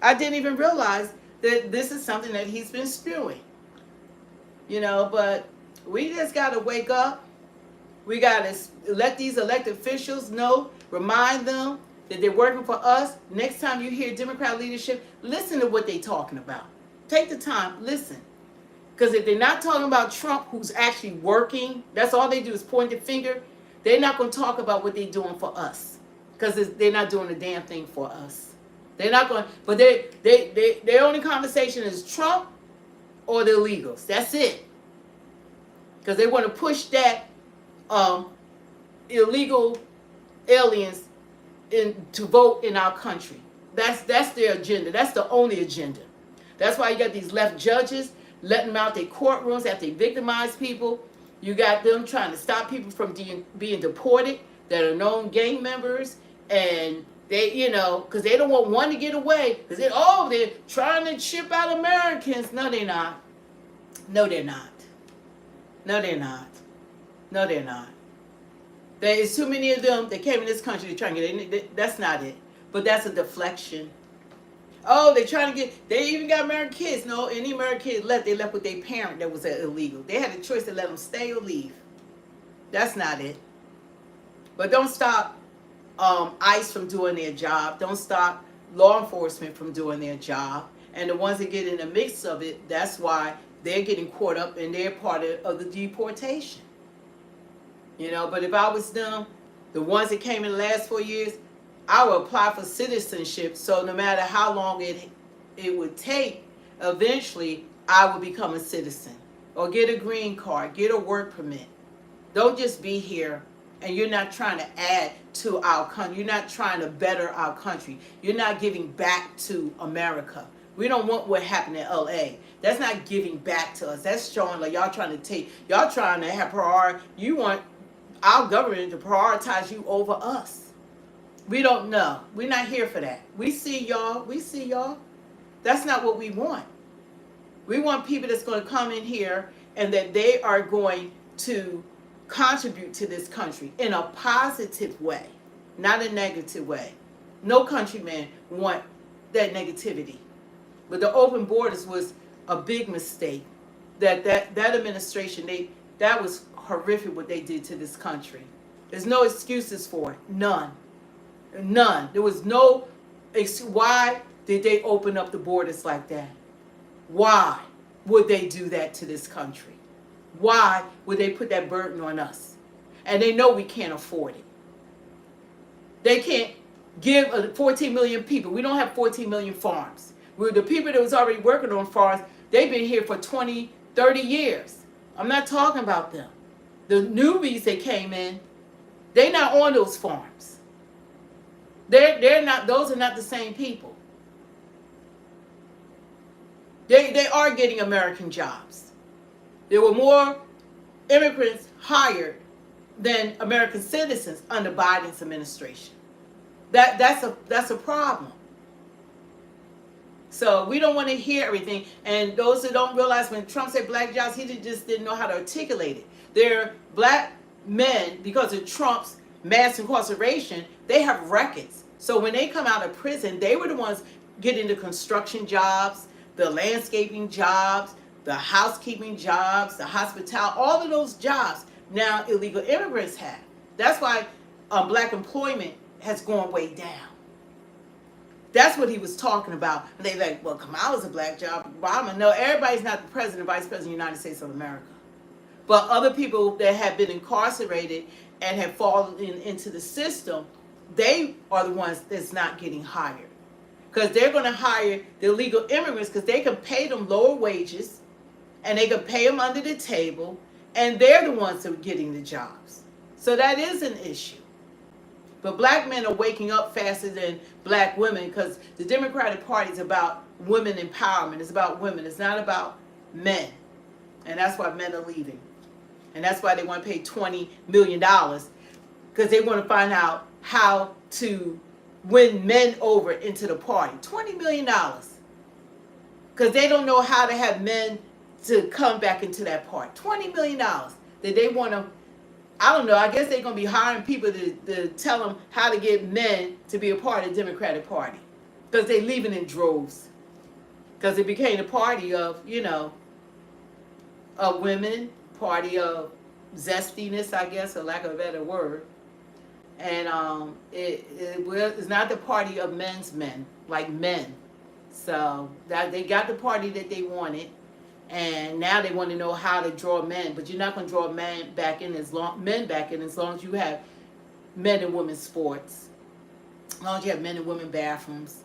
I didn't even realize that this is something that he's been spewing. You know, but we just got to wake up. We got to let these elected officials know, remind them that they're working for us. Next time you hear Democrat leadership, listen to what they're talking about. Take the time, listen. Because if they're not talking about Trump, who's actually working, that's all they do is point the finger. They're not going to talk about what they're doing for us, because they're not doing a damn thing for us. They're not going. But their only conversation is Trump or the illegals. That's it. Because they want to push that illegal aliens in to vote in our country. That's their agenda. That's the only agenda. That's why you got these left judges letting them out their courtrooms after they victimize people. You got them trying to stop people from being deported that are known gang members, and they, because they don't want one to get away. Because they're trying to ship out Americans. No, they're not. No, they're not. No, they're not. No, they're not. There is too many of them that came in this country to try and get in. That's not it. But that's a deflection. Oh, they're trying to they even got American kids. No, any American kids left, they left with their parent that was illegal. They had a choice to let them stay or leave. That's not it. But don't stop ICE from doing their job. Don't stop law enforcement from doing their job. And the ones that get in the mix of it, that's why they're getting caught up and they're part of the deportation. But if I was them, the ones that came in the last 4 years, I would apply for citizenship. So no matter how long it would take, eventually I would become a citizen or get a green card, get a work permit. Don't just be here and you're not trying to add to our country. You're not trying to better our country. You're not giving back to America. We don't want what happened in LA. That's not giving back to us. That's showing like y'all trying to have priority. You want our government to prioritize you over us. We don't know. We're not here for that. We see y'all. That's not what we want. We want people that's going to come in here and that they are going to contribute to this country in a positive way, not a negative way. No countryman want that negativity. But the open borders was a big mistake. That administration, that was horrific what they did to this country. There's no excuses for it. None. There was no why did they open up the borders like that? Why would they do that to this country? Why would they put that burden on us? And they know we can't afford it. They can't give 14 million people. We don't have 14 million farms. The people that was already working on farms, they've been here for 20, 30 years. I'm not talking about them. The newbies that came in, they're not on those farms. They're not. Those are not the same people. They are getting American jobs. There were more immigrants hired than American citizens under Biden's administration. That's a problem. So we don't want to hear everything. And those that don't realize, when Trump said black jobs, he just didn't know how to articulate it. They're black men, because of Trump's mass incarceration, they have records. So when they come out of prison, they were the ones getting the construction jobs, the landscaping jobs, the housekeeping jobs, the hospitality, all of those jobs now illegal immigrants have. That's why black employment has gone way down. That's what he was talking about. And they're like, well, Kamala's a black job. Obama, no, everybody's not the president, vice president of the United States of America. But other people that have been incarcerated and have fallen into the system, they are the ones that's not getting hired. Because they're going to hire the illegal immigrants because they can pay them lower wages and they can pay them under the table, and they're the ones that are getting the jobs. So that is an issue. But black men are waking up faster than black women, because the Democratic Party is about women empowerment. It's about women. It's not about men. And that's why men are leaving. And that's why they want to pay $20 million, because they want to find out how to win men over into the party. $20 million. Because they don't know how to have men to come back into that party. $20 million that they want to, I don't know, I guess they're going to be hiring people to tell them how to get men to be a part of the Democratic Party. Because they're leaving in droves. Because it became a party of, of women, party of zestiness, I guess, for lack of a better word. And it's not the party of men's men, like men. So that they got the party that they wanted, And now they want to know how to draw men, but you're not going to draw men back in as long as you have men and women sports, as long as you have men and women bathrooms,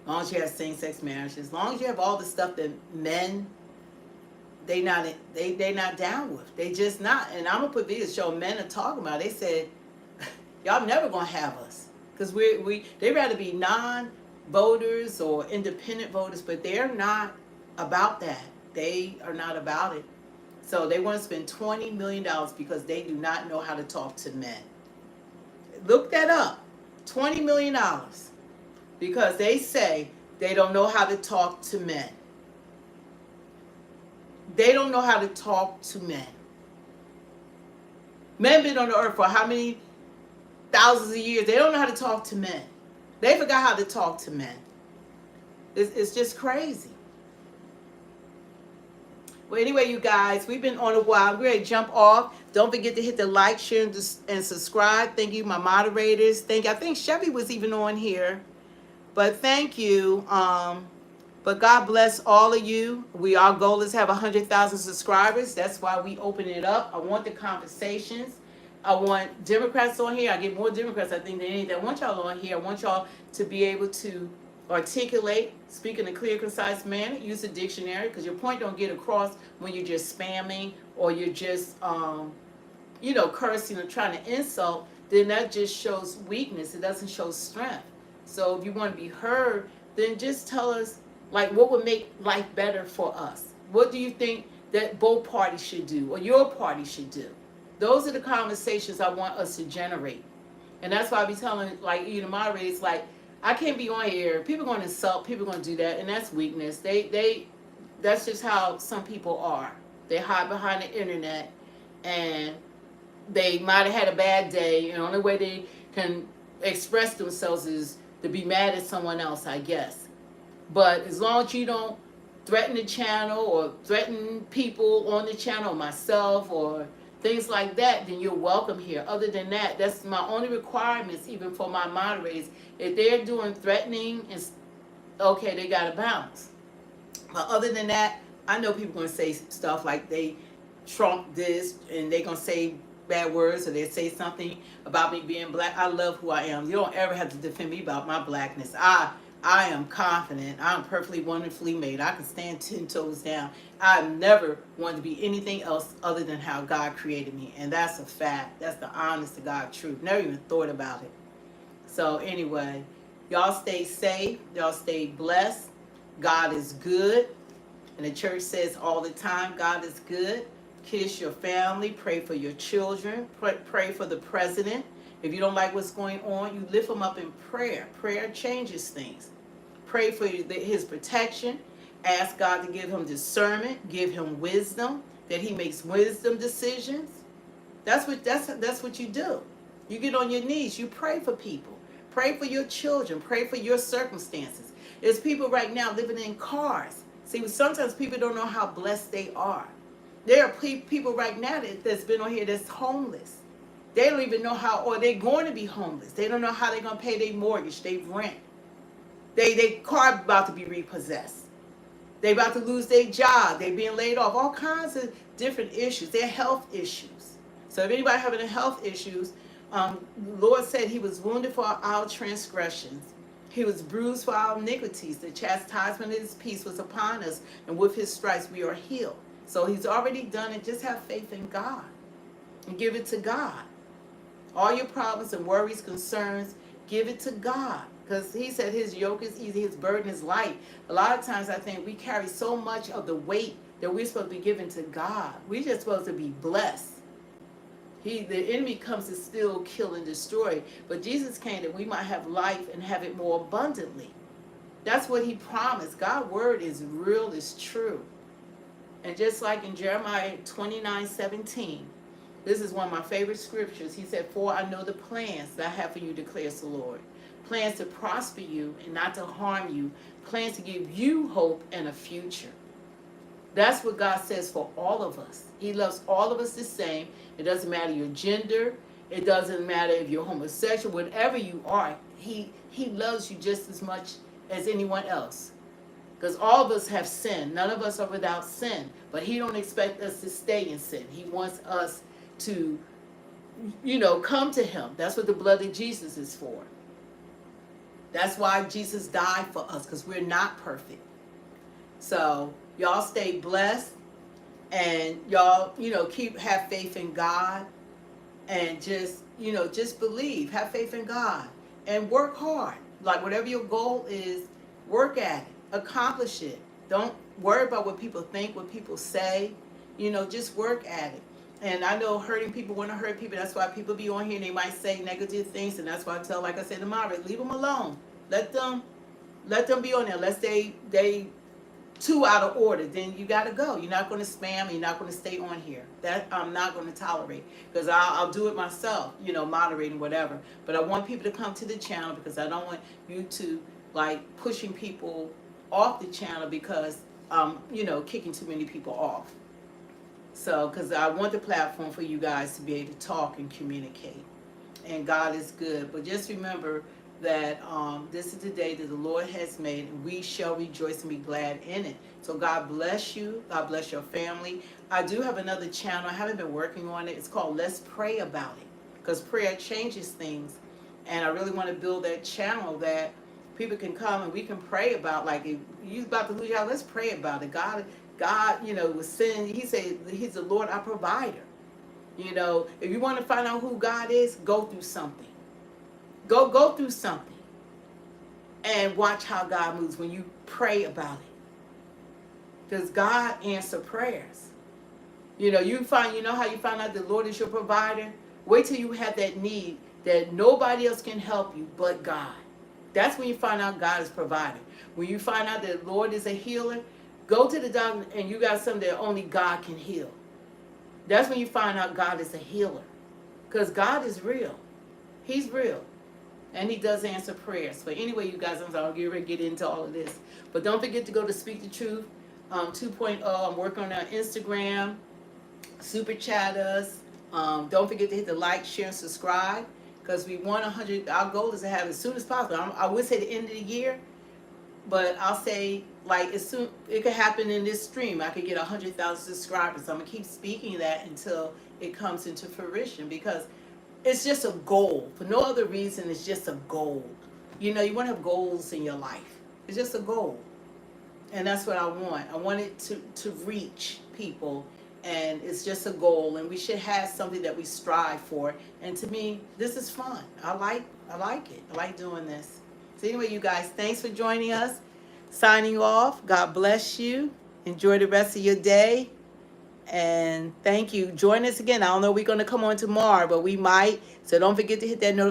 as long as you have same-sex marriages, as long as you have all the stuff that men they not down with. They just not. And I'm gonna put videos showing men are talking about it. They said, y'all never gonna have us, because they rather be non-voters or independent voters, but they're not about that. They are not about it. So they want to spend $20 million because they do not know how to talk to men. Look that up. $20 million because they say they don't know how to talk to men. They don't know how to talk to men. Men been on the earth for how many thousands of years? They don't know how to talk to men. They forgot how to talk to men. It's just crazy. Well, anyway, you guys, we've been on a while. We're ready to jump off. Don't forget to hit the like, share, and subscribe. Thank you, my moderators. Thank you. I think Chevy was even on here. But thank you. But God bless all of you. Our goal is to have 100,000 subscribers. That's why we open it up. I want the conversations. I want Democrats on here. I get more Democrats, I think, than anything. I want y'all on here. I want y'all to be able to articulate, speak in a clear, concise manner, use a dictionary, because your point don't get across when you're just spamming or you're just, cursing or trying to insult. Then that just shows weakness. It doesn't show strength. So if you want to be heard, then just tell us, like, what would make life better for us? What do you think that both parties should do or your party should do? Those are the conversations I want us to generate. And that's why I be telling, like, the moderators, like, I can't be on here. People are going to insult. People are going to do that. And that's weakness. That's just how some people are. They hide behind the internet. And they might have had a bad day. And the only way they can express themselves is to be mad at someone else, I guess. But as long as you don't threaten the channel or threaten people on the channel, or myself, or things like that, then you're welcome here. Other than that, that's my only requirements, even for my moderators. If they're doing threatening, okay, they gotta bounce. But other than that, I know people gonna say stuff like they trump this, and they gonna say bad words, or they say something about me being black. I love who I am. You don't ever have to defend me about my blackness. I am confident. I'm perfectly wonderfully made. I can stand 10 toes down. I've never wanted to be anything else other than how God created me. And that's a fact. That's the honest to God truth. Never even thought about it. So anyway, y'all stay safe. Y'all stay blessed. God is good. And the church says all the time, God is good. Kiss your family. Pray for your children. Pray for the president. If you don't like what's going on, you lift them up in prayer. Prayer changes things. Pray for his protection. Ask God to give him discernment, give him wisdom, that he makes wisdom decisions. That's what you do. You get on your knees. You pray for people. Pray for your children. Pray for your circumstances. There's people right now living in cars. See, sometimes people don't know how blessed they are. There are people right now that's been on here that's homeless. They don't even know how, or they're going to be homeless. They don't know how they're going to pay their mortgage, their rent. They car about to be repossessed. They about to lose their job. They being laid off. All kinds of different issues. They're health issues. So if anybody having health issues, the Lord said he was wounded for our transgressions. He was bruised for our iniquities. The chastisement of his peace was upon us. And with his stripes we are healed. So he's already done it. Just have faith in God. And give it to God. All your problems and worries, concerns, give it to God. Because he said his yoke is easy, his burden is light. A lot of times I think we carry so much of the weight that we're supposed to be given to God. We're just supposed to be blessed. The enemy comes to steal, kill, and destroy. But Jesus came that we might have life and have it more abundantly. That's what he promised. God's word is real, is true. And just like in Jeremiah 29:17, this is one of my favorite scriptures. He said, "For I know the plans that I have for you, declares the Lord. Plans to prosper you and not to harm you. Plans to give you hope and a future." That's what God says for all of us. He loves all of us the same. It doesn't matter your gender. It doesn't matter if you're homosexual. Whatever you are, he loves you just as much as anyone else. Because all of us have sinned. None of us are without sin. But he don't expect us to stay in sin. He wants us to, come to him. That's what the blood of Jesus is for. That's why Jesus died for us, because we're not perfect. So y'all stay blessed, and y'all, have faith in God, and just believe, have faith in God, and work hard. Like whatever your goal is, work at it, accomplish it. Don't worry about what people think, what people say. Just work at it. And I know hurting people want to hurt people. That's why people be on here and they might say negative things. And that's why I tell, like I said to Mara, leave them alone. Let them be on there. Unless they too out of order, then you got to go. You're not going to spam. You're not going to stay on here. That I'm not going to tolerate, because I'll do it myself, moderating whatever. But I want people to come to the channel, because I don't want you to like pushing people off the channel because kicking too many people off. So, because I want the platform for you guys to be able to talk and communicate. And God is good. But just remember that this is the day that the Lord has made, and we shall rejoice and be glad in it. So God bless you. God bless your family. I do have another channel. I haven't been working on it. It's called Let's Pray About It, because prayer changes things. And I really want to build that channel that people can come and we can pray about. Like, if you're about to lose your house, let's pray about it. God, was saying, he said he's the Lord our provider. If you want to find out who God is, go through something. Go through something and watch how God moves when you pray about it. Because God answers prayers. You know how you find out the Lord is your provider? Wait till you have that need that nobody else can help you but God. That's when you find out God is providing. When you find out that the Lord is a healer, go to the doctor and you got something that only God can heal. That's when you find out God is a healer. Because God is real. He's real. And he does answer prayers. But anyway, you guys, I'm going to get into all of this. But don't forget to go to Speak the Truth 2.0. I'm working on our Instagram. Super chat us. Don't forget to hit the like, share, and subscribe. Because we want 100. Our goal is to have as soon as possible. I would say the end of the year. But I'll say, like, as soon, it could happen in this stream. I could get 100,000 subscribers. So I'm going to keep speaking that until it comes into fruition. Because it's just a goal. For no other reason, it's just a goal. You want to have goals in your life. It's just a goal. And that's what I want. I want it to reach people. And it's just a goal. And we should have something that we strive for. And to me, this is fun. I like it. I like doing this. So anyway, you guys, thanks for joining us. Signing off. God bless you. Enjoy the rest of your day. And thank you. Join us again. I don't know if we're going to come on tomorrow, but we might. So don't forget to hit that notification.